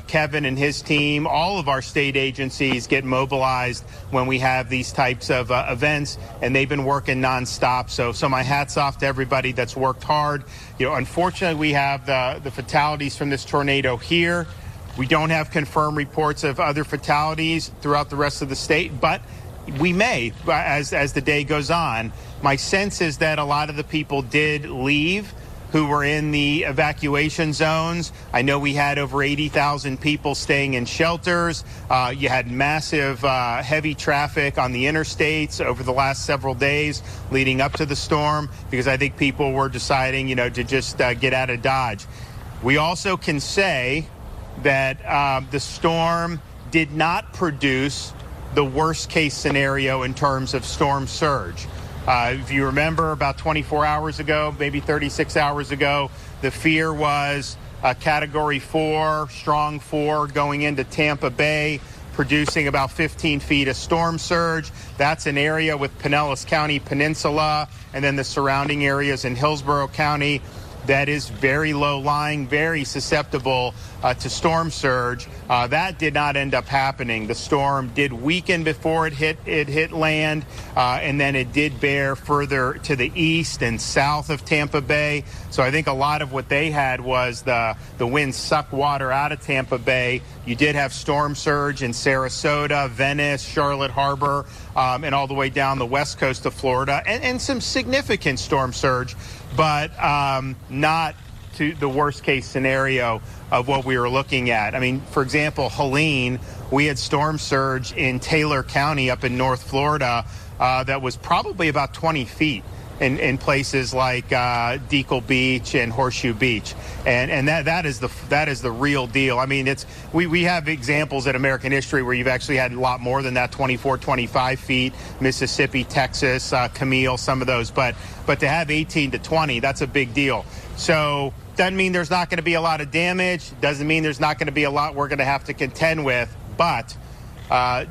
Kevin and his team, all of our state agencies get mobilized when we have these types of events, and they've been working nonstop. So my hat's off to everybody that's worked hard. Unfortunately, we have the fatalities from this tornado here. We don't have confirmed reports of other fatalities throughout the rest of the state, but we may as the day goes on. My sense is that a lot of the people did leave who were in the evacuation zones. I know we had over 80,000 people staying in shelters. You had massive heavy traffic on the interstates over the last several days leading up to the storm, because I think people were deciding, to just get out of Dodge. We also can say that the storm did not produce the worst case scenario in terms of storm surge. If you remember, about 24 hours ago, maybe 36 hours ago, the fear was a Category 4, strong 4, going into Tampa Bay, producing about 15 feet of storm surge. That's an area with Pinellas County Peninsula and then the surrounding areas in Hillsborough County that is very low lying, very susceptible to storm surge. That did not end up happening. The storm did weaken before it hit land, and then it did bear further to the east and south of Tampa Bay. So I think a lot of what they had was the wind sucked water out of Tampa Bay. You did have storm surge in Sarasota, Venice, Charlotte Harbor, and all the way down the west coast of Florida, and some significant storm surge, but not to the worst case scenario of what we were looking at. I mean, for example, Helene, we had storm surge in Taylor County up in North Florida that was probably about 20 feet in places like Deacle Beach and Horseshoe Beach, and that is the real deal. I mean, we have examples in American history where you've actually had a lot more than that, 24, 25 feet, Mississippi, Texas, Camille, some of those, but to have 18 to 20, that's a big deal. So doesn't mean there's not going to be a lot of damage, doesn't mean there's not going to be a lot we're going to have to contend with, but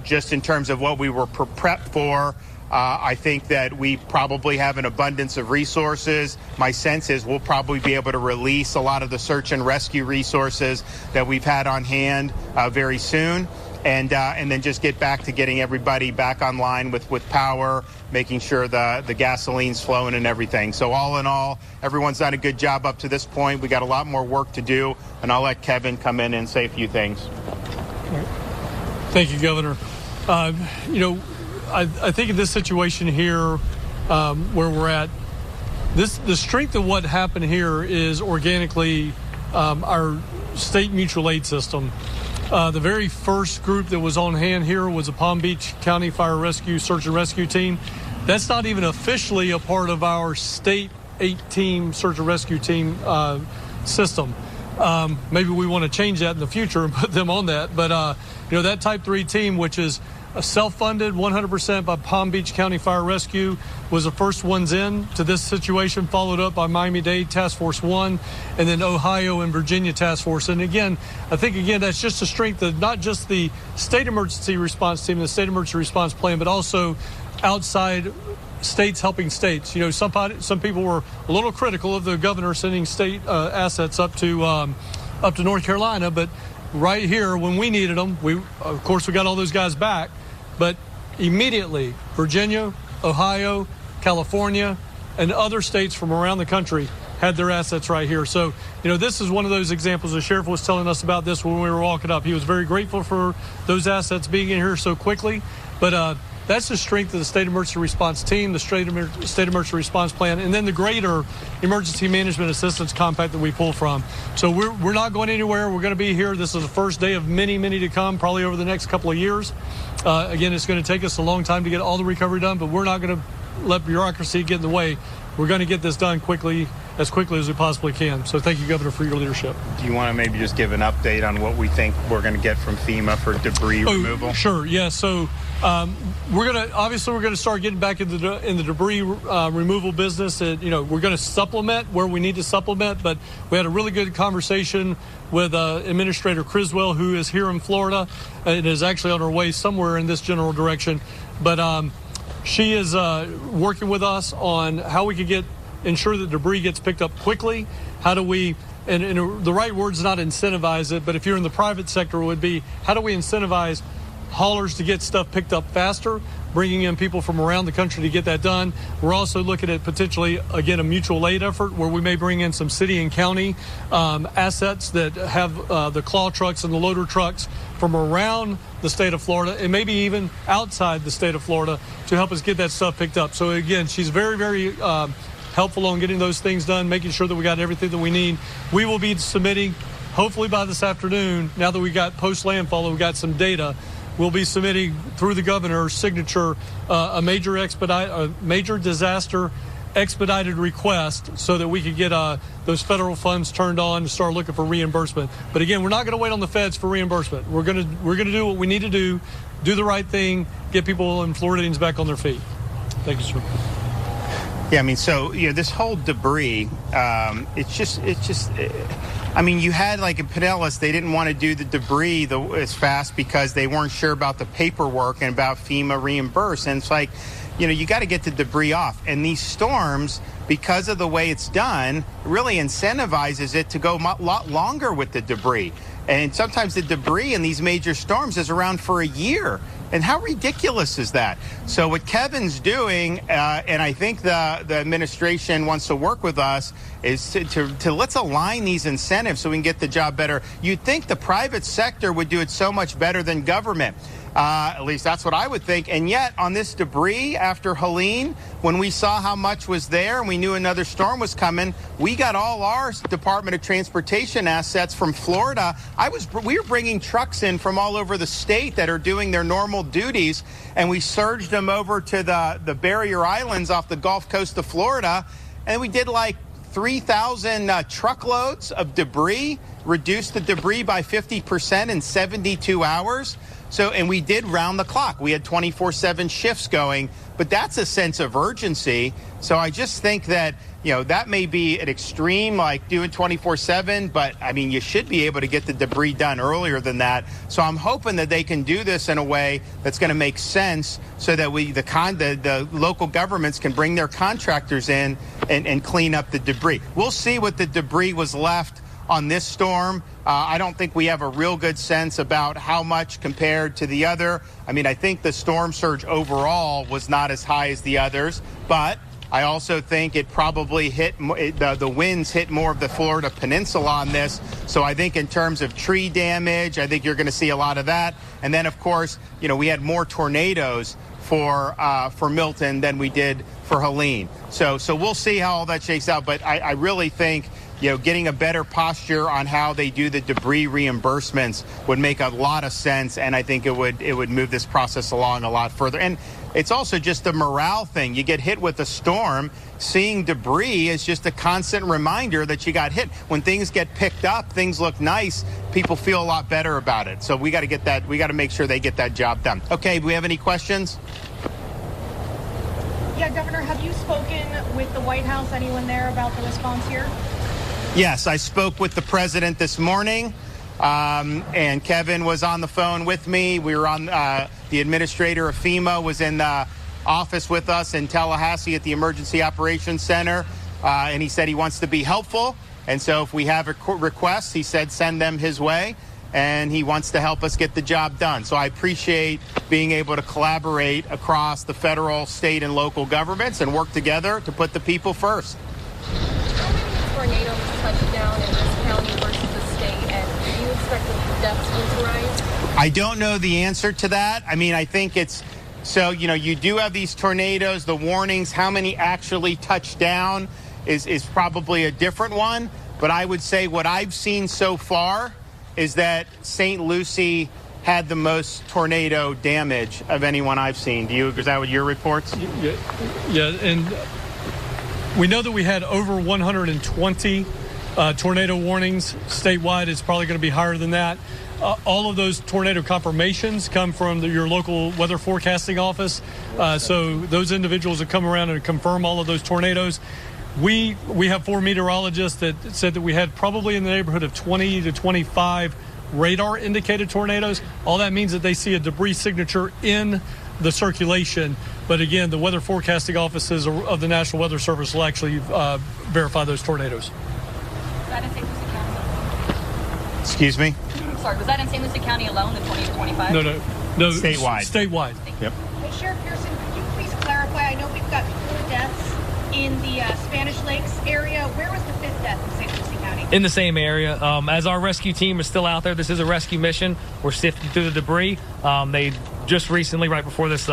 just in terms of what we were prepped for, I think that we probably have an abundance of resources. My sense is we'll probably be able to release a lot of the search and rescue resources that we've had on hand very soon, and then just get back to getting everybody back online with power, making sure the gasoline's flowing and everything. So all in all, everyone's done a good job up to this point. We got a lot more work to do, and I'll let Kevin come in and say a few things. Thank you, Governor. I think in this situation here, where we're at, the strength of what happened here is organically our state mutual aid system. The very first group that was on hand here was a Palm Beach County Fire Rescue Search and Rescue Team. That's not even officially a part of our state 8-team search and rescue team system. Maybe we want to change that in the future and put them on that. But, that Type 3 team, which is self-funded 100% by Palm Beach County Fire Rescue, was the first ones in to this situation, followed up by Miami-Dade Task Force 1, and then Ohio and Virginia Task Force. And again, I think that's just the strength of not just the state emergency response team, the state emergency response plan, but also outside states helping states. Some people were a little critical of the governor sending state assets up to North Carolina, but right here when we needed them, we got all those guys back, but immediately Virginia, Ohio, California, and other states from around the country had their assets right here. So, this is one of those examples. The sheriff was telling us about this when we were walking up. He was very grateful for those assets being in here so quickly, but that's the strength of the state emergency response team, the state emergency response plan, and then the greater emergency management assistance compact that we pull from. So we're not going anywhere. We're going to be here. This is the first day of many, many to come, probably over the next couple of years. Again, it's going to take us a long time to get all the recovery done, but we're not going to let bureaucracy get in the way. We're going to get this done quickly as quickly as we possibly can. So thank you, Governor, for your leadership. Do you want to maybe just give an update on what we think we're going to get from FEMA for debris removal? Sure. Yeah. So we're going to start getting back in the debris removal business. And, we're going to supplement where we need to supplement. But we had a really good conversation with Administrator Criswell, who is here in Florida and is actually on her way somewhere in this general direction. But she is working with us on how we could ensure that debris gets picked up quickly. How do we, and the right word's not incentivize it, but if you're in the private sector, it would be, how do we incentivize haulers to get stuff picked up faster, bringing in people from around the country to get that done. We're also looking at potentially, again, a mutual aid effort where we may bring in some city and county assets that have the claw trucks and the loader trucks from around the state of Florida and maybe even outside the state of Florida to help us get that stuff picked up. So again, she's very, very helpful on getting those things done, making sure that we got everything that we need. We will be submitting, hopefully by this afternoon, now that we got post-landfall and we got some data, we'll be submitting through the governor's signature a major disaster expedited request so that we could get those federal funds turned on and start looking for reimbursement. But again, we're not going to wait on the feds for reimbursement. We're going to do what we need to do the right thing, get people and Floridians back on their feet. Thank you, sir. Yeah, I mean, so, this whole debris, it's just, I mean, you had, like in Pinellas, they didn't want to do the debris as fast because they weren't sure about the paperwork and about FEMA reimburse. And it's like, you got to get the debris off. And these storms, because of the way it's done, really incentivizes it to go a lot longer with the debris. And sometimes the debris in these major storms is around for a year. And how ridiculous is that? So what Kevin's doing, and I think the administration wants to work with us, is to let's align these incentives so we can get the job better. You'd think the private sector would do it so much better than government. At least that's what I would think. And yet on this debris after Helene, when we saw how much was there and we knew another storm was coming, we got all our Department of Transportation assets from Florida. We were bringing trucks in from all over the state that are doing their normal duties, and we surged them over to the barrier islands off the Gulf Coast of Florida, and we did like 3,000 truckloads of debris, reduced the debris by 50% in 72 hours. So, and we did round the clock. We had 24/7 shifts going, but that's a sense of urgency. So I just think that, that may be an extreme, like doing 24/7, but I mean, you should be able to get the debris done earlier than that. So I'm hoping that they can do this in a way that's going to make sense so that the local governments can bring their contractors in and clean up the debris. We'll see what the debris was left on this storm. I don't think we have a real good sense about how much compared to the other. I mean, I think the storm surge overall was not as high as the others, but I also think it probably hit, the winds hit more of the Florida peninsula on this. So I think in terms of tree damage, I think you're going to see a lot of that. And then, of course, we had more tornadoes for Milton than we did for Helene. So we'll see how all that shakes out. But I really think getting a better posture on how they do the debris reimbursements would make a lot of sense, and I think it would move this process along a lot further. And it's also just a morale thing. You get hit with a storm, seeing debris is just a constant reminder that you got hit. When things get picked up, things look nice, people feel a lot better about it. So we got to get that. We got to make sure they get that job done. Okay, do we have any questions? Yeah, Governor, have you spoken with the White House, anyone there, about the response here? Yes, I spoke with the president this morning, and Kevin was on the phone with me. We were on, the administrator of FEMA was in the office with us in Tallahassee at the Emergency Operations Center, and he said he wants to be helpful. And so if we have requests, he said send them his way, and he wants to help us get the job done. So I appreciate being able to collaborate across the federal, state, and local governments and work together to put the people first. Tornadoes touch down in this county versus the state, and do you expect the deaths to rise? I don't know the answer to that. I mean, I think it's, so, you do have these tornadoes, the warnings, how many actually touch down is probably a different one. But I would say what I've seen so far is that St. Lucie had the most tornado damage of anyone I've seen. Is that what your reports? Yeah, and We know that we had over 120 tornado warnings statewide. It's probably going to be higher than that. All of those tornado confirmations come from your local weather forecasting office. So those individuals that come around and confirm all of those tornadoes. We have 4 meteorologists that said that we had probably in the neighborhood of 20 to 25 radar indicated tornadoes. All that means that they see a debris signature in the circulation. But again, the weather forecasting offices of the National Weather Service will actually verify those tornadoes. Excuse me? Sorry, was that in St. Lucie County alone, the 20 to 25? No. Statewide. Statewide. Yep. Hey, Sheriff Pearson, could you please clarify? I know we've got 4 deaths in the Spanish Lakes area. Where was the 5th death in St. Lucie County? In the same area. As our rescue team is still out there, this is a rescue mission. We're sifting through the debris. They just recently, right before this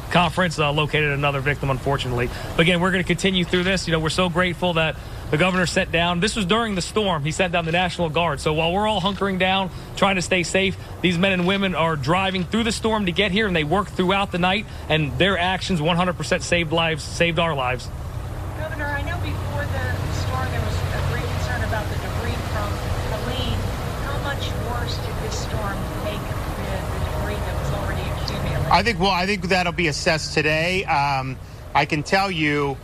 conference, located another victim, unfortunately. But again, we're going to continue through this. We're so grateful that the governor sent down, this was during the storm, he sent down the National Guard. So while we're all hunkering down, trying to stay safe, these men and women are driving through the storm to get here, and they worked throughout the night, and their actions 100% saved lives, saved our lives. Governor, I know before the storm there was a great concern about the debris from Helene. How much worse did this storm make the debris that was already accumulated? I think that'll be assessed today. I can tell you,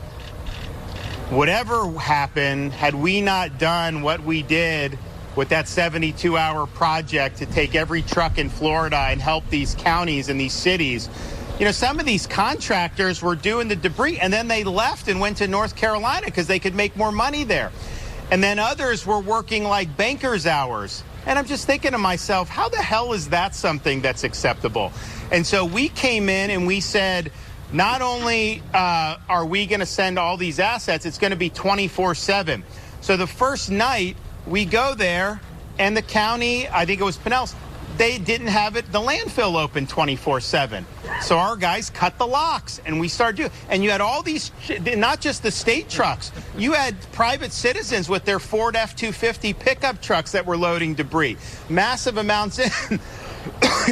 whatever happened, had we not done what we did with that 72-hour project to take every truck in Florida and help these counties and these cities, some of these contractors were doing the debris and then they left and went to North Carolina because they could make more money there. And then others were working like banker's hours. And I'm just thinking to myself, how the hell is that something that's acceptable? And so we came in and we said, not only are we going to send all these assets, it's going to be 24/7. So the first night we go there and the county, I think it was Pinellas, they didn't have the landfill open 24/7. So our guys cut the locks and we started doing, and you had all these, not just the state trucks, you had private citizens with their Ford F-250 pickup trucks that were loading debris, massive amounts in.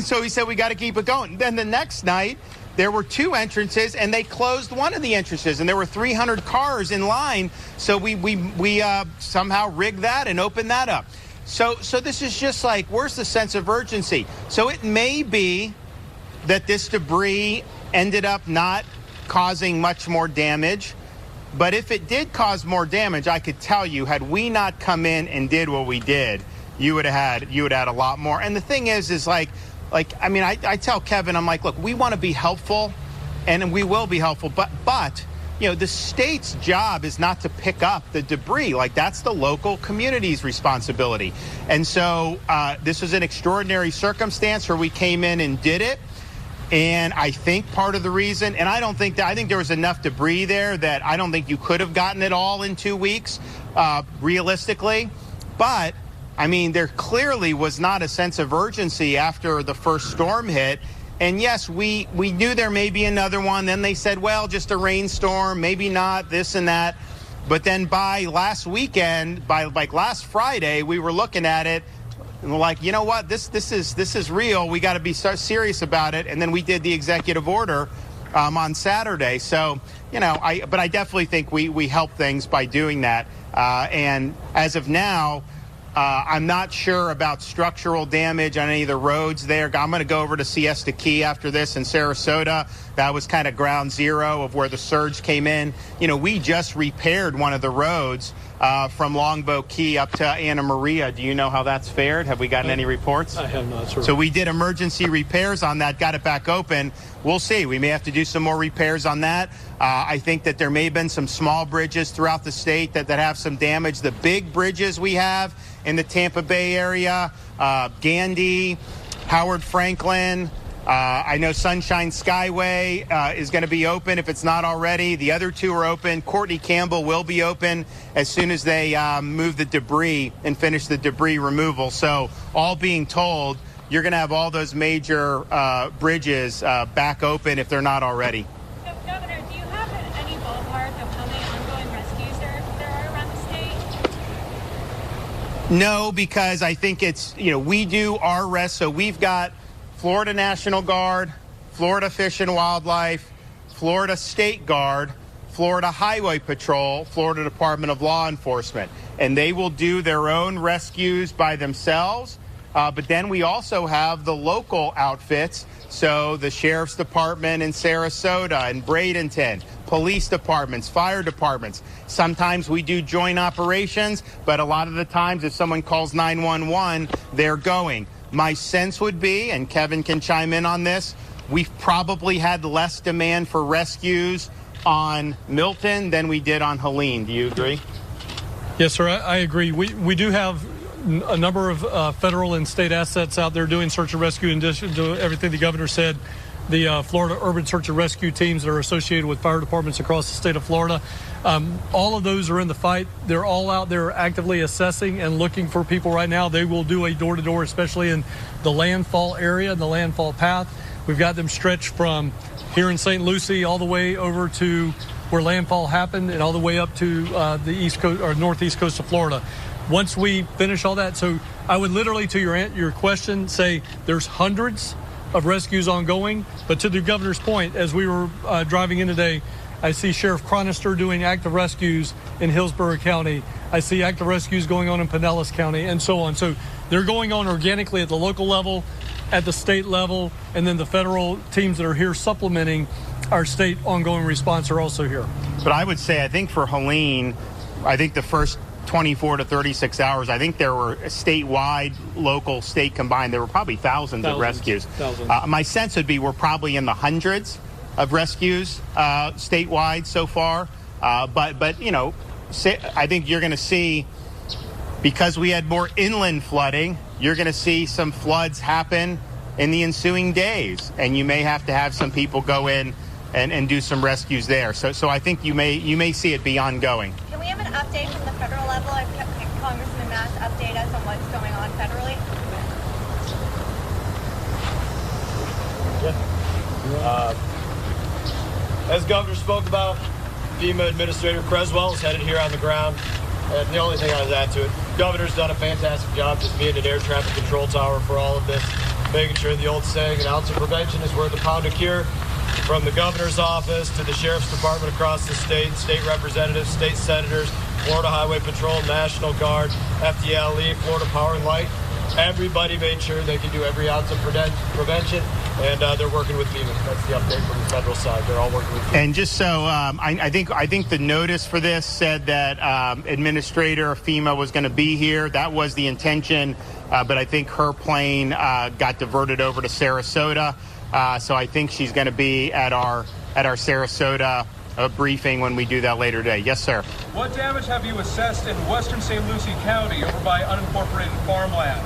So he said, we got to keep it going. Then the next night, there were 2 entrances, and they closed one of the entrances, and there were 300 cars in line. So we somehow rigged that and opened that up. So this is just like, where's the sense of urgency? So it may be that this debris ended up not causing much more damage, but if it did cause more damage, I could tell you, had we not come in and did what we did, you would have had a lot more. And the thing is like. I tell Kevin, I'm like, look, we want to be helpful, and we will be helpful, but the state's job is not to pick up the debris. Like, that's the local community's responsibility. And so this was an extraordinary circumstance where we came in and did it. And I think part of the reason, and I think there was enough debris there that I don't think you could have gotten it all in 2 weeks, realistically. But there clearly was not a sense of urgency after the first storm hit. And yes, we knew there may be another one. Then they said, well, just a rainstorm, maybe not, this and that. But then by last weekend, by like last Friday, we were looking at it and we're like, you know what, this is real. We got to be serious about it. And then we did the executive order on Saturday. So, but I definitely think we help things by doing that. And as of now, I'm not sure about structural damage on any of the roads there. I'm going to go over to Siesta Key after this in Sarasota. That was kind of ground zero of where the surge came in. We just repaired one of the roads from Longboat Key up to Anna Maria. Do you know how that's fared? Have we gotten any reports? I have not, sir. So we did emergency repairs on that, got it back open. We'll see. We may have to do some more repairs on that. I think that there may have been some small bridges throughout the state that have some damage. The big bridges we have in the Tampa Bay area, Gandy, Howard Franklin, I know Sunshine Skyway is going to be open if it's not already. The other 2 are open. Courtney Campbell will be open as soon as they move the debris and finish the debris removal. So all being told, you're going to have all those major bridges back open if they're not already. Governor, do you have any ballpark of how many ongoing rescues there are around the state? No, because I think it's, we do our rest. So we've got Florida National Guard, Florida Fish and Wildlife, Florida State Guard, Florida Highway Patrol, Florida Department of Law Enforcement, and they will do their own rescues by themselves. But then we also have the local outfits, so the Sheriff's Department in Sarasota and Bradenton, police departments, fire departments. Sometimes we do joint operations, but a lot of the times if someone calls 911, they're going. My sense would be, and Kevin can chime in on this, we've probably had less demand for rescues on Milton than we did on Helene. Do you agree? Yes, sir, I agree. We do have a number of federal and state assets out there doing search and rescue in addition to everything the governor said. The Florida Urban Search and Rescue teams that are associated with fire departments across the state of Florida. All of those are in the fight. They're all out there actively assessing and looking for people right now. They will do a door-to-door, especially in the landfall area, the landfall path. We've got them stretched from here in St. Lucie all the way over to where landfall happened and all the way up to the east coast or northeast coast of Florida. Once we finish all that, so I would literally, to your question, say there's hundreds of rescues ongoing. But to the governor's point, as we were driving in today, I see Sheriff Chronister doing active rescues in Hillsborough County. I see active rescues going on in Pinellas County and so on. So they're going on organically at the local level, at the state level, and then the federal teams that are here supplementing our state ongoing response are also here. But I would say, I think for Helene, I think the first 24 to 36 hours, I think there were statewide, local, state combined, there were probably thousands of rescues. My sense would be we're probably in the hundreds of rescues statewide so far. But you know, I think you're going to see, because we had more inland flooding, you're going to see some floods happen in the ensuing days. And you may have to have some people go in and do some rescues there. So I think you may see it be ongoing. Can we have an update from the federal level? If Congressman Mass update us on what's going on federally? As Governor spoke about, FEMA Administrator Creswell is headed here on the ground. And the only thing I would add to it, Governor's done a fantastic job just being an air traffic control tower for all of this, making sure the old saying, an ounce of prevention is worth a pound of cure. From the governor's office to the sheriff's department across the state representatives, state senators, Florida Highway Patrol, National Guard, FDLE, Florida Power and Light. Everybody made sure they could do every ounce of prevention, and they're working with FEMA. That's the update from the federal side. They're all working with FEMA. And just so I think the notice for this said that Administrator FEMA was going to be here. That was the intention, but I think her plane got diverted over to Sarasota. So I think she's going to be at our Sarasota briefing when we do that later today. Yes, sir. What damage have you assessed in western St. Lucie County over by unincorporated farmland?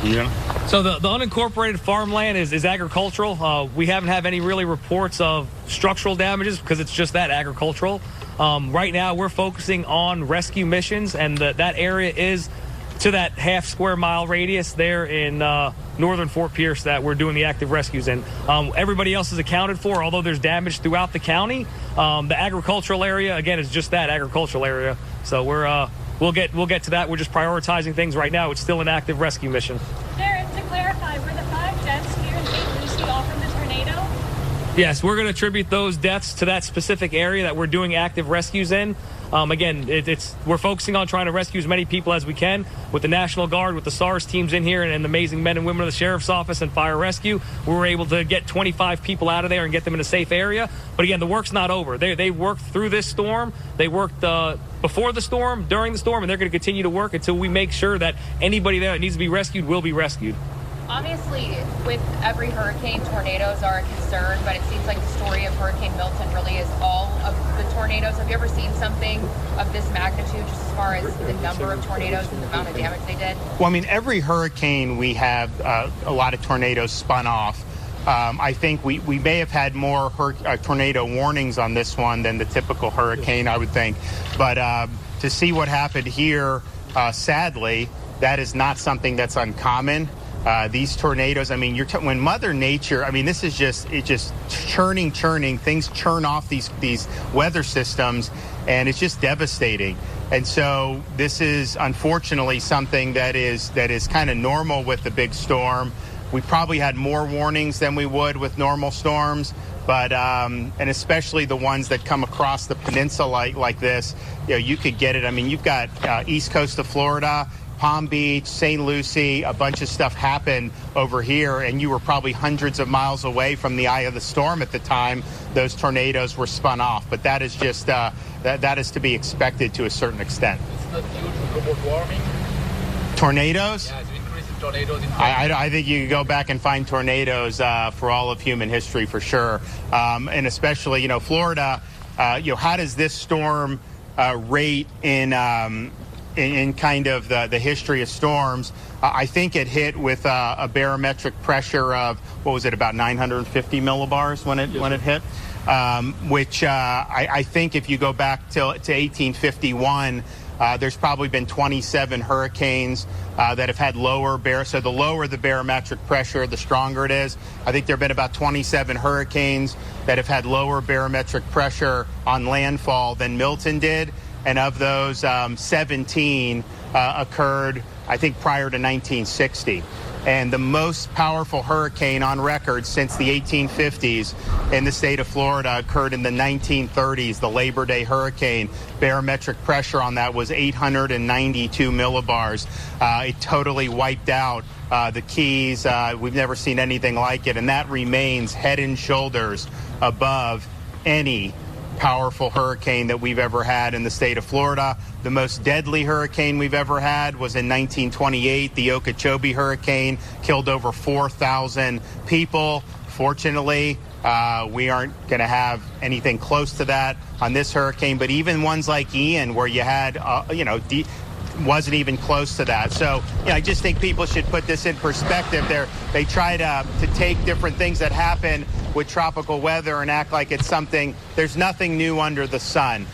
Yeah. So the unincorporated farmland is agricultural. We haven't had any really reports of structural damages because it's just that agricultural. Right now we're focusing on rescue missions, and that area is to that half square mile radius there in northern Fort Pierce that we're doing the active rescues in. Everybody else is accounted for, although there's damage throughout the county. The agricultural area, again, is just that agricultural area. So we'll get to that. We're just prioritizing things right now. It's still an active rescue mission. Sheriff, to clarify, were the 5 deaths here in St. Lucie all from the tornado? Yes, we're going to attribute those deaths to that specific area that we're doing active rescues in. Again, we're focusing on trying to rescue as many people as we can with the National Guard, with the SARS teams in here, and the amazing men and women of the Sheriff's Office and Fire Rescue. We were able to get 25 people out of there and get them in a safe area. But again, the work's not over. They worked through this storm. They worked before the storm, during the storm, and they're going to continue to work until we make sure that anybody there that needs to be rescued will be rescued. Obviously, with every hurricane, tornadoes are a concern, but it seems like the story of Hurricane Milton really is all of the tornadoes. Have you ever seen something of this magnitude, just as far as the number of tornadoes and the amount of damage they did? Well, I mean, every hurricane we have a lot of tornadoes spun off. I think we may have had more tornado warnings on this one than the typical hurricane, I would think. But to see what happened here, sadly, that is not something that's uncommon. These tornadoes, I mean, when Mother Nature, I mean, this is just churning, things churn off these weather systems, and it's just devastating. And so this is unfortunately something that is kind of normal with the big storm. We probably had more warnings than we would with normal storms, but and especially the ones that come across the peninsula like this, you could get it. I mean, you've got east coast of Florida, Palm Beach, St. Lucie, a bunch of stuff happened over here, and you were probably hundreds of miles away from the eye of the storm at the time those tornadoes were spun off. But that is just that is to be expected to a certain extent. It's not due to global warming. Tornadoes? Yeah, it's increasing tornadoes. I think you could go back and find tornadoes for all of human history for sure, and especially Florida. How does this storm rate in kind of the history of storms? I think it hit with a barometric pressure of, what was it, about 950 millibars when it hit, which I think if you go back to 1851, there's probably been 27 hurricanes that have had so the lower the barometric pressure, the stronger it is. I think there have been about 27 hurricanes that have had lower barometric pressure on landfall than Milton did. And of those, 17 occurred, I think, prior to 1960. And the most powerful hurricane on record since the 1850s in the state of Florida occurred in the 1930s, the Labor Day hurricane. Barometric pressure on that was 892 millibars. It totally wiped out the Keys. We've never seen anything like it, and that remains head and shoulders above any powerful hurricane that we've ever had in the state of Florida. The most deadly hurricane we've ever had was in 1928. The Okeechobee hurricane killed over 4,000 people. Fortunately, we aren't going to have anything close to that on this hurricane, but even ones like Ian, where you had, wasn't even close to that. So, I just think people should put this in perspective. They try to take different things that happen with tropical weather and act like it's something. There's nothing new under the sun.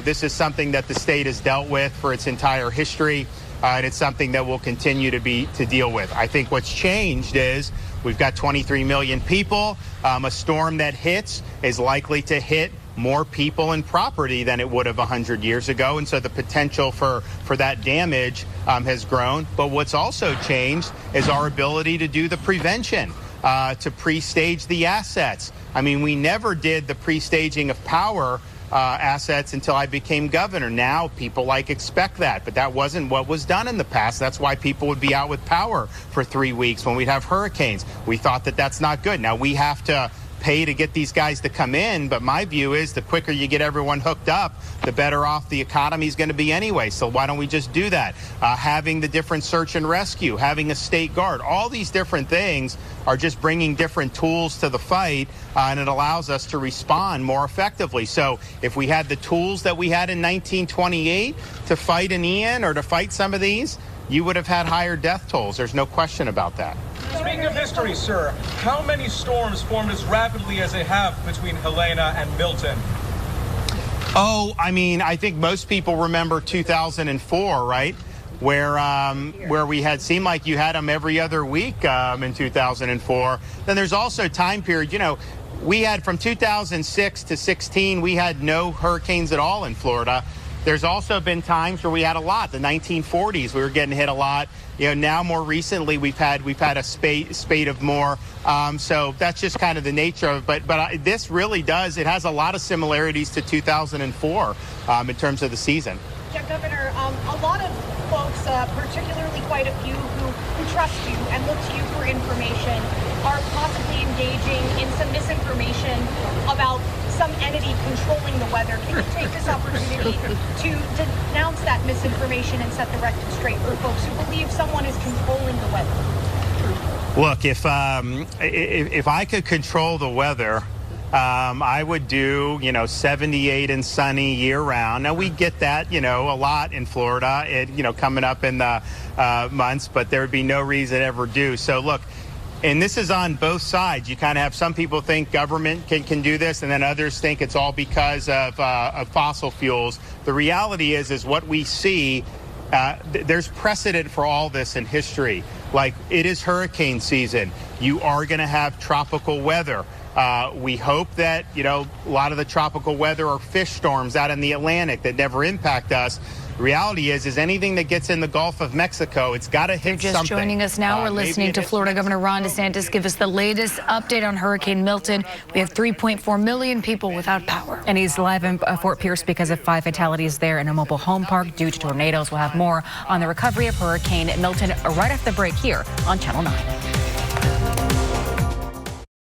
This is something that the state has dealt with for its entire history, and it's something that we'll continue to deal with. I think what's changed is we've got 23 million people. A storm that hits is likely to hit more people and property than it would have 100 years ago, and so the potential for that damage has grown. But what's also changed is our ability to do the prevention, to pre-stage the assets. I mean, we never did the pre-staging of power assets until I became governor. Now people expect that, but that wasn't what was done in the past. That's why people would be out with power for 3 weeks when we'd have hurricanes. We thought that that's not good. Now we have to pay to get these guys to come in, but my view is the quicker you get everyone hooked up, the better off the economy is going to be anyway. So why don't we just do that? Having the different search and rescue, having a state guard, all these different things are just bringing different tools to the fight, and it allows us to respond more effectively. So if we had the tools that we had in 1928 to fight an Ian or to fight some of these, you would have had higher death tolls. There's no question about that. Speaking of history, sir, how many storms formed as rapidly as they have between Helena and Milton? Oh, I mean, I think most people remember 2004, right? Where we had seemed like you had them every other week in 2004. Then there's also time period, we had from 2006 to 16, we had no hurricanes at all in Florida. There's also been times where we had a lot. The 1940s, we were getting hit a lot. Now more recently, we've had a spate of more. So that's just kind of the nature of it. But this really does. It has a lot of similarities to 2004 in terms of the season. Yeah, Governor, a lot of folks, particularly quite a few who trust you and look to you for information, are possibly engaging in some misinformation about some entity controlling the weather. Can you take this opportunity to denounce that misinformation and set the record straight for folks who believe someone is controlling the weather? Look, if I could control the weather, I would do 78 and sunny year round. Now we get that a lot in Florida, coming up in the months, but there would be no reason to ever do. So look. And this is on both sides. You kind of have some people think government can do this, and then others think it's all because of fossil fuels. The reality is what we see, there's precedent for all this in history. Like, it is hurricane season. You are going to have tropical weather. We hope that, a lot of the tropical weather are fish storms out in the Atlantic that never impact us. The reality is anything that gets in the Gulf of Mexico, it's got to hit Just something. joining us now, we're listening to Florida Governor Ron DeSantis give us the latest update on Hurricane Milton. We have 3.4 million people without power. And he's live in Fort Pierce because of 5 fatalities there in a mobile home park due to tornadoes. We'll have more on the recovery of Hurricane Milton right after the break here on Channel 9.